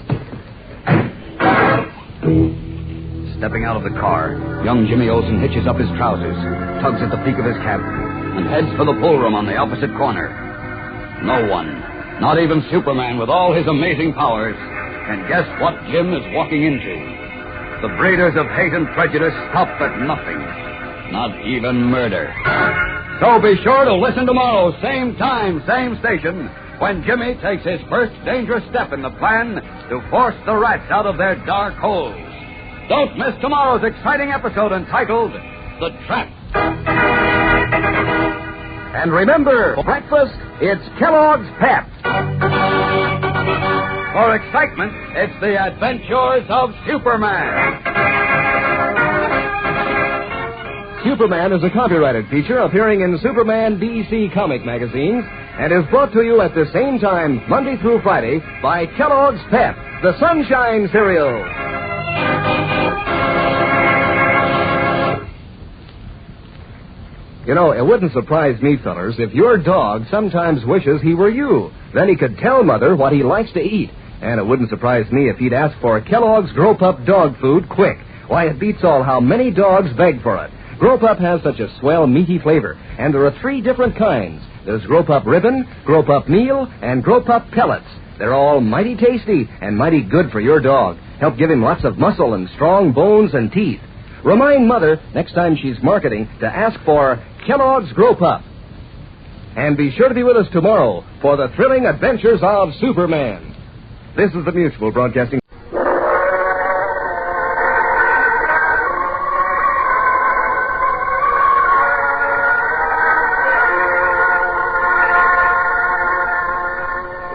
Stepping out of the car, young Jimmy Olsen hitches up his trousers, tugs at the peak of his cap, and heads for the pool room on the opposite corner. No one, not even Superman with all his amazing powers, can guess what Jim is walking into. The breeders of hate and prejudice stop at nothing, not even murder. So be sure to listen tomorrow, same time, same station, when Jimmy takes his first dangerous step in the plan to force the rats out of their dark holes. Don't miss tomorrow's exciting episode entitled The Trap. And remember, for breakfast, it's Kellogg's Pep. For excitement, it's the adventures of Superman. Superman is a copyrighted feature appearing in Superman DC comic magazines and is brought to you at the same time, Monday through Friday, by Kellogg's Pep, the Sunshine Cereal. You know, it wouldn't surprise me, fellers, if your dog sometimes wishes he were you. Then he could tell Mother what he likes to eat. And it wouldn't surprise me if he'd ask for Kellogg's Grow Pup dog food quick. Why, it beats all how many dogs beg for it. Grow Pup has such a swell, meaty flavor, and there are 3 different kinds. There's Grow Pup Ribbon, Grow Pup Meal, and Grow Pup Pellets. They're all mighty tasty and mighty good for your dog. Help give him lots of muscle and strong bones and teeth. Remind Mother, next time she's marketing, to ask for Kellogg's Grow Pup. And be sure to be with us tomorrow for the thrilling adventures of Superman. This is the Mutual Broadcasting.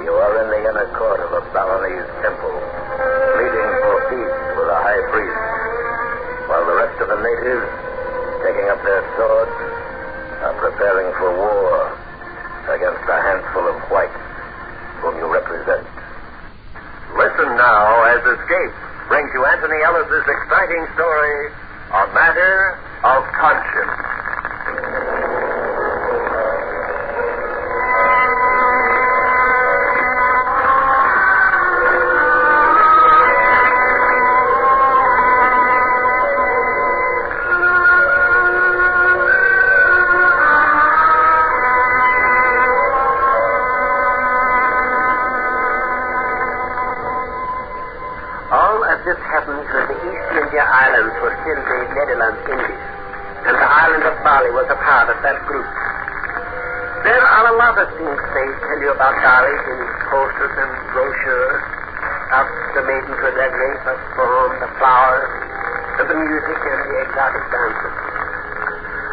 You are in the inner court of a Balinese temple, pleading for peace with a high priest, while the rest of the natives, taking up their swords, are preparing for war against a handful of whites whom you represent. Listen now as Escape brings you Anthony Ellis's exciting story, A Matter of Conscience. This happened when the East India Islands were still the Netherlands Indies, and the island of Bali was a part of that group. There are a lot of things they tell you about Bali in posters and brochures, of the maidens with their lace of form, the flowers, and the music and the exotic dances.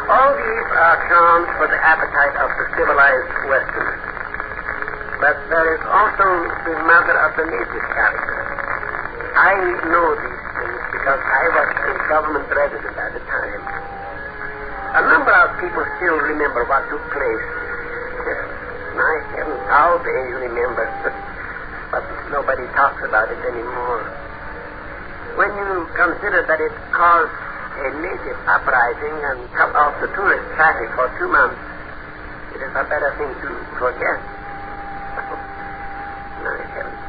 All these are charms for the appetite of the civilized Westerners. But there is also the matter of the native character. I know these things because I was a government resident at the time. A number of people still remember what took place. My heavens, how they remember. But nobody talks about it anymore. When you consider that it caused a native uprising and cut off the tourist traffic for 2 months, it is a better thing to forget. My heavens.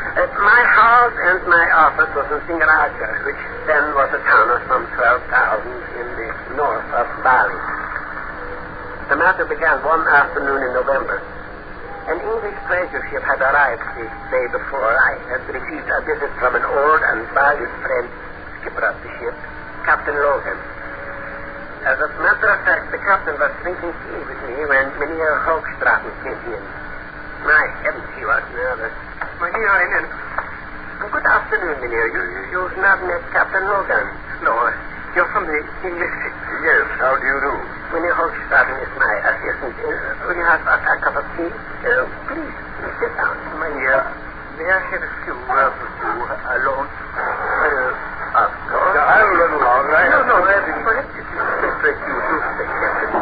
My house and my office was in Singaraja, which then was a town of some 12,000 in the north of Bali. The matter began one afternoon in November. An English treasure ship had arrived the day before. I had received a visit from an old and valued friend, skipper of the ship, Captain Logan. As a matter of fact, the captain was drinking tea with me when Mynheer Hoogstraten came in. My heavens, he was nervous. Mynheer, good afternoon, Mynheer. You've not met Captain Logan? No, you're from the English ship. Yes, how do you do? Mynheer Hoogstraten is my assistant. Will you have a cup of tea? Please, sit down. Mynheer, may I have a few words with you alone? Of course. I'll run along. No, perhaps it's better if you do say something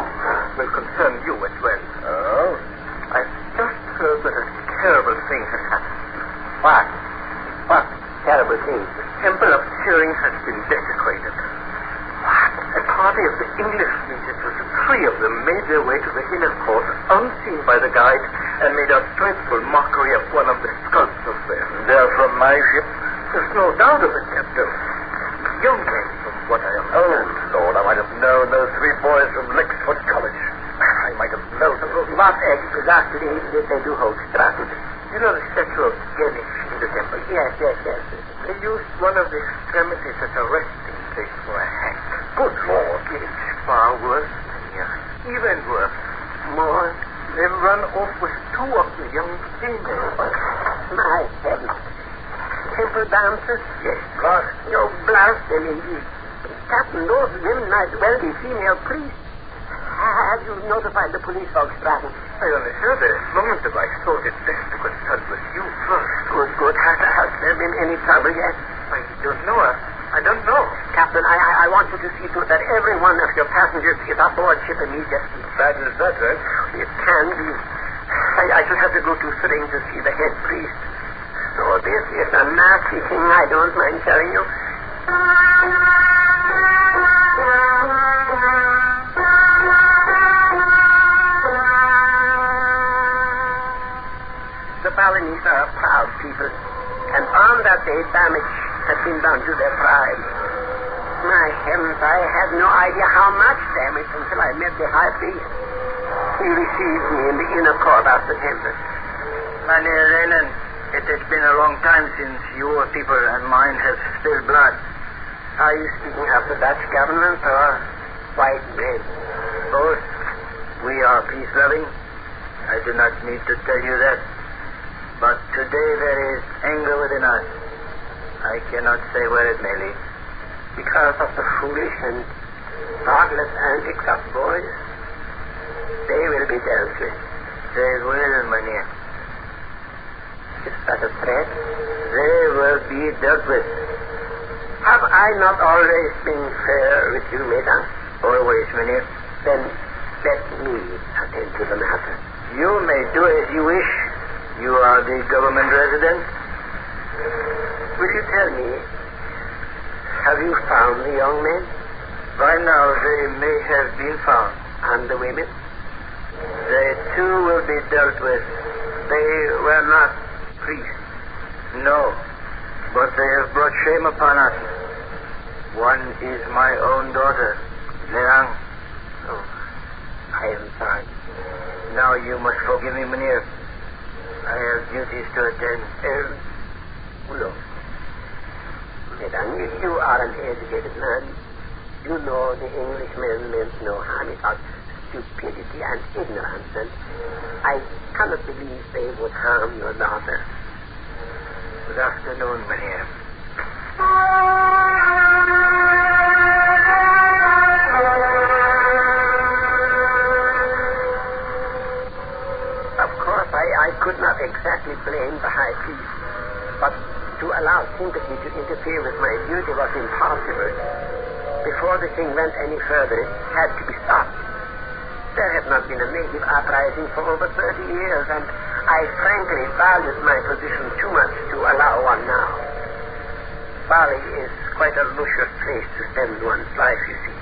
will concern you as well. Oh? I've just heard that a terrible thing has happened. What? What terrible thing? The temple of Turing has been desecrated. What? A party of the English visitors, 3 of them, made their way to the inner court unseen by the guide and made a dreadful mockery of one of the sculptors there. They're from my ship? There's no doubt of it, Captain. Young men, from what I have heard. Oh, Lord, I might have known those 3 boys from Lexford College. I might have known them. What exactly did they do, Hoogstraten? You know the statue of Ganesh in the temple? Yes. They used one of the extremities as a resting place for a hack. Good Lord. It's far worse. Yeah. Even worse. More, they've run off with 2 of the young females. My heavens. Temple dancers? Yes, blast. You blast them indeed. Captain, those women might well be female priests. Have you notified the police, Hoogstraten? I only heard a moment ago. I thought it best to consult with you first. Good. Has there been any trouble yet? I don't know. I don't know. Captain, I want you to see to it that every one of your passengers is aboard ship immediately. Bad is that, right? It can be. I shall have to go to Sothern to see the head priest. So this is a nasty thing, I don't mind telling you. Chinese are a proud people, and on that day damage had been done to their pride. My heavens, I had no idea how much damage until I met the high priest. He received me in the inner court after temple. Mynheer Renen, it has been a long time since your people and mine have spilled blood. Are you speaking of the Dutch government or white men? Both. We are peace-loving. I do not need to tell you that. But today there is anger within us. I cannot say where it may lead. Because of the foolish and thoughtless antics of boys? They will be dealt with. They will, Mynheer. Is that a threat? They will be dealt with. Have I not always been fair with you, Mesdames? Always, Mynheer. Then let me attend to the matter. You may do as you wish. You are the government resident. Will you tell me, have you found the young men? By now they may have been found. And the women? They too will be dealt with. They were not priests. No, but they have brought shame upon us. One is my own daughter, Leang. Oh, I am sorry. Now you must forgive me, Mynheer. I have duties to attend. Look, Mesdames, you are an educated man. You know the Englishmen meant no harm. It's all stupidity and ignorance, and I cannot believe they would harm your daughter. Good afternoon, Mynheer. Of course, I could not exactly blame the high priest, but to allow sympathy to interfere with my duty was impossible. Before the thing went any further, it had to be stopped. There had not been a native uprising for over 30 years, and I frankly valued my position too much to allow one now. Bali is quite a luscious place to spend one's life, you see.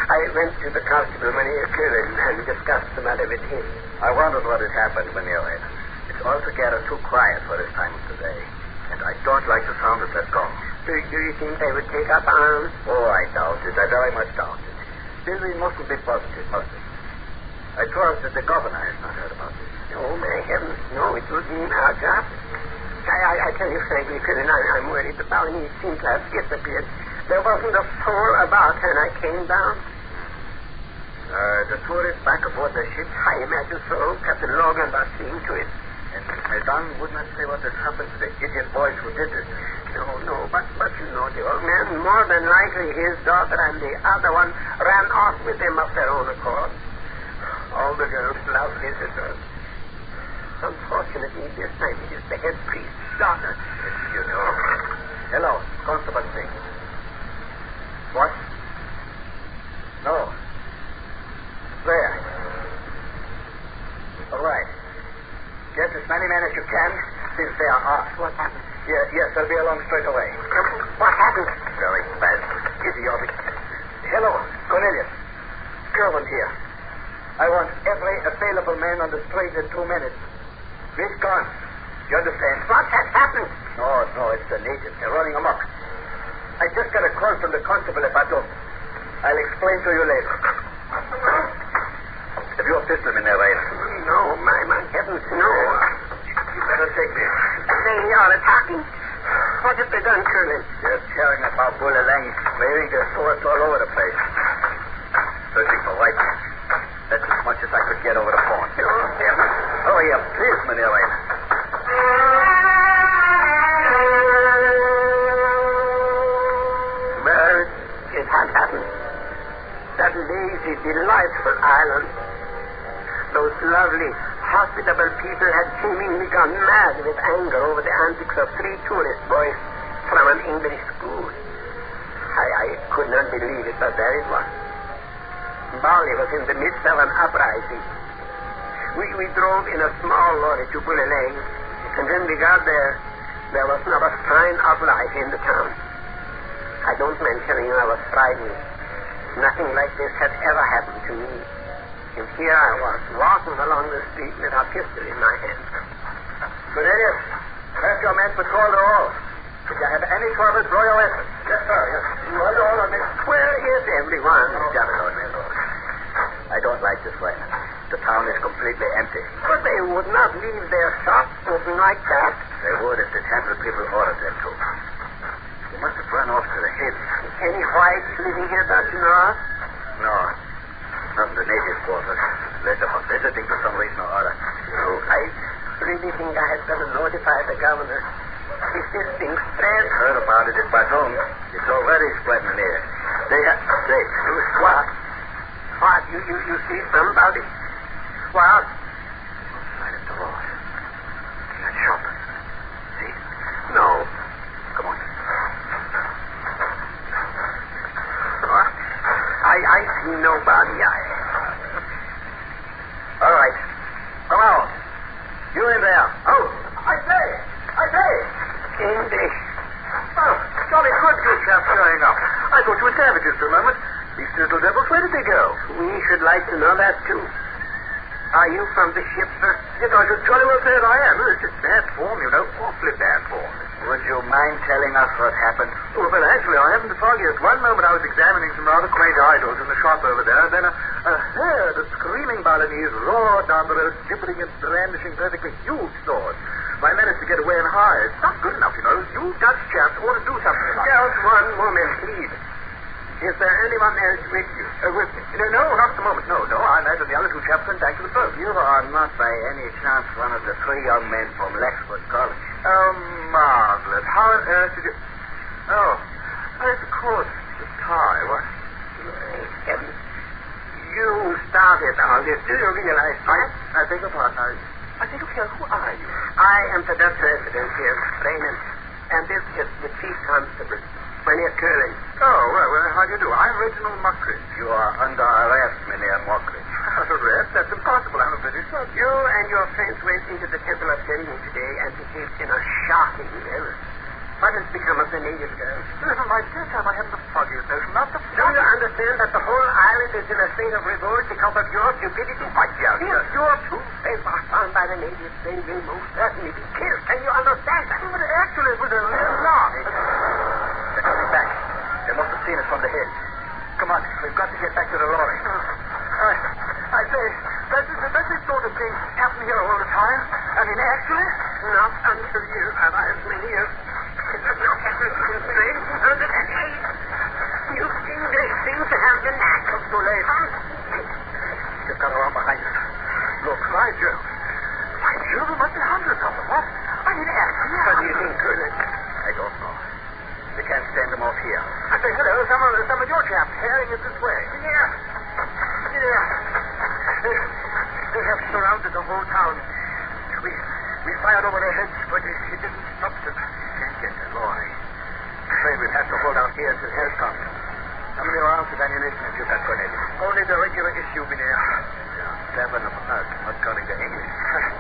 I went to the constable, Mynheer Curran, and discussed the matter with him. I wondered what had happened, Mynheer Renen. It's altogether too quiet for this time of the day, and I don't like the sound of that gong. Do you think they would take up arms? Oh, I doubt it. I very much doubt it. Still, we mustn't be positive, must we? I trust that the governor has not heard about this. Oh, my heavens, no, it would mean our job. I tell you frankly, Curran, I'm worried. The Balinese seem to have disappeared. There wasn't a soul about when I came down. The tourists back aboard the ship? I imagine so. Captain Logan was seeing to it. And Madman would not say what has happened to the idiot boys who did this. No, but you know, the old man, more than likely his daughter and the other one ran off with him of their own accord. All the girls love visitors. Unfortunately, this time it is the head priest's daughter. Excuse me. Hello, Constable Singh. What? No. There. All right. Get as many men as you can, since they are armed. What happened? Yes, they'll be along straight away. What happened? Very bad. Easy, Orbit. Hello, Cornelius. Kerwin here. I want every available man on the street in 2 minutes. With guns. You understand? What has happened? No, it's the natives. They're running amok. I just got a call from the constable at Batum. I'll explain to you later. Have you a pistol in there, Ray? No, my heavens, no. You better take this. They are attacking. What have they done, Curlin? They're tearing about Bullalang, waving their swords all over the place. Searching for white men. That's as much as I could get over the phone. Oh, heavens. Oh, yeah, please, Mynheer Ray. Well, it had happened. That lazy, delightful island. Those lovely, hospitable people had seemingly gone mad with anger over the antics of 3 tourist boys from an English school. I could not believe it, but there it was. Bali was in the midst of an uprising. We drove in a small lorry to Bullalang, and when we got there was not a sign of life in the town. I don't mind telling you I was frightened. Nothing like this had ever happened to me. And here I was, walking along the street with a pistol in my hand. Cornelius, have your men patrol the walls. If you have any trouble, throw your weapons. Yes, sir, yes. You are all on this. Where is everyone? I don't like this way. The town is completely empty. But they would not leave their shops open like that. They would if the temple people ordered them to. They must have run off to the hills. Any whites living here, don't you know? No. Not in the native quarters. Unless they were visiting for some reason or other. No, I really think I had better notify the governor. If this thing spreads... I heard about it in Baton. It's already spreading here. They have... What? What? You see somebody? What? Right at the road. That shop. See? No. Come on. What? I see nobody. All right. Come out. You in there. Oh, I say. English. Oh, jolly good you chaps showing up. I thought you were savages for a moment. These little devils, where did they go? We should like to know that, too. Are you from the ship, sir? Yes, I should jolly well say that I am. It's just bad form, you know. Awfully bad form. Would you mind telling us what happened? Oh, well, actually, I haven't the foggiest. One moment I was examining some rather quaint idols in the shop over there, then a herd of screaming Balinese roared down the road, dipping and brandishing perfectly huge swords. I managed to get away and hide. It's not good enough, you know. You Dutch chaps ought to do something about it. Just one moment, please. Is there anyone else with you? With me? No, not at the moment. No. I imagine the other two chaps went back to the boat. You are not by any chance one of the three young men from Lexford College. Oh, marvelous. How on earth did you... Oh, of course. The tie. What? You started all this. Do you realize that? I beg your pardon. I think of you. Who are you? I am the Dutch resident here, Raymond. And this is the chief constable. Mynheer Curling. Oh, well, how do you do? I'm Reginald Mockridge. You are under arrest, Mynheer Mockridge. Arrest? That's impossible. I'm a British subject. You and your friends went into the Temple of Selene today and behaved in a shocking error. What has become of the native girls? Listen, my dear chap, I haven't the foggiest notion. Not the Do you understand that the whole island is in a state of revolt because of your stupidity? My dear, If your two friends are found by the natives, they will most certainly be killed. Can you understand that? But actually, it was a little lie. They're coming back. They must have seen us from the hill. Come on, we've got to get back to the lorry. I say, does this sort of thing happen here all the time? I mean, actually? Not until you arrive, Mynheer. You English seem to have the knack of believing. They've got around behind us. Look, by Jove. By Jove, there must be hundreds of them. What? I mean, actually. What do you think, Curtis? I don't know. We can't stand them off here. I say, hello, some of your chaps carrying it this way. Yeah. They have surrounded the whole town. We fired over their heads, but it didn't stop them. Can't get the lorry. I'm afraid we'll have to hold out here until help comes. How many rounds of ammunition have you got, Cornelius? Only the regular issue, Mynheer. 7 of us, not counting the English.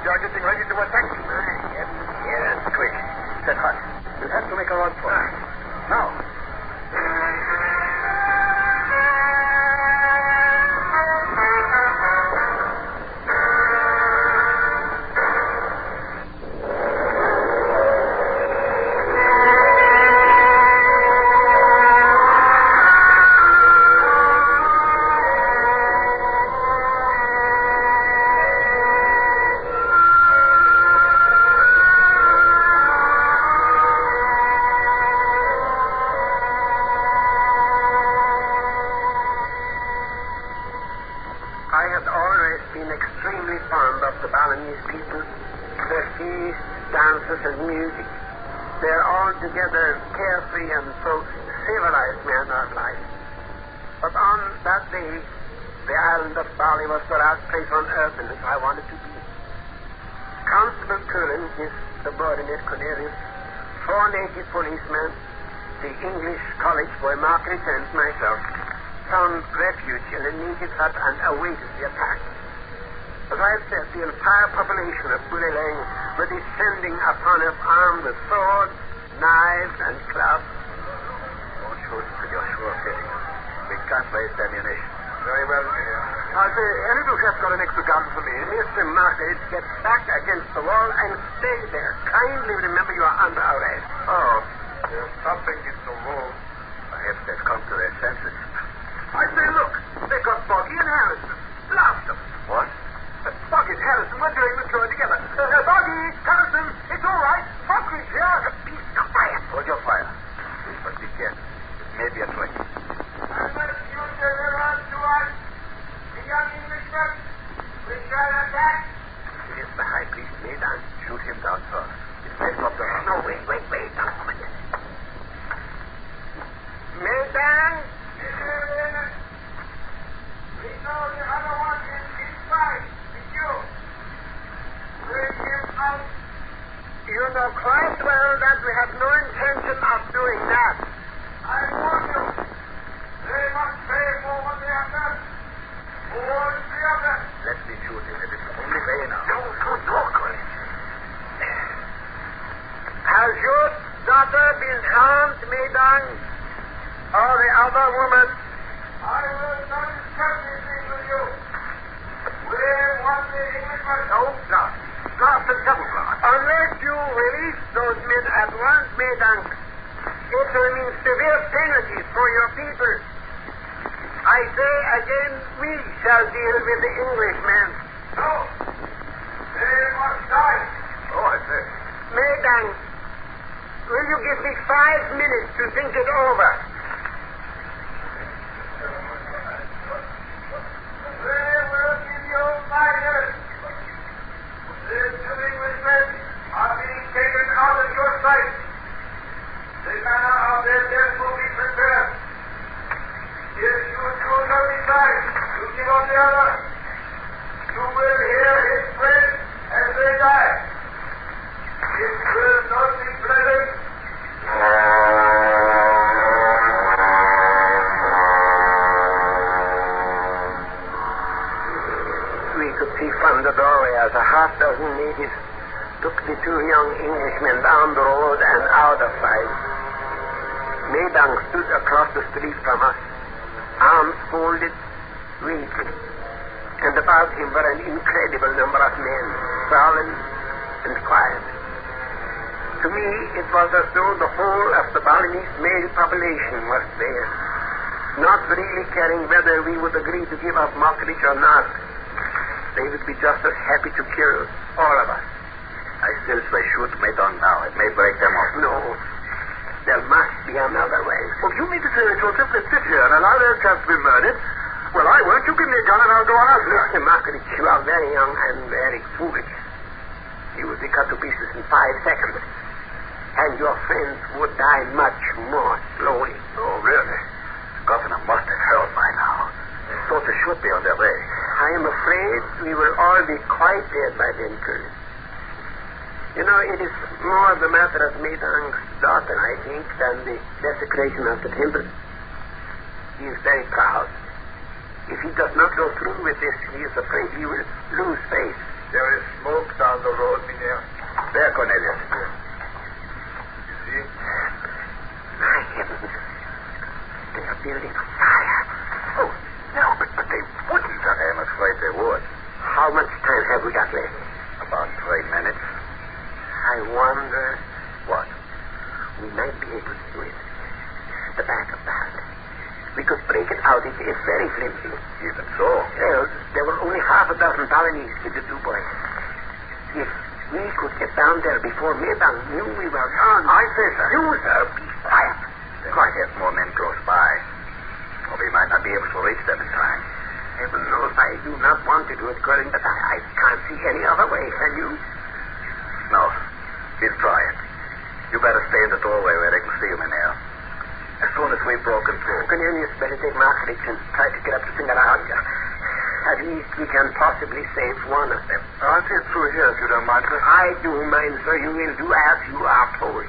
You're getting ready to attack? Yes, quick. Set hot. We'll have to make a run for it. Now. Together carefree and so civilized manner of life. But on that day, the island of Bali was the last place on earth in which I wanted to be. Constable Curran, his subordinate Cornelius, 4 native policemen, the English college boy Mockridge, and myself found refuge in a native hut and awaited the attack. As I have said, the entire population of Bulilang were descending upon us armed with swords, knives and clubs. Don't shoot till you're sure of hitting. We can't waste ammunition. Very well. I'll say, any of you chefs got an extra gun for me? Mr. Margaret, get back against the wall and stay there. Kindly remember you are under arrest. Oh, there's something in the room. Perhaps they've come to their senses. I say, look, they got Boggy and Harrison. Blast them. What? Boggy and Harrison were doing the tour together. Boggy, Harrison, it's all right. Boggy's here. Be quiet. Hold your fire. But be careful. It may be a trick. I must you deliver to us the young Englishman. We shall attack. It is the High Priest Madman. Shoot him down first. It's best not to run. No, wait. Now, a minute. Madman. We know the other one is inside. It's you. Bring him out. You know quite well that we have no intention of doing that. I warn you. They must pay for what they have done. All three of them. Let me shoot him. It is the only way now. Don't talk, Colin. Has your daughter been harmed, Madman? Or the other woman? I will not discuss anything with you. We want the Englishman. No, blast and double blast. Unless you release those men at once, Madman, it will mean severe penalties for your people. I say again, we shall deal with the Englishmen. No. They must die. Oh, I say. Madman, will you give me 5 minutes to think it over? They will give you 5 years. These two Englishmen are being taken out of your sight. The manner of their death will be prepared. If you choose not decide to give up the other, you will hear his friends as they die. It will not be pleasant. We could see from the doorway as a half dozen natives took the two young Englishmen down the road and out of sight. Madman stood across the street from us, arms folded, winking, and about him were an incredible number of men, sullen and quiet. To me, it was as though the whole of the Balinese male population was there, not really caring whether we would agree to give up Mockridge or not. They would be just as happy to kill all of us. I still say shoot Madman now. It may break them off. No. There must be another way. Well, you mean to say that you'll simply sit here and allow their chance to be murdered? Well, I won't. You give me a gun and I'll go on out there. Mr. Mockridge, you are very young and very foolish. You will be cut to pieces in 5 seconds. And your friends would die much more slowly. Oh, really? The governor must have heard by now. Soldiers should be on their way. I am afraid we will all be quite dead by then, Colonel. You know, it is more the matter of Madman's daughter, I think, than the desecration of the temple. He is very proud. If he does not go through with this, he is afraid he will lose face. There is smoke down the road, Mynheer. There, Cornelius. You see? My heavens. They are building a fire. Oh, no, but they wouldn't. I am afraid they would. How much time have we got left? About 3 minutes. I wonder. What? We might be able to do it. The back of the hut. We could break it out. It is very flimsy. Even so. Well, there were only half a dozen Balinese with the 2 boys. If we could get down there before Madman knew we were gone. I say, sir. You, sir, be quiet. There might have more men close by. Or we might not be able to reach them in time. Heaven knows I do not want to do it, Colin, but I can't see any other way. Can you? No. We'll try it. You better stay in the doorway where they can see you, Mynheer. As soon as we've broken through. Cornelius, better take Mockridge and try to get up to Singaraja. At least we can possibly save one of them. I'll see it through here if you don't mind, sir. I do mind, sir. You will do as you are told.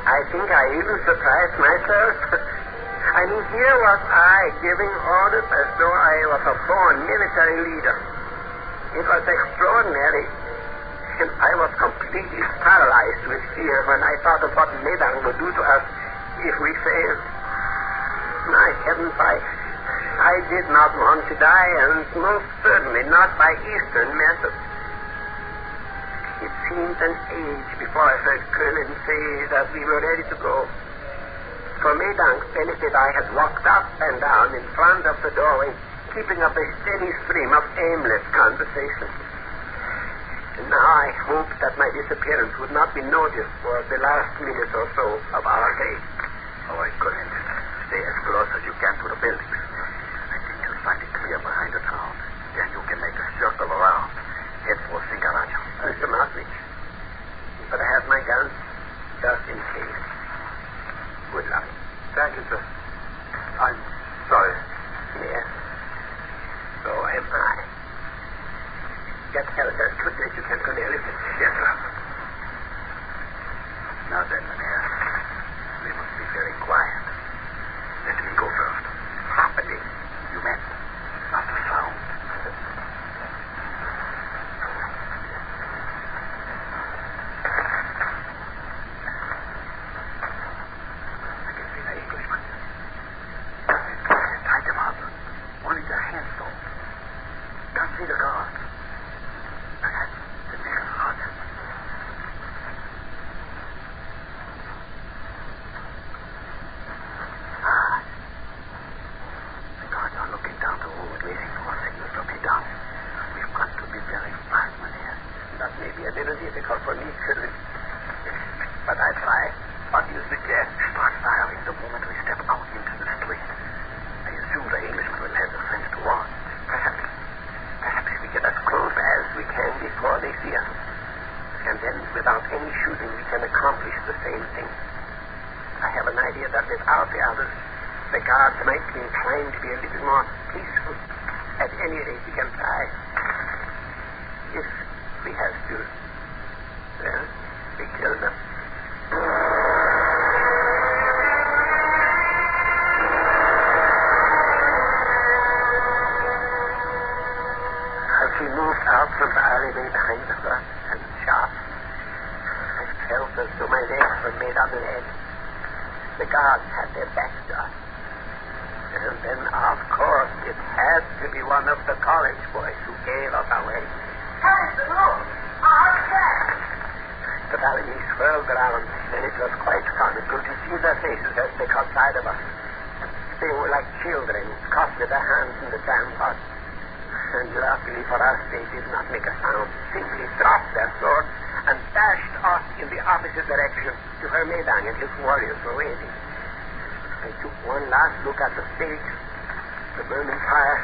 I think I even surprised myself. I mean, here was I giving orders as though I was a born military leader. It was extraordinary. And I was completely paralyzed with fear when I thought of what Madman would do to us if we failed. reasons why I did not want to die, and most certainly not by Eastern methods. It seemed an age before I heard Colonel say that we were ready to go. For Maydank's benefit, I had walked up and down in front of the doorway, keeping up a steady stream of aimless conversation. And now I hoped that my disappearance would not be noticed for the last minute or so of our day. Oh, I couldn't. Stay as close as you can to the buildings. I think you'll find it clear behind the town. Then you can make a circle around. Head for Singaraja. Mr. Markovich, but I have my gun just in case. Good luck. Thank you, sir. I'm sorry. Yes. So am I. Get help as quickly as you can, Cornelius. Yes, sir. Now then, Mynheer, we must be very quiet. Let me go first. Happening. You meant not a sound. I can see the Englishman. Tied him up. One in their hands, though. Can't see the guard. The next hut. The guards are looking down the road, waiting for a signal to be done. We've got to be very fast, Mynheer. That may be a little difficult for me, Colonel. But I try. What do you suggest? Start firing the moment we step out into the street. I assume the Englishman will have the sense to run. Perhaps we get as close as we can before they see us. And then, without any shooting, we can accomplish the same thing. I have an idea that without the others, the guards might be inclined to be a little more peaceful. At any rate, we can try. If we have to, well, we kill them. As we moved out from the alleyway behind the bus and shop, I felt as though my legs were made of lead. The guards had their backs to us. And then, of course, it had to be one of the college boys who gave us away. Harrison, look! Our cat! The valley swirled around, and it was quite comical to see their faces as they caught sight of us. They were like children caught with their hands in the jam pot. And luckily for us, they did not make a sound, simply dropped their swords and dashed off in the opposite direction to where Maydang and his warriors were waiting. I took one last look at the stage, the burning fire,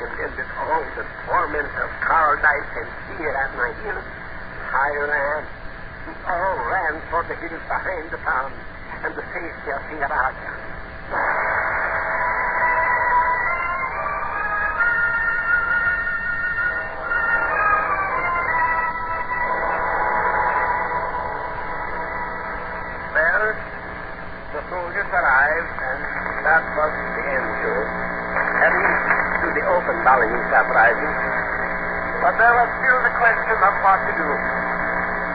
and then with all the torment of cowardice and fear at my heels, I ran. We all ran for the hills behind the town and the safety of Singaraja. Arrived, and that was the end to it. Heading to the open Balinese uprising. But there was still the question of what to do.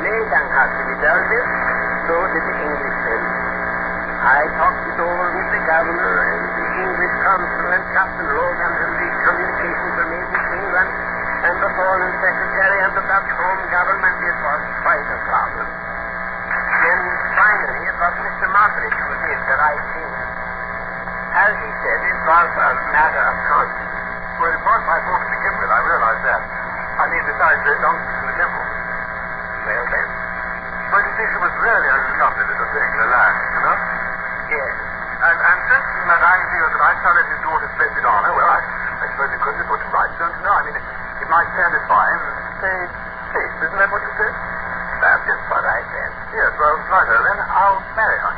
Maydang had to be dealt with, so did the Englishmen. I talked it over with the governor and the English consul and Captain Logan, and the communications were made with England and the foreign secretary and the Dutch home government. It was quite a problem. Then finally it was Mr. Markovich who did the right thing. As he said, it was a matter of conscience. Well, it was my fault to begin with, I realize that. I mean, besides, it belongs to the temple. Well, then? My decision was really unaccompanied as a thing, the lad, you know? Yes. And since Madman feels that I sullied his daughter's splendid honor, well, I suppose it couldn't be put to rights, don't you know? I mean, it might satisfy him and say, safe, isn't that what you said? That's just what I said. Yes, well, right then, I'll marry her.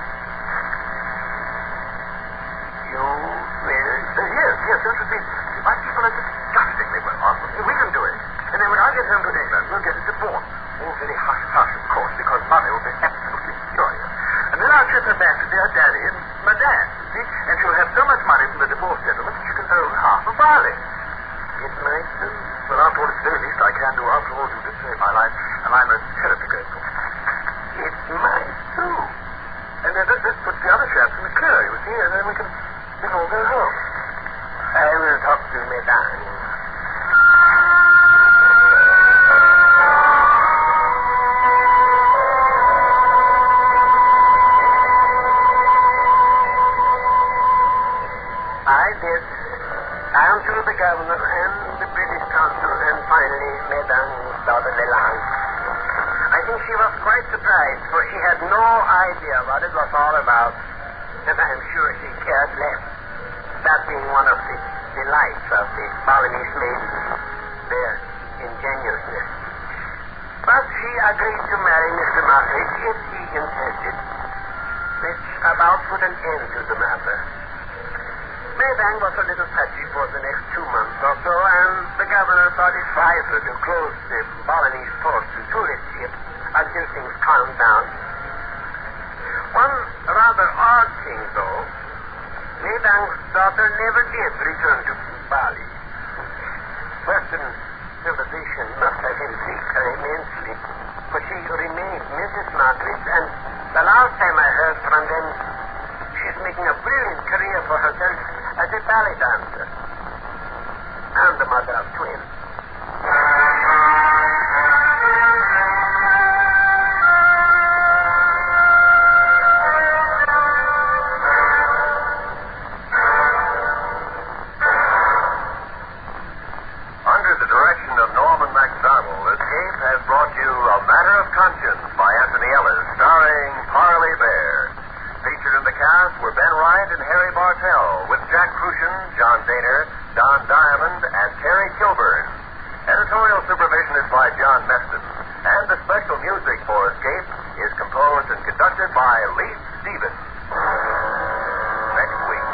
You will? Yes, don't you see? My people are disgustingly well off. We can do it. And then when I get home to England, we'll get it divorced. All very hush-hush, of course, because Mother will be absolutely furious. And then I'll ship her back to dear Daddy and Madman, you see? And she'll have so much money from the divorce settlement that she can own half of Bali. It might do. Well, after all, it's the very least I can do. After all, you did save my life, and I'm most terribly grateful. It might do. And then this puts the other chaps in the clear, you see, and then we can No, go home. I will talk to Madman. I did. I am to the governor and the British consul and finally Madam's daughter Leland. I think she was quite surprised, for she had no idea what it was all about, and I am sure she cared less, that being one of the delights of the Balinese ladies, their ingenuousness. But she agreed to marry Mr. Mockridge if he insisted, which about put an end to the matter. Madman was a little touchy for the next 2 months or so, and the governor thought it wiser to close the Balinese port to tourist ships until things calmed down. One rather odd thing, though, Madman's daughter never did return to Bali. Western civilization must have intrigued her immensely, for she remained Mrs. Mockridge, and the last time I heard from them, she's making a brilliant career for herself as a ballet dancer and the mother of twins. Under the direction of Norman MacDonald, Escape has brought you A Matter of Conscience by Anthony Ellis, starring Parley Bear. Featured in the cast were Ben Wright and Harry Bartell, with Jack Crucian, John Daner, Don Diamond, and Terry Kilburn. Editorial supervision is by John Meston, and the special music for Escape is composed and conducted by Lee Stevens. Next week.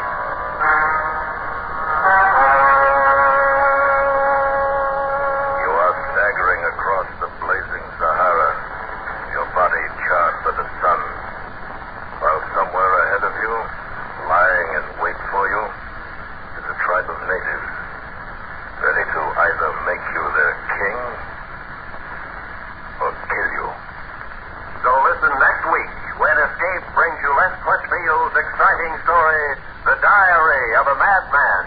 You are staggering across the blazing Sahara, your body charred by the sun. While somewhere ahead of you, lying in wait for you, is a tribe of natives, ready to either make you their king or kill you. So listen next week when Escape brings you Les Crutchfield's exciting story, The Diary of a Madman.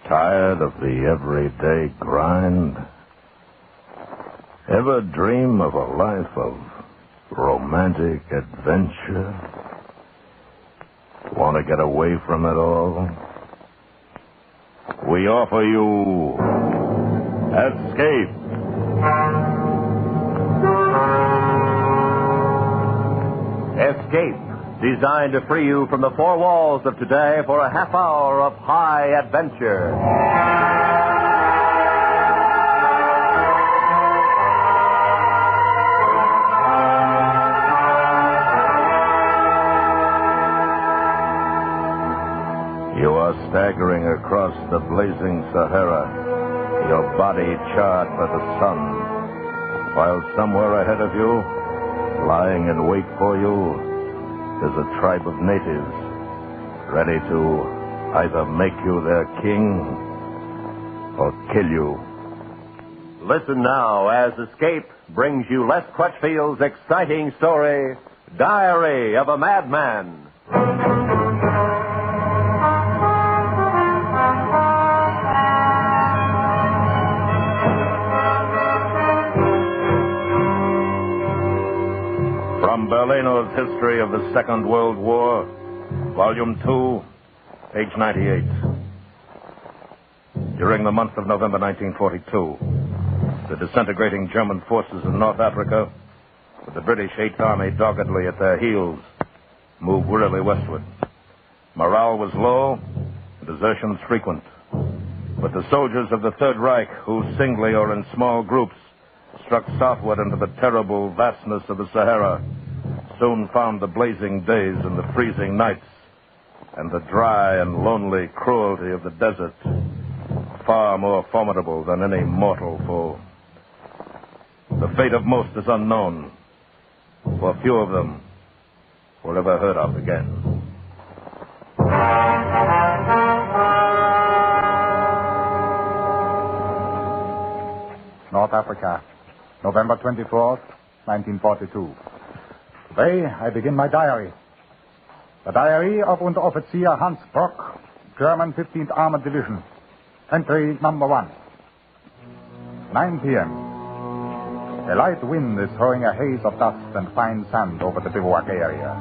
Tired of the everyday grind? Ever dream of a life of romantic adventure? Want to get away from it all? We offer you Escape. Escape, designed to free you from the four walls of today for a half hour of high adventure. You are staggering across the blazing Sahara, your body charred by the sun, while somewhere ahead of you, lying in wait for you, is a tribe of natives ready to either make you their king or kill you. Listen now as Escape brings you Les Crutchfield's exciting story, Diary of a Madman. From Berlino's History of the Second World War, Volume 2, page 98. During the month of November 1942, the disintegrating German forces in North Africa, with the British Eighth Army doggedly at their heels, moved wearily westward. Morale was low, desertions frequent. But the soldiers of the Third Reich, who singly or in small groups struck southward into the terrible vastness of the Sahara, soon found the blazing days and the freezing nights and the dry and lonely cruelty of the desert far more formidable than any mortal foe. The fate of most is unknown, for few of them were ever heard of again. Africa, November 24th, 1942. Today, I begin my diary. The diary of Unteroffizier Hans Brock, German 15th Armored Division. Entry number 1. 9 p.m. A light wind is throwing a haze of dust and fine sand over the bivouac area.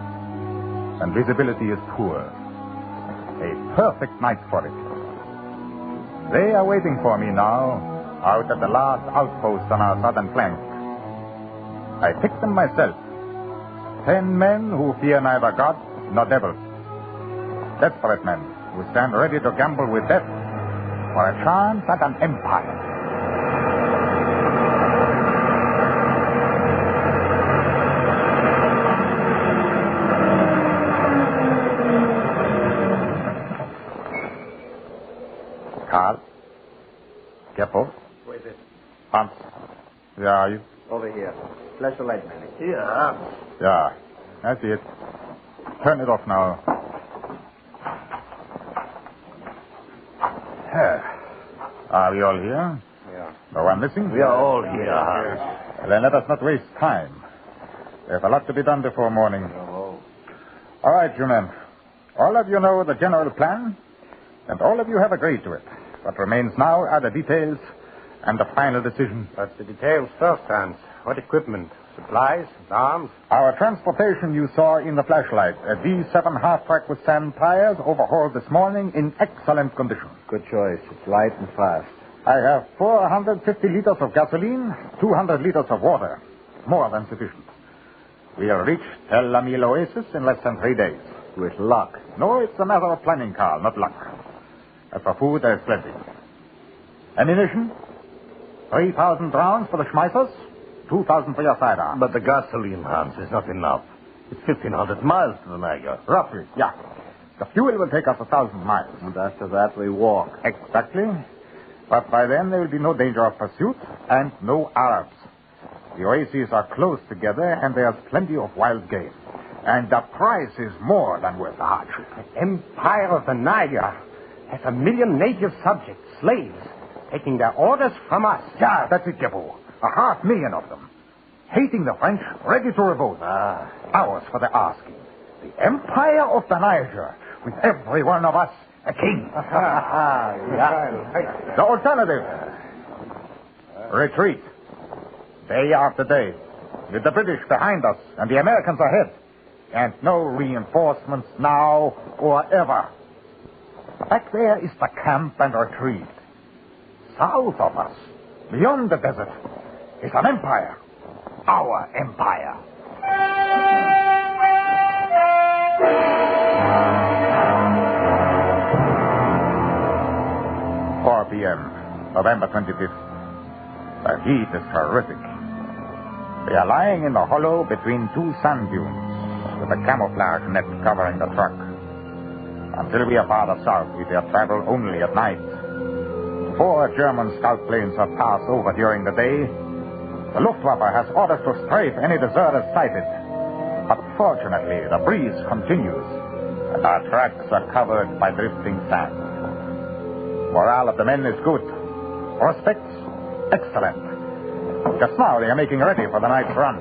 And visibility is poor. A perfect night for it. They are waiting for me now, out at the last outpost on our southern flank. I picked them myself. 10 men who fear neither God nor devil. Desperate men who stand ready to gamble with death for a chance at an empire. Carl? Geppo? Who is it? Hans? Where are you? Over here. Flash the light, Manny. Yeah, I see it. Turn it off now. Are we all here? Yeah. No one missing? We are all here, Hans. Well, then let us not waste time. There's a lot to be done before morning. Oh. All right, you men. All of you know the general plan, and all of you have agreed to it. What remains now are the details and the final decision. But the details first, Hans. What equipment? Supplies? Arms? Our transportation you saw in the flashlight, a D7 half-track with sand tires, overhauled this morning in excellent condition. Good choice. It's light and fast. I have 450 liters of gasoline, 200 liters of water. More than sufficient. We'll reach Tel Amil Oasis in less than 3 days. With luck. No, it's a matter of planning, Carl, not luck. As for food, there's plenty. Ammunition? 3,000 rounds for the Schmeissers, 2,000 for your sidearms. But the gasoline, Hans, is not enough. It's 1,500 miles to the Niger. Roughly, yeah. The fuel will take us 1,000 miles. And after that, we walk. Exactly. But by then, there will be no danger of pursuit and no Arabs. The oases are close together, and there's plenty of wild game. And the price is more than worth the hardship. The Empire of the Niger has 1 million native subjects, slaves, taking their orders from us. Yeah, that's it, Geppo. 500,000 of them. Hating the French, ready to revolt. Ours for the asking. The Empire of the Niger, with every one of us a king. The alternative. Retreat. Day after day. With the British behind us and the Americans ahead. And no reinforcements now or ever. Back there is the camp and retreat. South of us, beyond the desert, is an empire. Our empire. 4 p.m., November 25th. The heat is terrific. We are lying in the hollow between 2 sand dunes, with a camouflage net covering the truck. Until we are farther south, we dare travel only at night. 4 German scout planes have passed over during the day. The Luftwaffe has orders to strafe any deserters sighted. But fortunately, the breeze continues, and our tracks are covered by drifting sand. Morale of the men is good. Prospects, excellent. Just now, they are making ready for the night's run.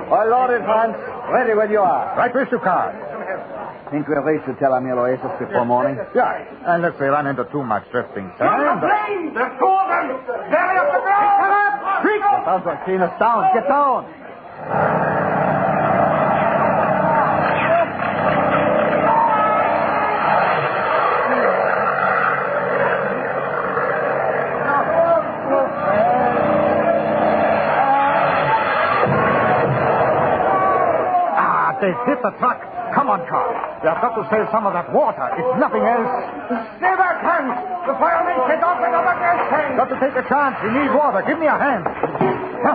All loaded, Hans. Ready when you are. Right with you, Carl. Think we'll reach the Tel Amil Oasis before morning? Yeah, unless we run into too much drifting sand. Planes! There's 2 of them! They're up the ground! Shut up! Quick! That sounds like seeing us down. Get down! They've hit the truck. Come on, Carl. We have got to save some of that water. It's nothing else. Stay back, Hans! The firemen take off another gas tank! Got to take a chance. We need water. Give me a hand. Huh?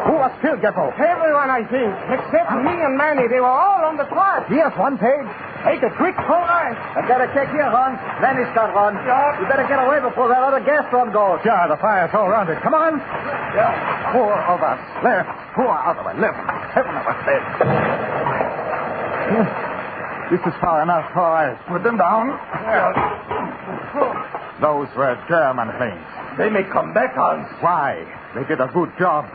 Who was killed, Geppo? Everyone, I think. Except me and Manny. They were all on the truck. Here's one page. Take it quick. All right. I gotta check here, Hans. Manny's got run. Yeah. You better get away before that other gas run goes. Yeah, the fire's all around it. Come on. Yeah. 4 of us left. 4 other one left. 7 of us dead. This is far enough. All right. Put them down. Yeah. Those were German planes. They may come back, Hans. Why? They did a good job.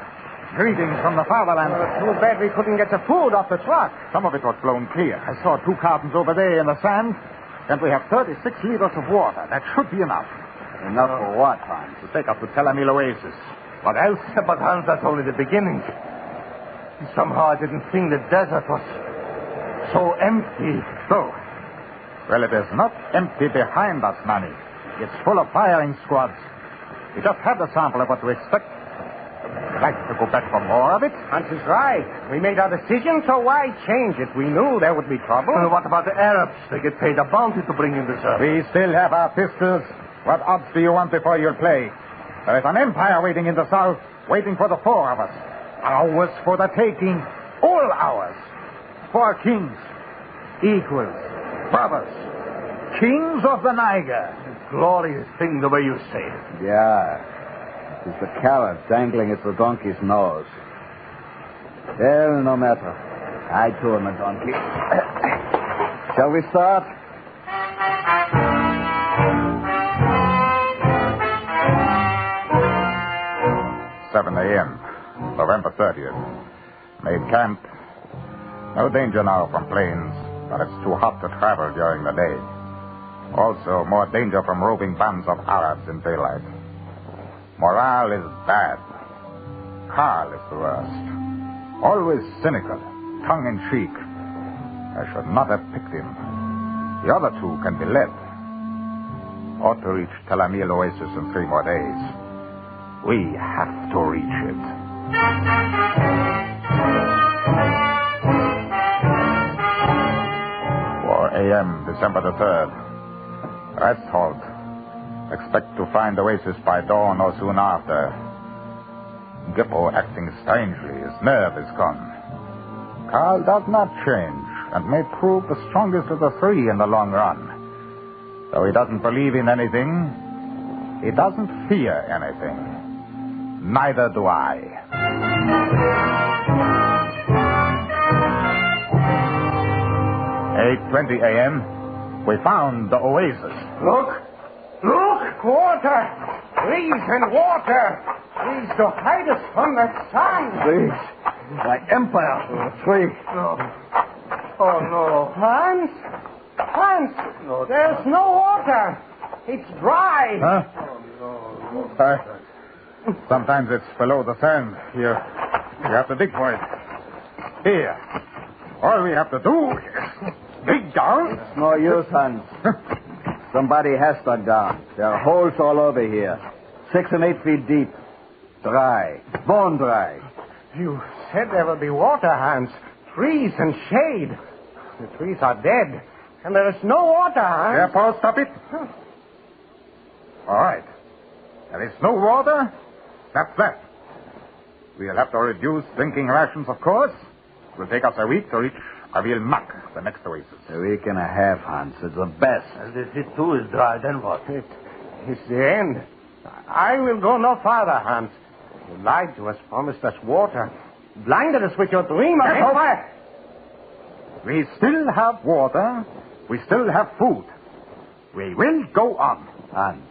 Greetings from the fatherland. Too bad we couldn't get the food off the truck. Some of it was blown clear. I saw 2 cartons over there in the sand, and we have 36 liters of water. That should be enough. Enough for what, Hans? To take us to Tel Amil Oasis. What else? But, Hans, that's only the beginning. Somehow I didn't think the desert was so empty. So? Well, it is not empty behind us, Manny. It's full of firing squads. We just had a sample of what to expect. We'd like to go back for more of it. Hans is right. We made our decision, so why change it? We knew there would be trouble. What about the Arabs? They get paid a bounty to bring in the service. We still have our pistols. What odds do you want before you play? There is an empire waiting in the south, waiting for the 4 of us. Ours for the taking. All ours. 4 kings. Equals. Brothers. Kings of the Niger. Glorious thing the way you say it. Yeah. It is the carrot dangling at the donkey's nose. Well, no matter. I too am a donkey. Shall we start? 7 a.m., November 30th. Made camp. No danger now from planes, but it's too hot to travel during the day. Also, more danger from roving bands of Arabs in daylight. Morale is bad. Carl is the worst. Always cynical, tongue-in-cheek. I should not have picked him. The other 2 can be led. Ought to reach Tel Amil Oasis in 3 more days. We have to reach it. 4 a.m., December the 3rd. Rest halt. Expect to find Oasis by dawn or soon after. Gippo acting strangely. His nerve is gone. Carl does not change and may prove the strongest of the 3 in the long run. Though he doesn't believe in anything, he doesn't fear anything. Neither do I. 8:20 a.m. We found the Oasis. Look! Water! Trees and water! Trees to hide us from the sun! Trees. My empire. Tree. Oh, no. Hans? No, there's no water. It's dry. Huh? Sometimes it's below the sand. You have to dig for it. Here. All we have to do is dig down. It's no use, Hans. Somebody has dug down. There are holes all over here. 6 and 8 feet deep. Dry. Bone dry. You said there would be water, Hans. Trees and shade. The trees are dead. And there is no water, Hans. There, Paul, stop it. All right. There is no water. That's that. We'll have to reduce drinking rations, of course. It will take us a week to reach Avil Mak, the next oasis. A week and a half, Hans. It's the best. And if it too is dry, then what? It's the end. I will go no farther, Hans. You lied to us, promised us water. Blinded us with your dream of empire. We still have water. We still have food. We will go on. Hans,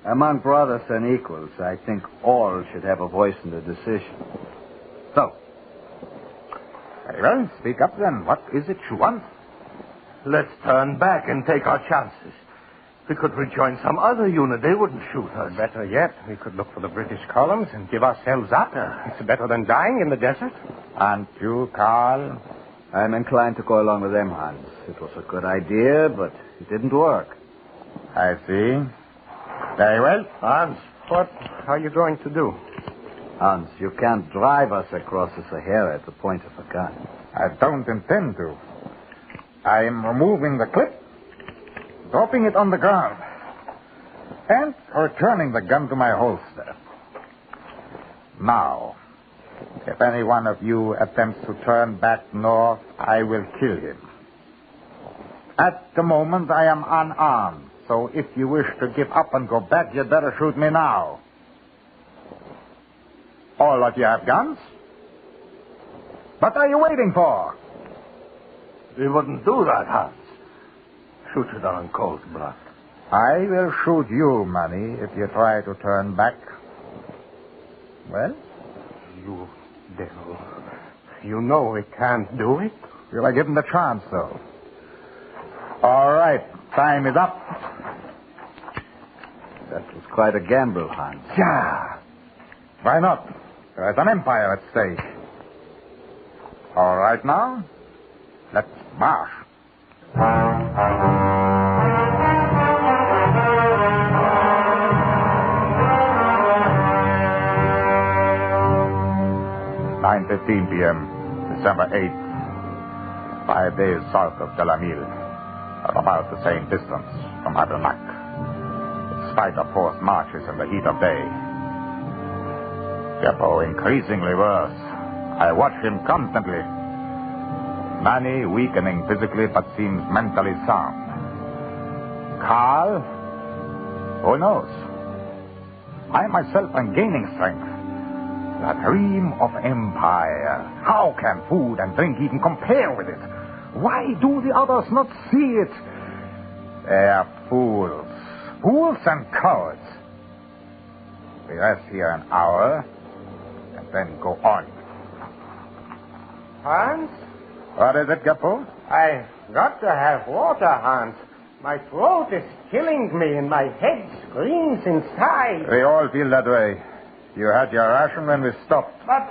among brothers and equals, I think all should have a voice in the decision. So, very well, speak up then. What is it you want? Let's turn back and take our chances. We could rejoin some other unit. They wouldn't shoot us. Better yet, we could look for the British columns and give ourselves up. It's better than dying in the desert. And you, Carl? I'm inclined to go along with them, Hans. It was a good idea, but it didn't work. I see. Very well. Hans, what are you going to do? Hans, you can't drive us across the Sahara at the point of a gun. I don't intend to. I am removing the clip, dropping it on the ground, and returning the gun to my holster. Now, if any one of you attempts to turn back north, I will kill him. At the moment, I am unarmed, so if you wish to give up and go back, you'd better shoot me now. All of you have guns? What are you waiting for? We wouldn't do that, Hans. Shoot you down in cold blood. I will shoot you, Manny, if you try to turn back. Well? You devil. You know we can't do it. You'll give him the chance, though. All right. Time is up. That was quite a gamble, Hans. Yeah. Why not? There's an empire at stake. All right now, let's march. (9:15 p.m., December 8th. 5 days south of Delamille, at about the same distance from Habernac, in spite of forced marches in the heat of day. Beppo increasingly worse. I watch him constantly. Manny weakening physically but seems mentally sound. Carl? Who knows? I myself am gaining strength. The dream of empire. How can food and drink even compare with it? Why do the others not see it? They're fools. Fools and cowards. We rest here an hour and then go on. Hans? What is it, Geppo? I've got to have water, Hans. My throat is killing me and my head screams inside. We all feel that way. You had your ration when we stopped. But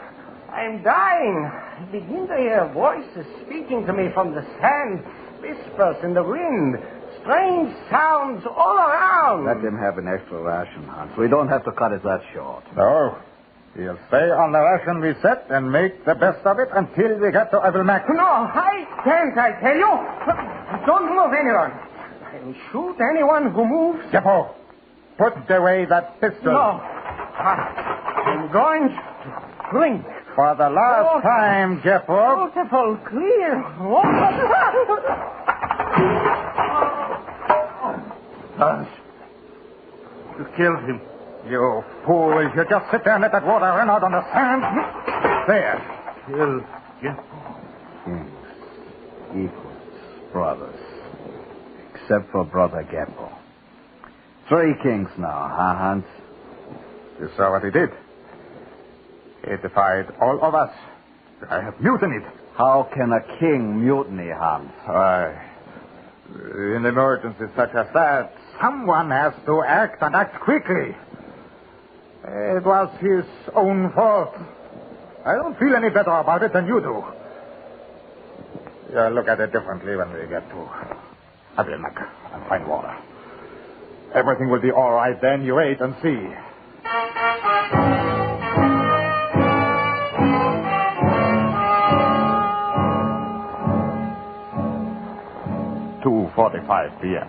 I'm dying. I begin to hear voices speaking to me from the sand, whispers in the wind, strange sounds all around. Let him have an extra ration, Hans. We don't have to cut it that short. No. We'll stay on the ration we set and make the best of it until we get to Habernac. No, I can't, I tell you. Don't move anyone. I'll shoot anyone who moves. Geppo, put away that pistol. No. I'm going to drink. For the last time, Geppo. Beautiful, clear water. Hans, you killed him. You fool. You just sit there and let that water run out on the sand. There. Kill Geppo. Kings, equals, brothers. Except for Brother Geppo. 3 kings now, huh, Hans? You saw what he did. He defied all of us. I have mutinied. How can a king mutiny, Hans? In emergencies such as that, someone has to act and act quickly. It was his own fault. I don't feel any better about it than you do. You'll look at it differently when we get to Habernac and find water. Everything will be all right then. You wait and see. 2:45 p.m.,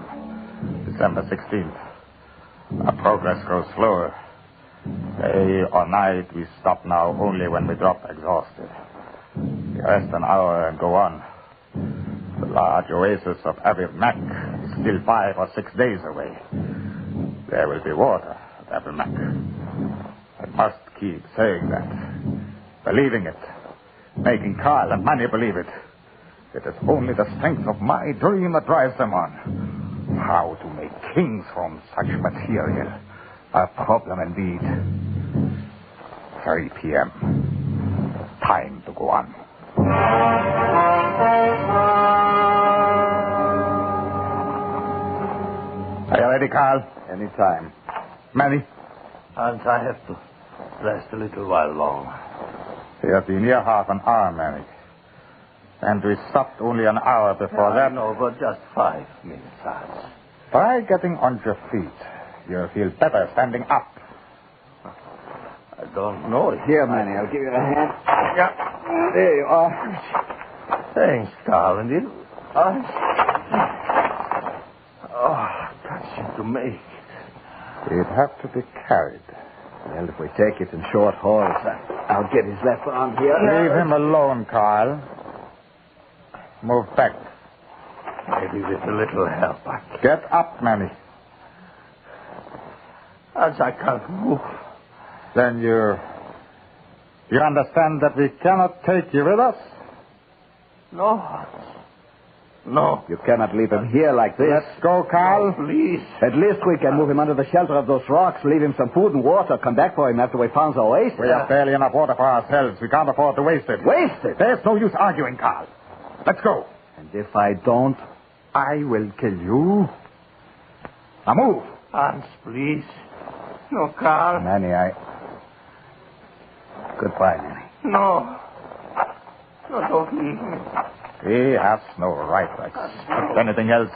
December 16th. Our progress grows slower. Day or night, we stop now only when we drop exhausted. We rest an hour and go on. The large oasis of Habernac is still 5 or 6 days away. There will be water at Habernac. I must keep saying that. Believing it. Making Carl and Manny believe it. It is only the strength of my dream that drives them on. How to make kings from such material. A problem indeed. 3 p.m. Time to go on. Are you ready, Carl? Any time. Manny? Hans, I have to rest a little while longer. We have been here half an hour, Manny. And we stopped only an hour before that. No, but just 5 minutes, Hans. Try getting on your feet. You'll feel better standing up. I don't know it. Here, Manny, I'll give you a hand. Yeah. There you are. Thanks, darling. Touching to make. It'd have to be carried. Well, if we take it in short hauls, I'll get his left arm here. Leave him alone, Carl. Move back. Maybe with a little help. Get up, Manny. As I can't move. Then you understand that we cannot take you with us? No, Hans. No. You cannot leave him here like this. Let's go, Carl. No, please. At least we can move him under the shelter of those rocks, leave him some food and water, come back for him after we found the oasis. We have barely enough water for ourselves. We can't afford to waste it. Waste it? There's no use arguing, Carl. Let's go. And if I don't? I will kill you. Now move. Hans, please. No, Carl. Manny, Goodbye, Manny. No. No, don't leave me. He has no right to expect anything else.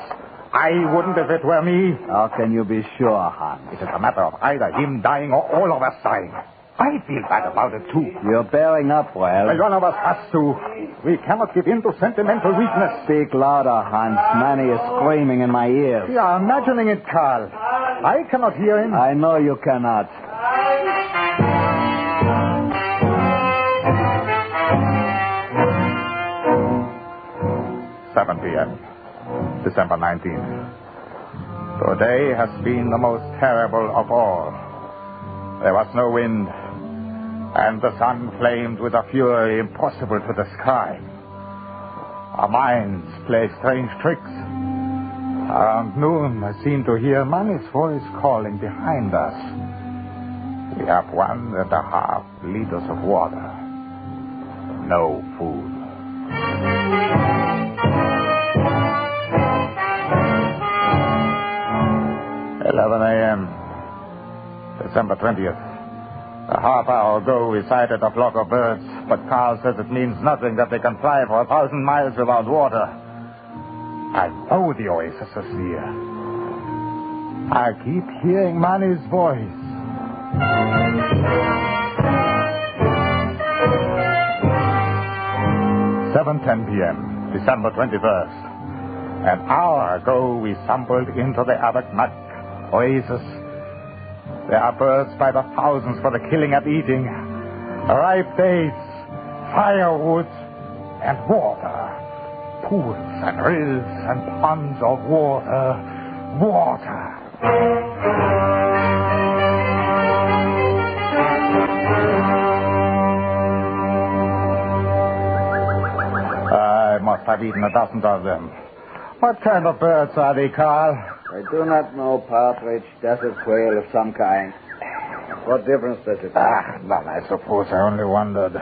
I wouldn't if it were me. How can you be sure, Hans? It is a matter of either him dying or all of us dying. I feel bad about it, too. You're bearing up well. One of us has to. We cannot give in to sentimental weakness. Speak louder, Hans. Manny is screaming in my ears. You are imagining it, Carl. I cannot hear him. I know you cannot. p.m. December 19th. Today has been the most terrible of all. There was no wind, and the sun flamed with a fury impossible to describe. Our minds play strange tricks. Around noon, I seemed to hear Manny's voice calling behind us. We have 1.5 liters of water. No food. 11 a.m., December 20th. A half hour ago, we sighted a flock of birds, but Carl says it means nothing that they can fly for 1,000 miles without water. I know the oasis is near. I keep hearing Manny's voice. "7:10 p.m., December 21st. An hour ago, we stumbled into the Abakmak oasis. There are birds by the thousands for the killing and eating. Ripe dates, firewood, and water. Pools and rills and ponds of water. Water. I must have eaten a dozen of them. What kind of birds are they, Carl? I do not know. Partridge, desert quail of some kind. What difference does it make? None, I suppose. I only wondered.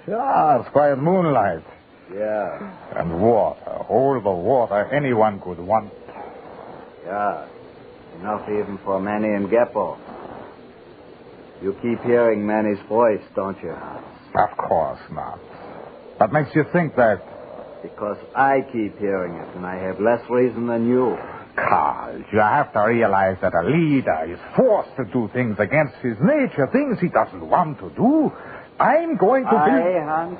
Yeah, it's quiet moonlight. Yeah. And water. All the water anyone could want. Yeah. Enough even for Manny and Geppo. You keep hearing Manny's voice, don't you, Hans? Of course not. What makes you think that? Because I keep hearing it, and I have less reason than you. Carl, you have to realize that a leader is forced to do things against his nature, things he doesn't want to do. I'm going to be... Hans?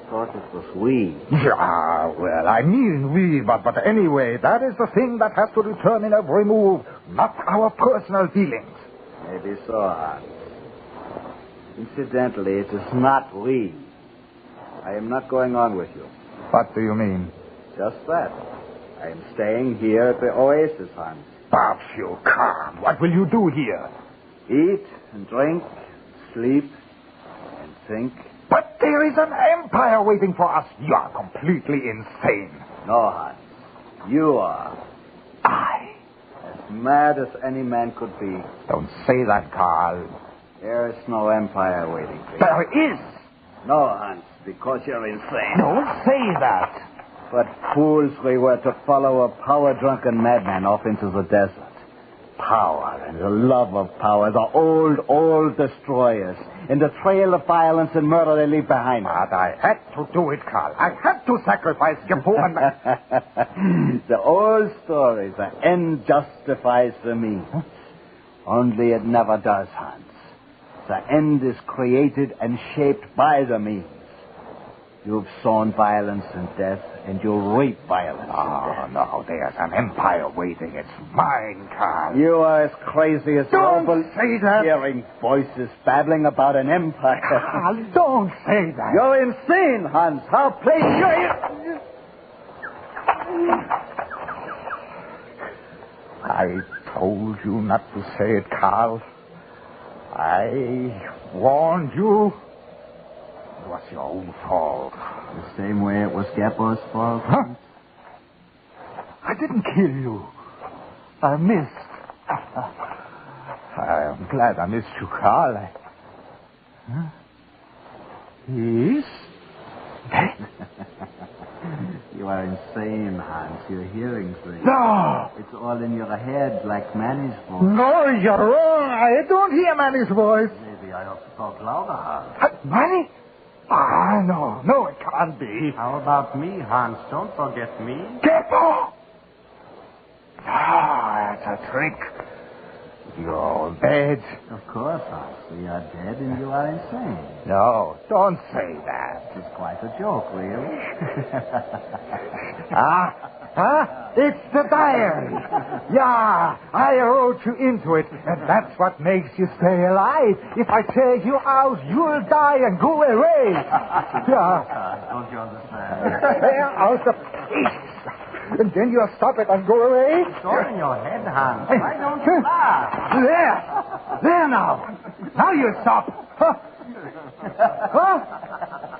Thought it was we. Yeah, well, I mean we, but anyway, that is the thing that has to determine every move, not our personal feelings. Maybe so, Hans. Incidentally, it is not we. I am not going on with you. What do you mean? Just that. I am staying here at the oasis, Hans. Bob, you calm. What will you do here? Eat and drink, sleep and think. But there is an empire waiting for us. You are completely insane. No, Hans. You are. I. As mad as any man could be. Don't say that, Carl. There is no empire waiting for you. There is. No, Hans, because you're insane. Don't say that. But fools we were to follow a power-drunken madman off into the desert. Power and the love of power, the old destroyers, and the trail of violence and murder they leave behind. But I had to do it, Carl. I had to sacrifice Geppo and... The old story, the end justifies the means. Only it never does, Hans. The end is created and shaped by the means. You've sown violence and death, and you'll reap violence and death. No, there's an empire waiting. It's mine, Carl. You are as crazy as Don't say that. Hearing voices babbling about an empire. Carl, don't say that. You're insane, Hans. How plain you're... I told you not to say it, Carl. I warned you. It was your own fault. The same way it was Geppo's fault. Huh? I didn't kill you. I missed. I am glad I missed you, Carl. Huh? Yes? You are insane, Hans. You're hearing things. No! It's all in your head, like Manny's voice. No, you're wrong. I don't hear Manny's voice. Maybe I ought to talk louder, Hans. Manny? Ah, no, it can't be. How about me, Hans? Don't forget me. Geppo! Ah, that's a trick. You're dead. Of course, Hans. We are dead and you are insane. No, don't say that. It's quite a joke, really. It's the diary. Yeah, I wrote you into it, and that's what makes you stay alive. If I tear you out, you'll die and go away. Yeah. Don't you understand? Tear out the piece. And then you'll stop it and go away? It's all in your head, Hans. Why don't you laugh? There now. Now you stop. Huh?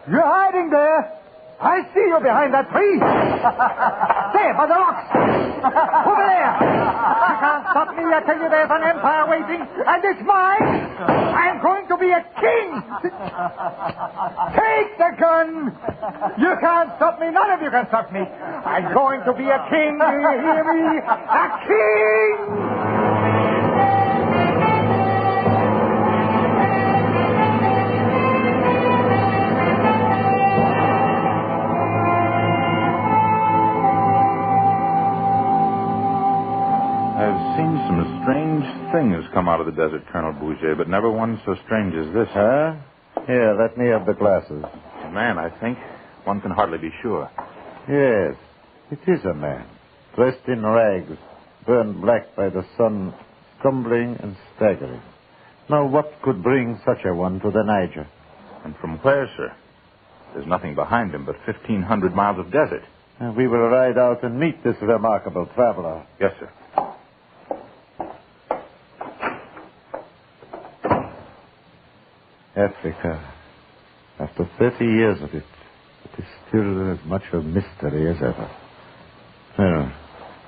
You're hiding there. I see you behind that tree. There, by the rocks. Over there. You can't stop me. I tell you there's an empire waiting, and it's mine. I'm going to be a king. Take the gun. You can't stop me. None of you can stop me. I'm going to be a king. Do you hear me? A king! I've seen some strange things come out of the desert, Colonel Bouger, but never one so strange as this. Huh? Here, let me have the glasses. A man, I think. One can hardly be sure. Yes, it is a man, dressed in rags, burned black by the sun, stumbling and staggering. Now, what could bring such a one to the Niger? And from where, sir? There's nothing behind him but 1,500 miles of desert. We will ride out and meet this remarkable traveler. Yes, sir. Africa. After 30 years of it, it is still as much a mystery as ever. Well,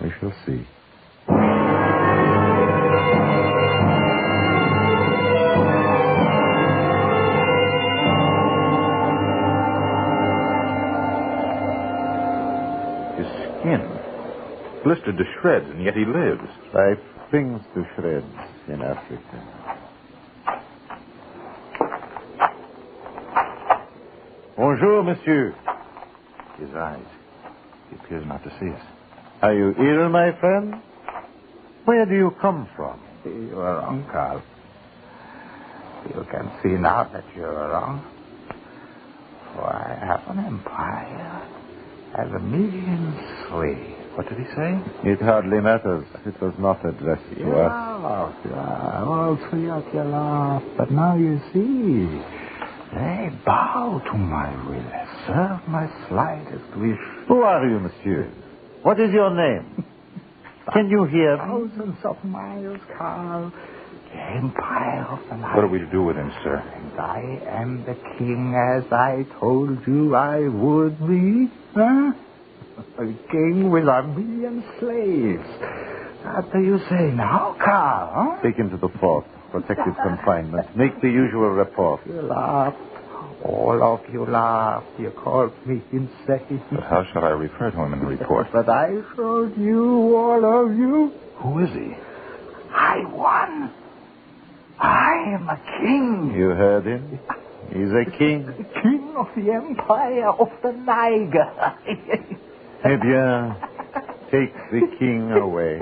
we shall see. His skin, blistered to shreds, and yet he lives. Life clings to shreds in Africa. Bonjour, monsieur. His eyes. He appears not to see us. Are you ill, my friend? Where do you come from? You are wrong, Carl. You can see now that you are wrong. For I have an empire. As a million slaves. What did he say? It hardly matters. It was not addressed to us. All three of you laugh. But now you see. They bow to my will, serve my slightest wish. Who are you, monsieur? What is your name? Can you hear me? Thousands of miles, Carl. The empire of the night. What are we to do with him, sir? And I am the king as I told you I would be. Huh? A king with a million slaves. What do you say now, Carl? Huh? Take him to the fort. Protective confinement. Make the usual report. You laugh. All of you laugh. You called me insane. But how shall I refer to him in the report? But I showed you, all of you. Who is he? I won. I am a king. You heard him. He's a king. The king of the empire of the Niger. Eh bien, take the king away.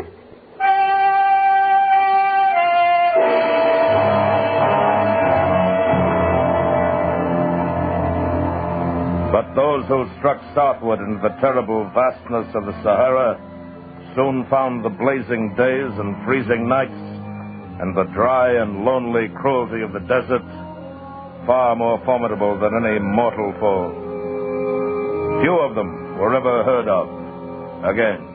But those who struck southward into the terrible vastness of the Sahara soon found the blazing days and freezing nights and the dry and lonely cruelty of the desert far more formidable than any mortal foe. Few of them were ever heard of again.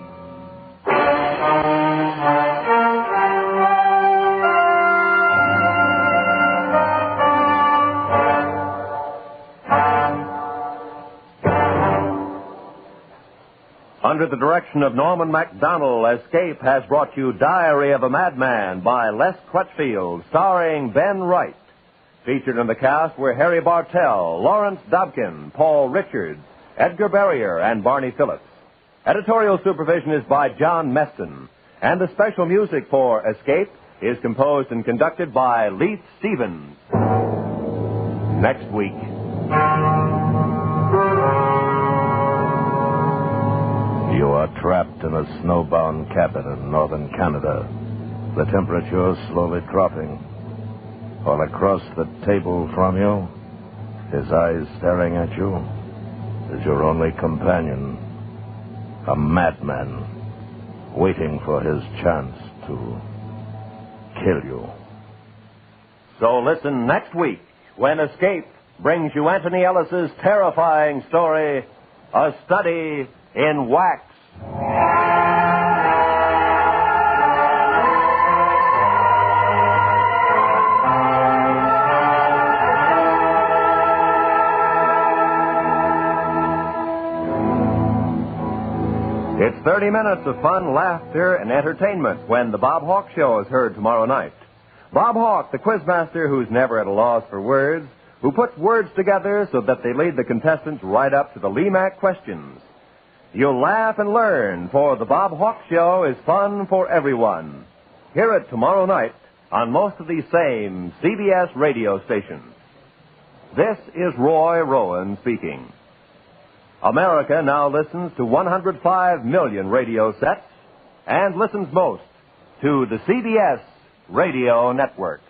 the direction of Norman MacDonald, Escape has brought you Diary of a Madman by Les Crutchfield, starring Ben Wright. Featured in the cast were Harry Bartell, Lawrence Dobkin, Paul Richards, Edgar Barrier, and Barney Phillips. Editorial supervision is by John Meston, and the special music for Escape is composed and conducted by Leith Stevens. Next week. You are trapped in a snowbound cabin in northern Canada. The temperature slowly dropping. While across the table from you, his eyes staring at you, is your only companion, a madman, waiting for his chance to kill you. So listen next week when Escape brings you Anthony Ellis's terrifying story, A Study in Wax. It's 30 minutes of fun, laughter, and entertainment when the Bob Hawk Show is heard tomorrow night. Bob Hawk, the quizmaster who's never at a loss for words, who puts words together so that they lead the contestants right up to the LEMAC questions. You'll laugh and learn, for the Bob Hawk Show is fun for everyone. Hear it tomorrow night on most of these same CBS radio stations. This is Roy Rowan speaking. America now listens to 105 million radio sets and listens most to the CBS Radio Network.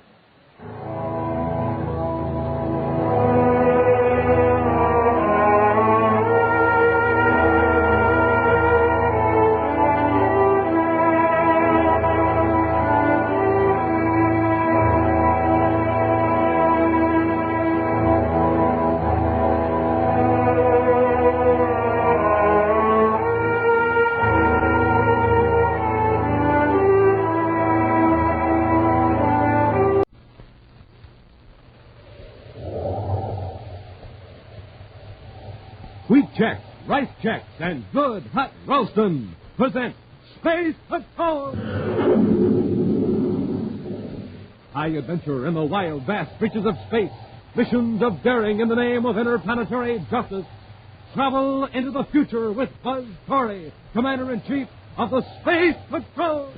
Wheat Chex, Rice Chex, and Good Hot Roastin' present Space Patrol! High adventure in the wild, vast reaches of space. Missions of daring in the name of interplanetary justice. Travel into the future with Buzz Corey, Commander-in-Chief of the Space Patrol!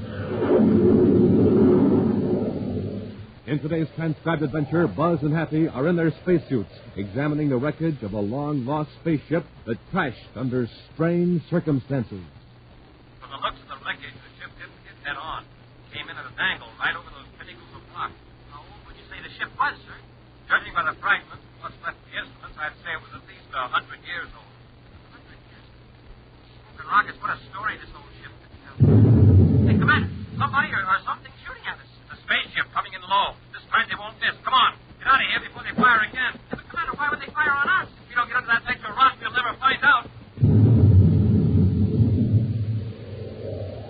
In today's transcribed adventure, Buzz and Happy are in their spacesuits, examining the wreckage of a long-lost spaceship that crashed under strange circumstances. From the looks of the wreckage, the ship didn't hit head-on. Came in at an angle right over those pinnacles of rock. How old would you say the ship was, sir? Judging by the fragments and what's left of the instruments, I'd say it was at least 100 years old. 100 years? Smoking rockets, what a story this old ship could tell. Hey, Commander, somebody or something shooting at us. The spaceship coming in low. This time they won't miss. Come on, get out of here before they fire again. Yeah, but Commander, why would they fire on us? If we don't get under that extra rock, we'll never find out.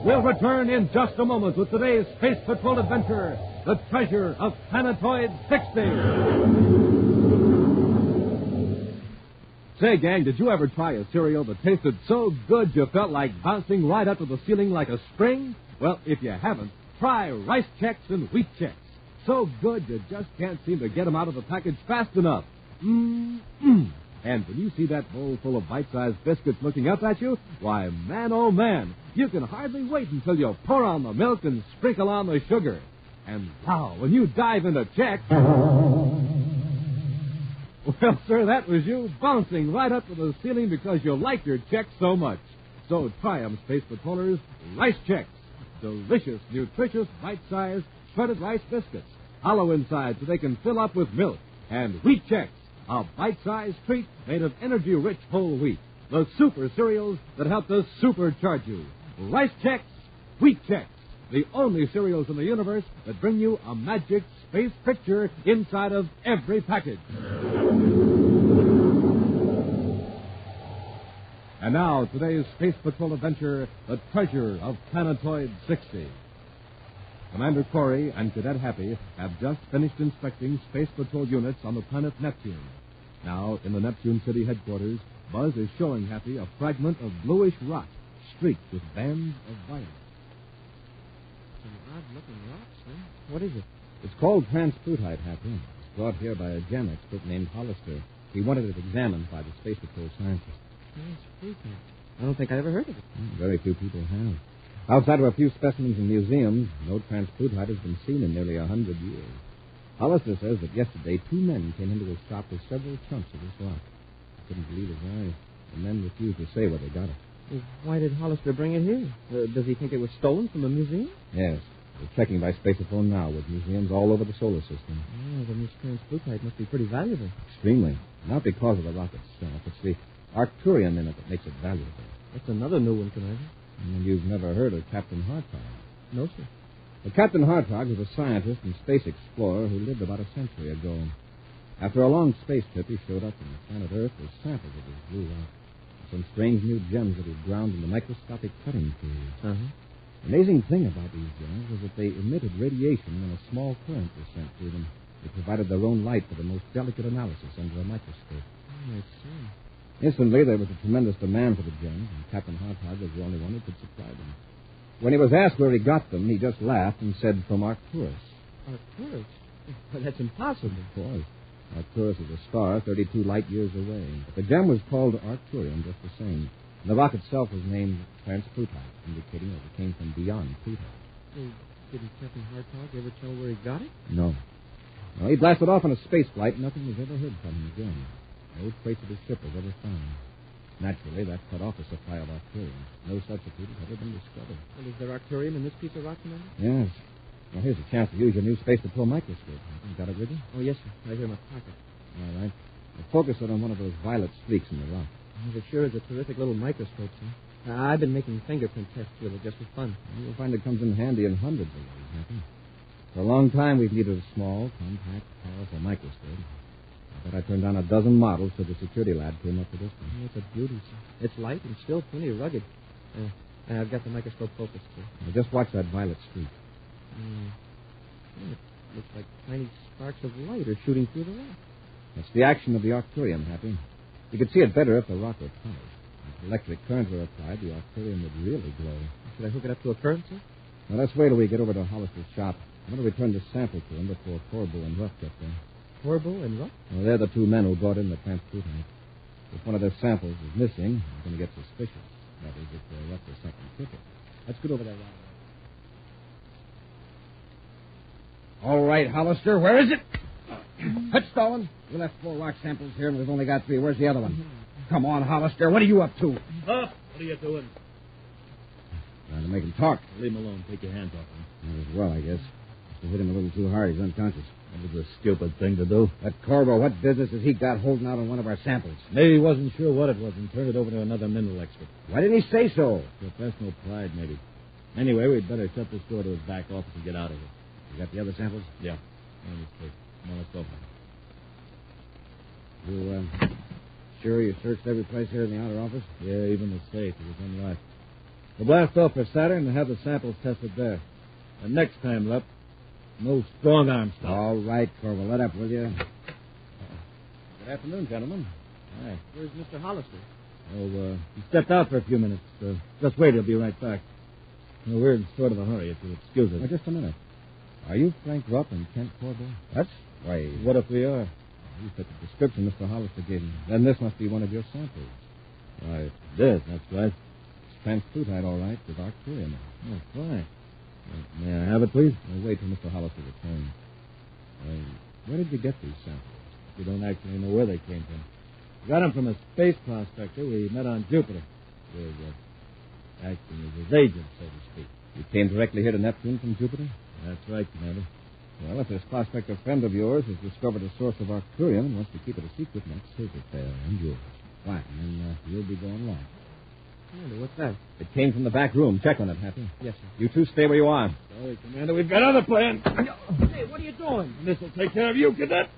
We'll return in just a moment with today's Space Patrol adventure, The Treasure of Planetoid 60. Say, gang, did you ever try a cereal that tasted so good you felt like bouncing right up to the ceiling like a spring? Well, if you haven't, try Rice Chex and Wheat Chex. So good you just can't seem to get them out of the package fast enough. And when you see that bowl full of bite-sized biscuits looking up at you, why, man, oh, man, you can hardly wait until you pour on the milk and sprinkle on the sugar. And, wow, when you dive into Chex... Well, sir, that was you bouncing right up to the ceiling because you like your Chex so much. So try 'em, Space Patrollers. Rice Chex. Delicious, nutritious, bite-sized, shredded rice biscuits. Hollow inside so they can fill up with milk. And Wheat Chex, a bite-sized treat made of energy-rich whole wheat. The super cereals that help to supercharge you. Rice Chex, Wheat Chex. The only cereals in the universe that bring you a magic space picture inside of every package. And now, today's Space Patrol adventure, The Treasure of Planetoid 60. Commander Corey and Cadet Happy have just finished inspecting Space Patrol units on the planet Neptune. Now, in the Neptune City headquarters, Buzz is showing Happy a fragment of bluish rock streaked with bands of violet. Some odd-looking rocks, huh? What is it? It's called transplutite, Happy. It's brought here by a gem expert named Hollister. He wanted it examined by the Space Patrol scientists. Transplutite. I don't think I ever heard of it. Very few people have. Outside of a few specimens in museums, no transplutite has been seen in nearly 100 years. Hollister says that yesterday 2 men came into his shop with several chunks of this rock. He couldn't believe his eyes. The men refused to say where they got it. Well, why did Hollister bring it here? Does he think it was stolen from a museum? Yes. We're checking by spaceophone now with museums all over the solar system. Oh, then this transplutite must be pretty valuable. Extremely. Not because of the rock itself. It's the Arcturium in it that makes it valuable. That's another new one, Commander. And you've never heard of Captain Hartog? No, sir. Well, Captain Hartog was a scientist and space explorer who lived about a century ago. After a long space trip, he showed up on the planet Earth with samples of his blue rock. Some strange new gems that he'd ground in the microscopic cutting tools. The amazing thing about these gems was that they emitted radiation when a small current was sent through them. They provided their own light for the most delicate analysis under a microscope. Oh, I see. Instantly, there was a tremendous demand for the gems, and Captain Hartog was the only one who could supply them. When he was asked where he got them, he just laughed and said, from Arcturus. Arcturus? Well, that's impossible. Of course. Arcturus is a star 32 light years away. But the gem was called Arcturium just the same. And the rock itself was named transplutite, indicating that it came from beyond Pluto. Well, didn't Captain Hartog ever tell where he got it? No. No, he blasted off on a space flight. Nothing was ever heard from him again. No trace of his ship was ever found. Naturally, that cut off the supply of Arcturium. No substitute has ever been discovered. Well, is there Arcturium in this piece of rock, Commander? Yes. Well, here's a chance to use your new Space Patrol microscope. You got it with you? Oh, yes, sir. Right here in my pocket. All right. Now, focus it on one of those violet streaks in the rock. Well, it sure is a terrific little microscope, sir. I've been making fingerprint tests with it just for fun. Well, you'll find it comes in handy in hundreds of ways, Happy. For a long time, we've needed a small, compact, powerful microscope. I bet I turned down a dozen models till the security lab came up with this one. Oh, it's a beauty, sir. It's light and still plenty rugged. I've got the microscope focused, sir. Now, just watch that violet streak. It looks like tiny sparks of light are shooting through the rock. That's the action of the Arcturium, Happy. You could see it better if the rock were polished. If electric current were applied, the Arcturium would really glow. Should I hook it up to a current, sir? Now, let's wait till we get over to Hollister's shop. I want to return the sample to him before Corbo and Ruff get there. Corbo and Ruff? Well, they're the 2 men who brought in the transplutite. If one of their samples is missing, I'm going to get suspicious. That is, if they're up to something crooked. Let's get over there right away. All right, Hollister, where is it? Touchstone. We left 4 rock samples here, and we've only got 3. Where's the other one? Come on, Hollister. What are you up to? What are you doing? Trying to make him talk. Leave him alone. Take your hands off him. Might as well, I guess. Must have hit him a little too hard. He's unconscious. That was a stupid thing to do. That Corbo, what business has he got holding out on one of our samples? Maybe he wasn't sure what it was and turned it over to another mineral expert. Why didn't he say so? Professional pride, maybe. Anyway, we'd better shut this door to his back office and get out of here. You got the other samples? Yeah. Come on, let's go. You, sure you searched every place here in the outer office? Yeah, even the safe. It was unlocked. We'll blast off for Saturn and have the samples tested there. And next time, Lep, no strong arm stuff. All right, Corvo. Let up, will you? Good afternoon, gentlemen. Hi. Where's Mr. Hollister? Oh, he stepped out for a few minutes. Just wait, he'll be right back. We're in sort of a hurry, if you'll excuse us. Oh, just a minute. Are you Frank Rupp and Kent Corvo? That's... Why... What if we are? You fit the description Mr. Hollister gave me. Then this must be one of your samples. Why, this, that's right. It's transplutite, all right, with Arcturium. Oh, fine. May I have it, please? I'll wait till Mr. Hollister returns. Where did you get these samples? We don't actually know where they came from. We got them from a space prospector we met on Jupiter. We're acting as his agent, so to speak. You came directly here to Neptune from Jupiter? That's right, Commander. Well, if this prospector friend of yours has discovered a source of Arcturium and wants to keep it a secret, that's his affair and yours. Fine, and then you'll be going along. Commander, what's that? It came from the back room. Check on it, Happy. Yes, sir. You two stay where you are. Sorry, Commander. We've got other plans. Hey, what are you doing? This will take care of you, cadet.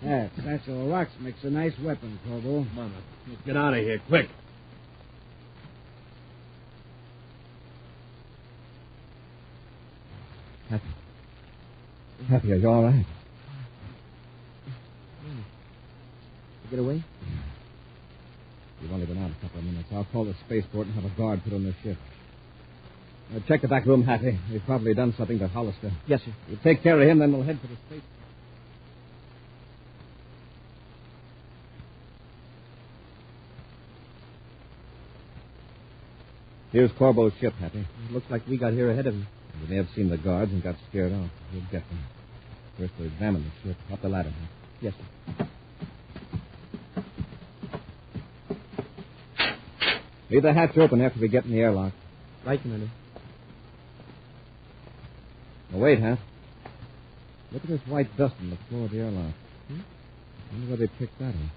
That satchel of rocks makes a nice weapon, Corvo. Come on, let's get out of here, quick. Happy, are you all right? You get away? You've only been out a couple of minutes. I'll call the spaceport and have a guard put on their ship. Check the back room, Happy. They've probably done something to Hollister. Yes, sir. You take care of him, then we'll head for the spaceport. Here's Corbo's ship, Happy. It looks like we got here ahead of him. They may have seen the guards and got scared off. We'll get them. First, we'll examine the ship. Up the ladder. Yes, sir. Leave the hatch open after we get in the airlock. Right, Commander. Now, wait, Hap. Look at this white dust on the floor of the airlock. I wonder where they picked that up.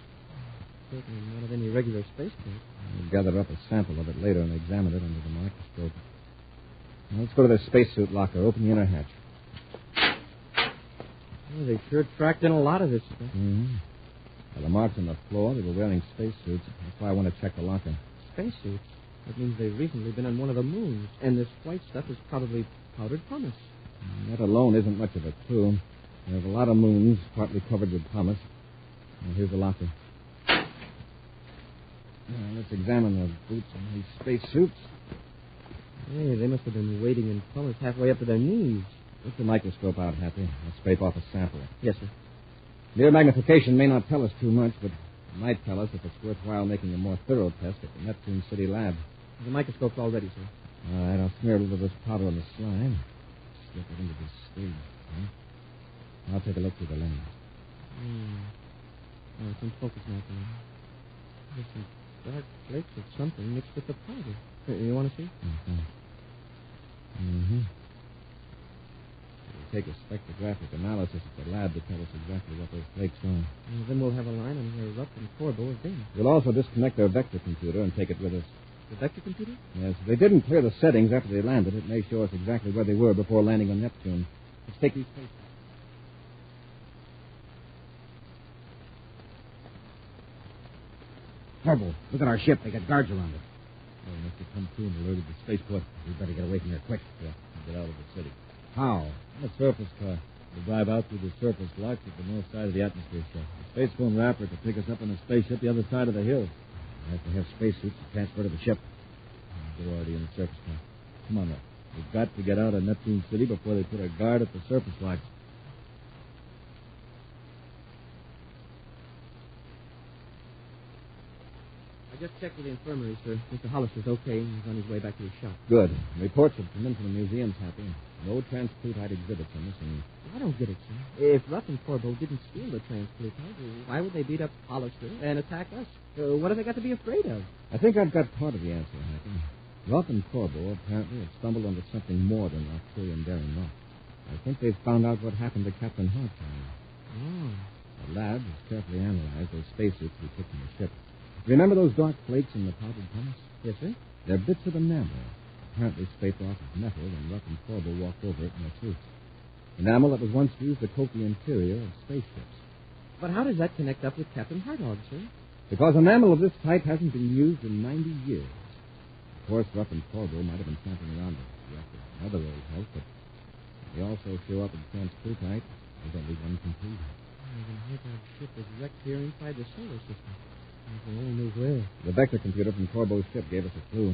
Certainly not of any regular spacecraft. We'll gather up a sample of it later and examine it under the microscope. Now, let's go to their spacesuit locker. Open the inner hatch. Oh, they sure tracked in a lot of this stuff. Mm-hmm. Well, the marks on the floor, they were wearing spacesuits. That's why I want to check the locker. Spacesuits? That means they've recently been on one of the moons. And this white stuff is probably powdered pumice. That alone isn't much of a clue. There's a lot of moons, partly covered with pumice. Now, here's the locker. Now, let's examine the boots on these spacesuits. Hey, they must have been wading in pumice halfway up to their knees. Get the microscope out, Happy. Let's scrape off a sample. Yes, sir. Mere magnification may not tell us too much, but it might tell us if it's worthwhile making a more thorough test at the Neptune City lab. The microscope's all ready, sir. All right, I'll smear a little of this powder on the slide. Slip it into this stage. Huh? I'll take a look through the lens. Oh, it's in focus now, Commander. There's some dark flakes of something mixed with the powder. You want to see? Mm-hmm. We'll take a spectrographic analysis at the lab to tell us exactly what those flakes are. Well, then we'll have a line on where Rupp and Corbo have been. We'll also disconnect their vector computer and take it with us. The vector computer? Yes, if they didn't clear the settings after they landed, it may show us exactly where they were before landing on Neptune. Let's take these places. Corbo, look at our ship. They got guards around it. They must have come through and alerted the spaceport. We better get away from here quick. Yeah, get out of the city. How? A surface car. We'll drive out through the surface locks at the north side of the atmosphere shaft. The space phone rapper to pick us up on a spaceship the other side of the hill. We have to have spacesuits to transfer to the ship. They're already in the surface car. Come on, now. We've got to get out of Neptune City before they put a guard at the surface locks. I just checked with the infirmary, sir. Mr. Hollister's okay, and he's on his way back to his shop. Good. Reports have come in from the museum's Happy. No transplutite exhibits on this scene. I don't get it, sir. If Rupp and Corbo didn't steal the transplutite, why would they beat up Hollister and attack us? What have they got to be afraid of? I think I've got part of the answer, Happy. Rupp and Corbo apparently have stumbled onto something more than Arcturian-bearing rock. I think they've found out what happened to Captain Hartline. Oh. The lab has carefully analyzed those spacesuits we took from the ship. Remember those dark flakes in the powdered pumice? Yes, sir. They're bits of enamel, apparently scraped off of metal when Rupp and Corbo walked over it in their suits. Enamel that was once used to coat the interior of spaceships. But how does that connect up with Captain Hartog, sir? Because enamel of this type hasn't been used in 90 years. Of course, Rupp and Corbo might have been sampling around the reactor and other old help, but they also show up in transplutite. There's only one conclusion. Then Hartog's ship was wrecked here inside the solar system. If we only knew where. The vector computer from Corbo's ship gave us a clue.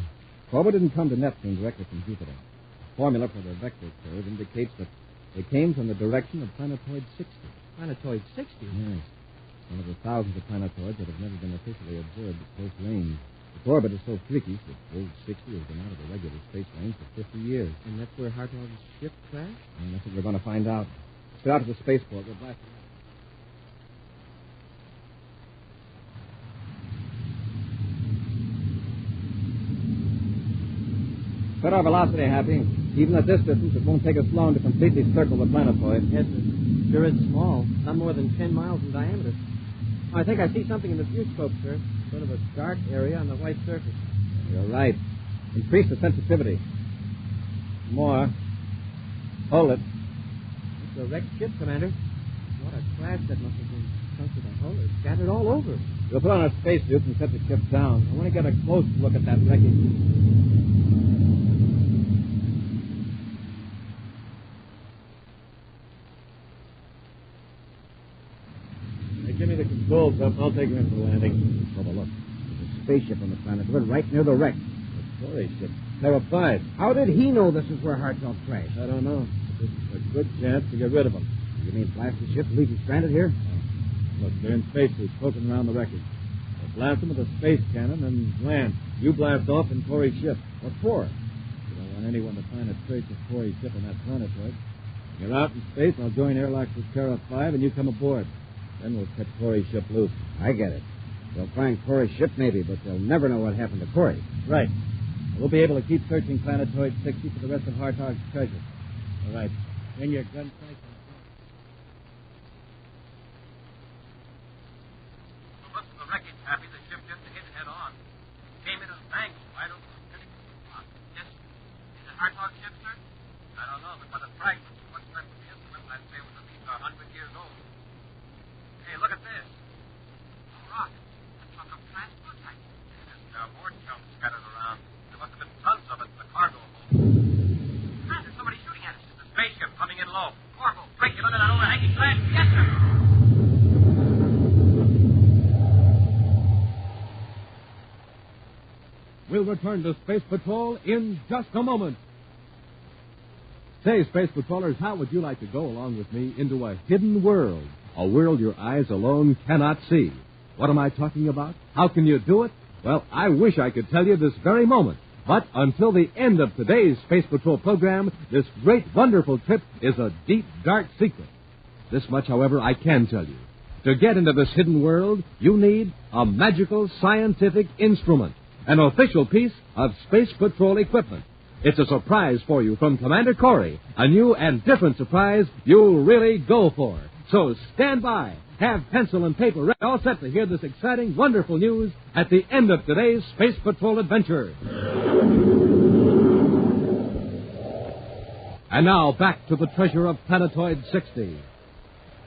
Corbo didn't come to Neptune directly from Jupiter. The formula for the vector curve indicates that they came from the direction of Planetoid 60. Planetoid 60? Yes. One of the thousands of planetoids that have never been officially observed at close range. Its orbit is so freakish that old 60 has been out of the regular space range for 50 years. And that's where Hartog's ship crashed? And that's what we're going to find out. Let's get out to the spaceport. We'll blast it. Set our velocity, Happy. Even at this distance, it won't take us long to completely circle the planetoid. Yes, sir. Sure is small. Not more than 10 miles in diameter. I think I see something in the view scope, sir. Sort of a dark area on the white surface. You're right. Increase the sensitivity. More. Hold it. It's a wrecked ship, Commander. What a crash that must have been. Chunks of the hull are scattered all over. We'll put on our spacesuits and set the ship down. I want to get a close look at that wreckage. Give me the controls up. I'll take you in for the landing. Have a look. There's a spaceship on the Planetoid right near the wreck. The Corey ship. Terra 5. How did he know this is where Hartog crashed? I don't know. This is a good chance to get rid of him. You mean blast the ship and leave him stranded here? Look, they're in spacesuits poking around the wreckage. They'll blast him with a space cannon and land. You blast off in Corey's ship. What for? You don't want anyone to find a trace of Corey's ship on that Planetoid. You're out in space, I'll join airlocks with Terra 5, and you come aboard. Then we'll cut Corey's ship loose. I get it. They'll find Corey's ship maybe, but they'll never know what happened to Corey. Right. We'll be able to keep searching Planetoid 60 for the rest of Hartog's treasure. All right. Bring your gun sights. Look at the wreckage, Happy. The ship just hit head on. Came in and banged right over the pinnacle of the rock. Yes. Is it Hartog's ship, sir? I don't know, but by the fragments, what's left of the instrument, I'd say was at least 100 years old. Hey, look at this. A rock. A chunk of transport tank. There are more chunks scattered around. There must have been tons of it in the cargo hold. Man, there's somebody shooting at us. It's a spaceship coming in low. Corporal, break it under that overhanging ledge. Yes, sir. We'll return to Space Patrol in just a moment. Say, Space Patrollers, how would you like to go along with me into a hidden world? A world your eyes alone cannot see. What am I talking about? How can you do it? Well, I wish I could tell you this very moment. But until the end of today's Space Patrol program, this great, wonderful trip is a deep, dark secret. This much, however, I can tell you. To get into this hidden world, you need a magical scientific instrument, an official piece of Space Patrol equipment. It's a surprise for you from Commander Corey, a new and different surprise you'll really go for. So stand by. Have pencil and paper ready, all set to hear this exciting, wonderful news at the end of today's Space Patrol adventure. And now, back to the Treasure of Planetoid 60.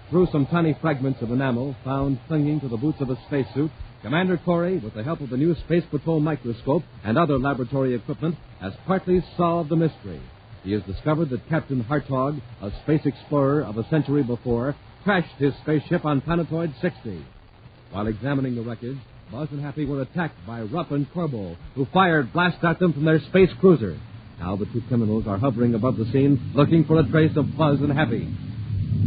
Through some tiny fragments of enamel found clinging to the boots of a spacesuit, Commander Corey, with the help of the new Space Patrol microscope and other laboratory equipment, has partly solved the mystery. He has discovered that Captain Hartog, a space explorer of a century before, crashed his spaceship on Planetoid 60. While examining the wreckage, Buzz and Happy were attacked by Rupp and Corbo, who fired blasts at them from their space cruiser. Now the two criminals are hovering above the scene, looking for a trace of Buzz and Happy.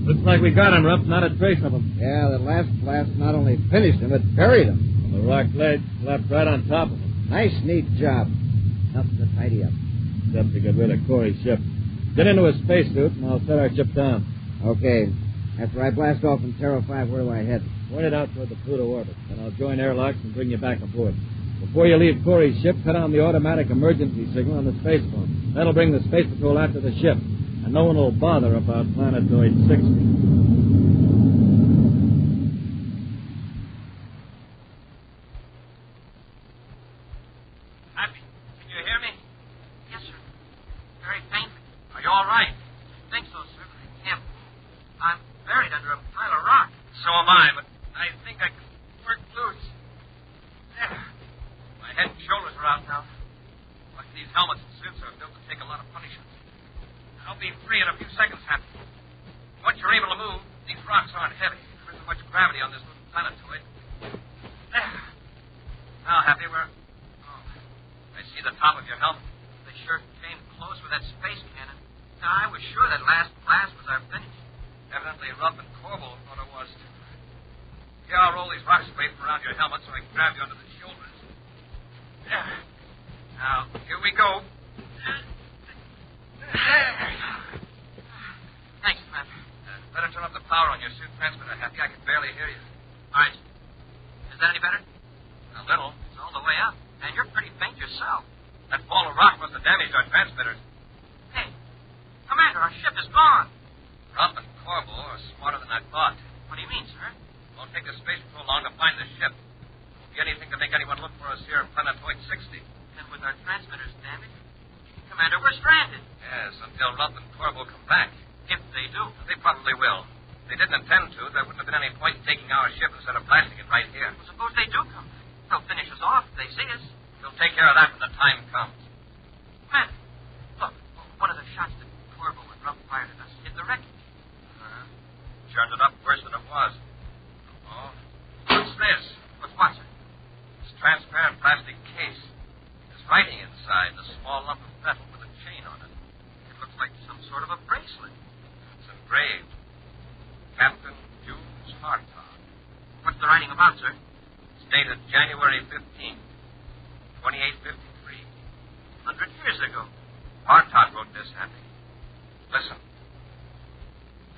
Looks like we got him, Rupp. Not a trace of him. Yeah, that last blast not only finished him, it buried him. On the rock ledge, left right on top of him. Nice, neat job. Nothing to tidy up. Except to get rid of Corey's ship. Get into a spacesuit, and I'll set our ship down. Okay. After I blast off in Terra 5, where do I head? Point it out toward the Pluto orbit. Then I'll join airlocks and bring you back aboard. Before you leave Corey's ship, cut on the automatic emergency signal on the space phone. That'll bring the Space Patrol after the ship. And no one will bother about Planetoid 60. Happy, can you hear me? Yes, sir. Very faintly. Are you all right? I think so, sir, but I can't move. I'm buried under a pile of rock. So am I, but I think I can work loose. There. My head and shoulders are out now. Like these helmets and suits are built to take a lot of punishment. I'll be free in a few seconds, Happy. Once you're able to move, these rocks aren't heavy. There isn't much gravity on this little planetoid. There. Now, Happy, I see the top of your helmet. They sure came close with that space cannon. Now, I was sure that last blast was our finish. Evidently, Rupp and Corbo thought it was, too. Here, I'll roll these rocks straight around your helmet so I can grab you under the shoulders. There. Now, here we go. Thanks, Matt. Better turn up the power on your suit transmitter, Happy. I can barely hear you. All right. Is that any better? A little. It's all the way up. And you're pretty faint yourself. That ball of rock must have damaged our transmitters. Hey, Commander, our ship is gone. Rupp and Corbo are smarter than I thought. What do you mean, sir? It won't take the Space Patrol long to find the ship. It won't be anything to make anyone look for us here at Planetoid 60. And with our transmitters damaged? Commander, we're stranded. Yes, until Rupp and Corbo come back. If they do. They probably will. If they didn't intend to, there wouldn't have been any point in taking our ship instead of blasting it right here. Well, suppose they do come back. They'll finish us off if they see us. We'll take care of that when the time comes. Commander, look. One of the shots that Corbo and Rupp fired at us hit the wreckage. Turned it up worse than it was. Oh. What's this? What's what, sir? It's transparent plastic.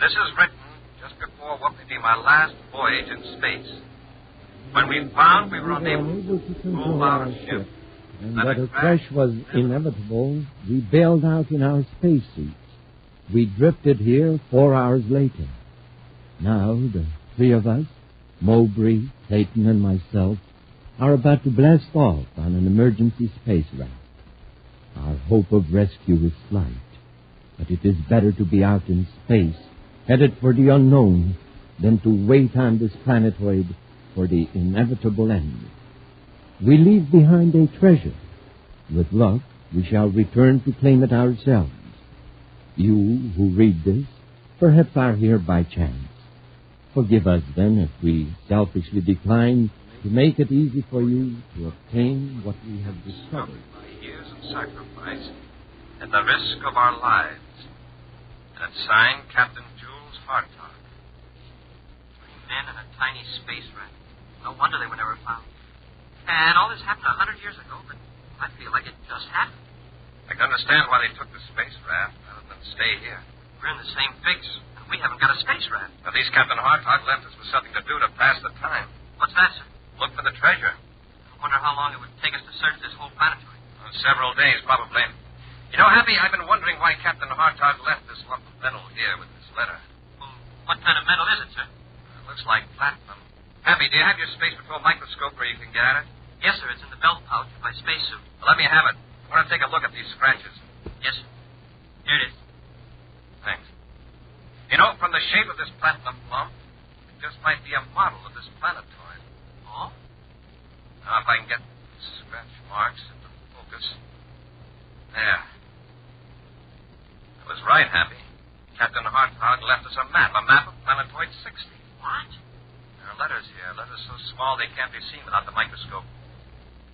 This is written just before what may be my last voyage in space. When we found we were unable to move our ship, and that a crash was inevitable, we bailed out in our spacesuits. We drifted here 4 hours later. Now, the three of us, Mowbray, Clayton, and myself, are about to blast off on an emergency space raft. Our hope of rescue is slight, but it is better to be out in space, headed for the unknown, than to wait on this planetoid for the inevitable end. We leave behind a treasure. With luck, we shall return to claim it ourselves. You who read this perhaps are here by chance. Forgive us, then, if we selfishly decline to make it easy for you to obtain what we have discovered. By years of sacrifice and the risk of our lives. And it's signed Captain Jules Hartog. 3 men in a tiny space raft. No wonder they were never found. And all this happened 100 years ago, but I feel like it just happened. I can understand why they took the space raft rather than stay here. We're in the same fix, and we haven't got a space raft. At least Captain Hartog left us with something to do to pass the time. What's that, sir? Look for the treasure. I wonder how long it would take us to search this whole planetoid. Several days, probably. You know, Happy, I've been wondering why Captain Hartog left this lump of metal here with this letter. Well, what kind of metal is it, sir? It looks like platinum. Happy, do you have your Space Patrol microscope where you can get at it? Yes, sir. It's in the belt pouch of my spacesuit. Well, let me have it. I want to take a look at these scratches. Yes, sir. Here it is. Thanks. You know, from the shape of this platinum lump, it just might be a model of this planetoid. Oh? Now, if I can get scratch marks into focus. There. I was right, Happy. Captain Hartog left us a map of Planetoid 60. What? There are letters here, letters so small they can't be seen without the microscope.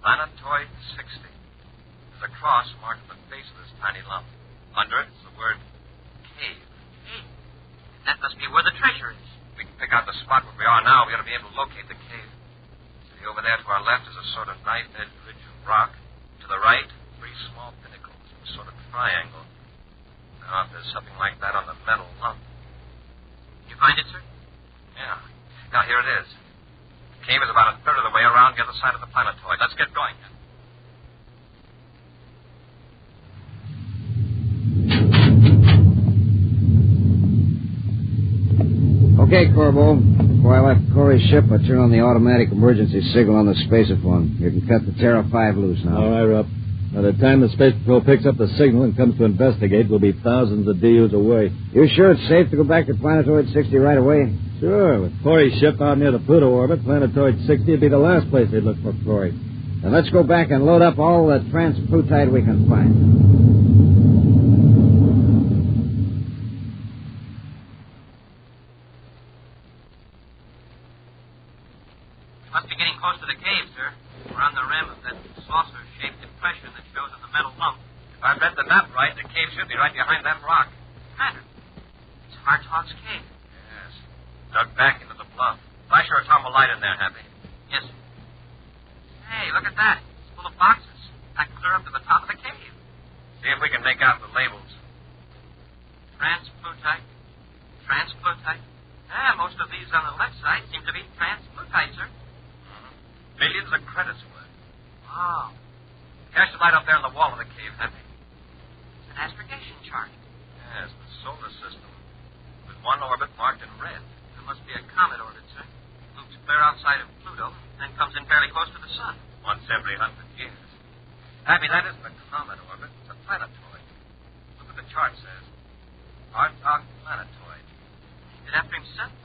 Planetoid 60. There's a cross marked at the face of this tiny lump. Under it is the word cave. Cave? That must be where the treasure is. We can pick out the spot where we are now. We ought to be able to locate the cave. See, over there to our left is a sort of knife-edged ridge of rock. To the right, 3 small pinnacles, a sort of triangle. Now, if there's something like that on the metal lump. You find it, sir? Yeah. Now, here it is. The cave is about a third of the way around the other side of the planetoid. Let's get going, then. Okay, Corbo. Before I left Corey's ship, I turned on the automatic emergency signal on the spacerphone. You can cut the Terra 5 loose now. All right, Rupp. By the time the Space Patrol picks up the signal and comes to investigate, we'll be thousands of DUs away. You sure it's safe to go back to Planetoid 60 right away? Sure. With Corey's ship out near the Pluto orbit, Planetoid 60 would be the last place they'd look for Corey. Then let's go back and load up all the transplutite we can find. Must be getting close to the cave, sir. We're on the rim of that saucer-shaped depression that shows in the metal lump. If I've read the map right, the cave should be right behind that rock. Matter. It's Hartog's cave. Yes. Dug back into the bluff. Flash your atomic light in there, Happy. Yes, sir. Hey, look at that. It's full of boxes. Back clear up to the top of the cave. See if we can make out the labels. Transplutite. Transplutite. Yeah, most of these on the left side seem to be transplutite, sir. Millions of credits for it. Wow. Catch the light up there on the wall of the cave, Happy. It's an astrogation chart. Yes, the solar system. With one orbit marked in red. There must be a comet orbit, sir. Loops clear outside of Pluto, then comes in fairly close to the sun. Once every 100 years. Happy, that isn't a comet orbit. It's a planetoid. Look what the chart says. Hartog Planetoid. He did after himself.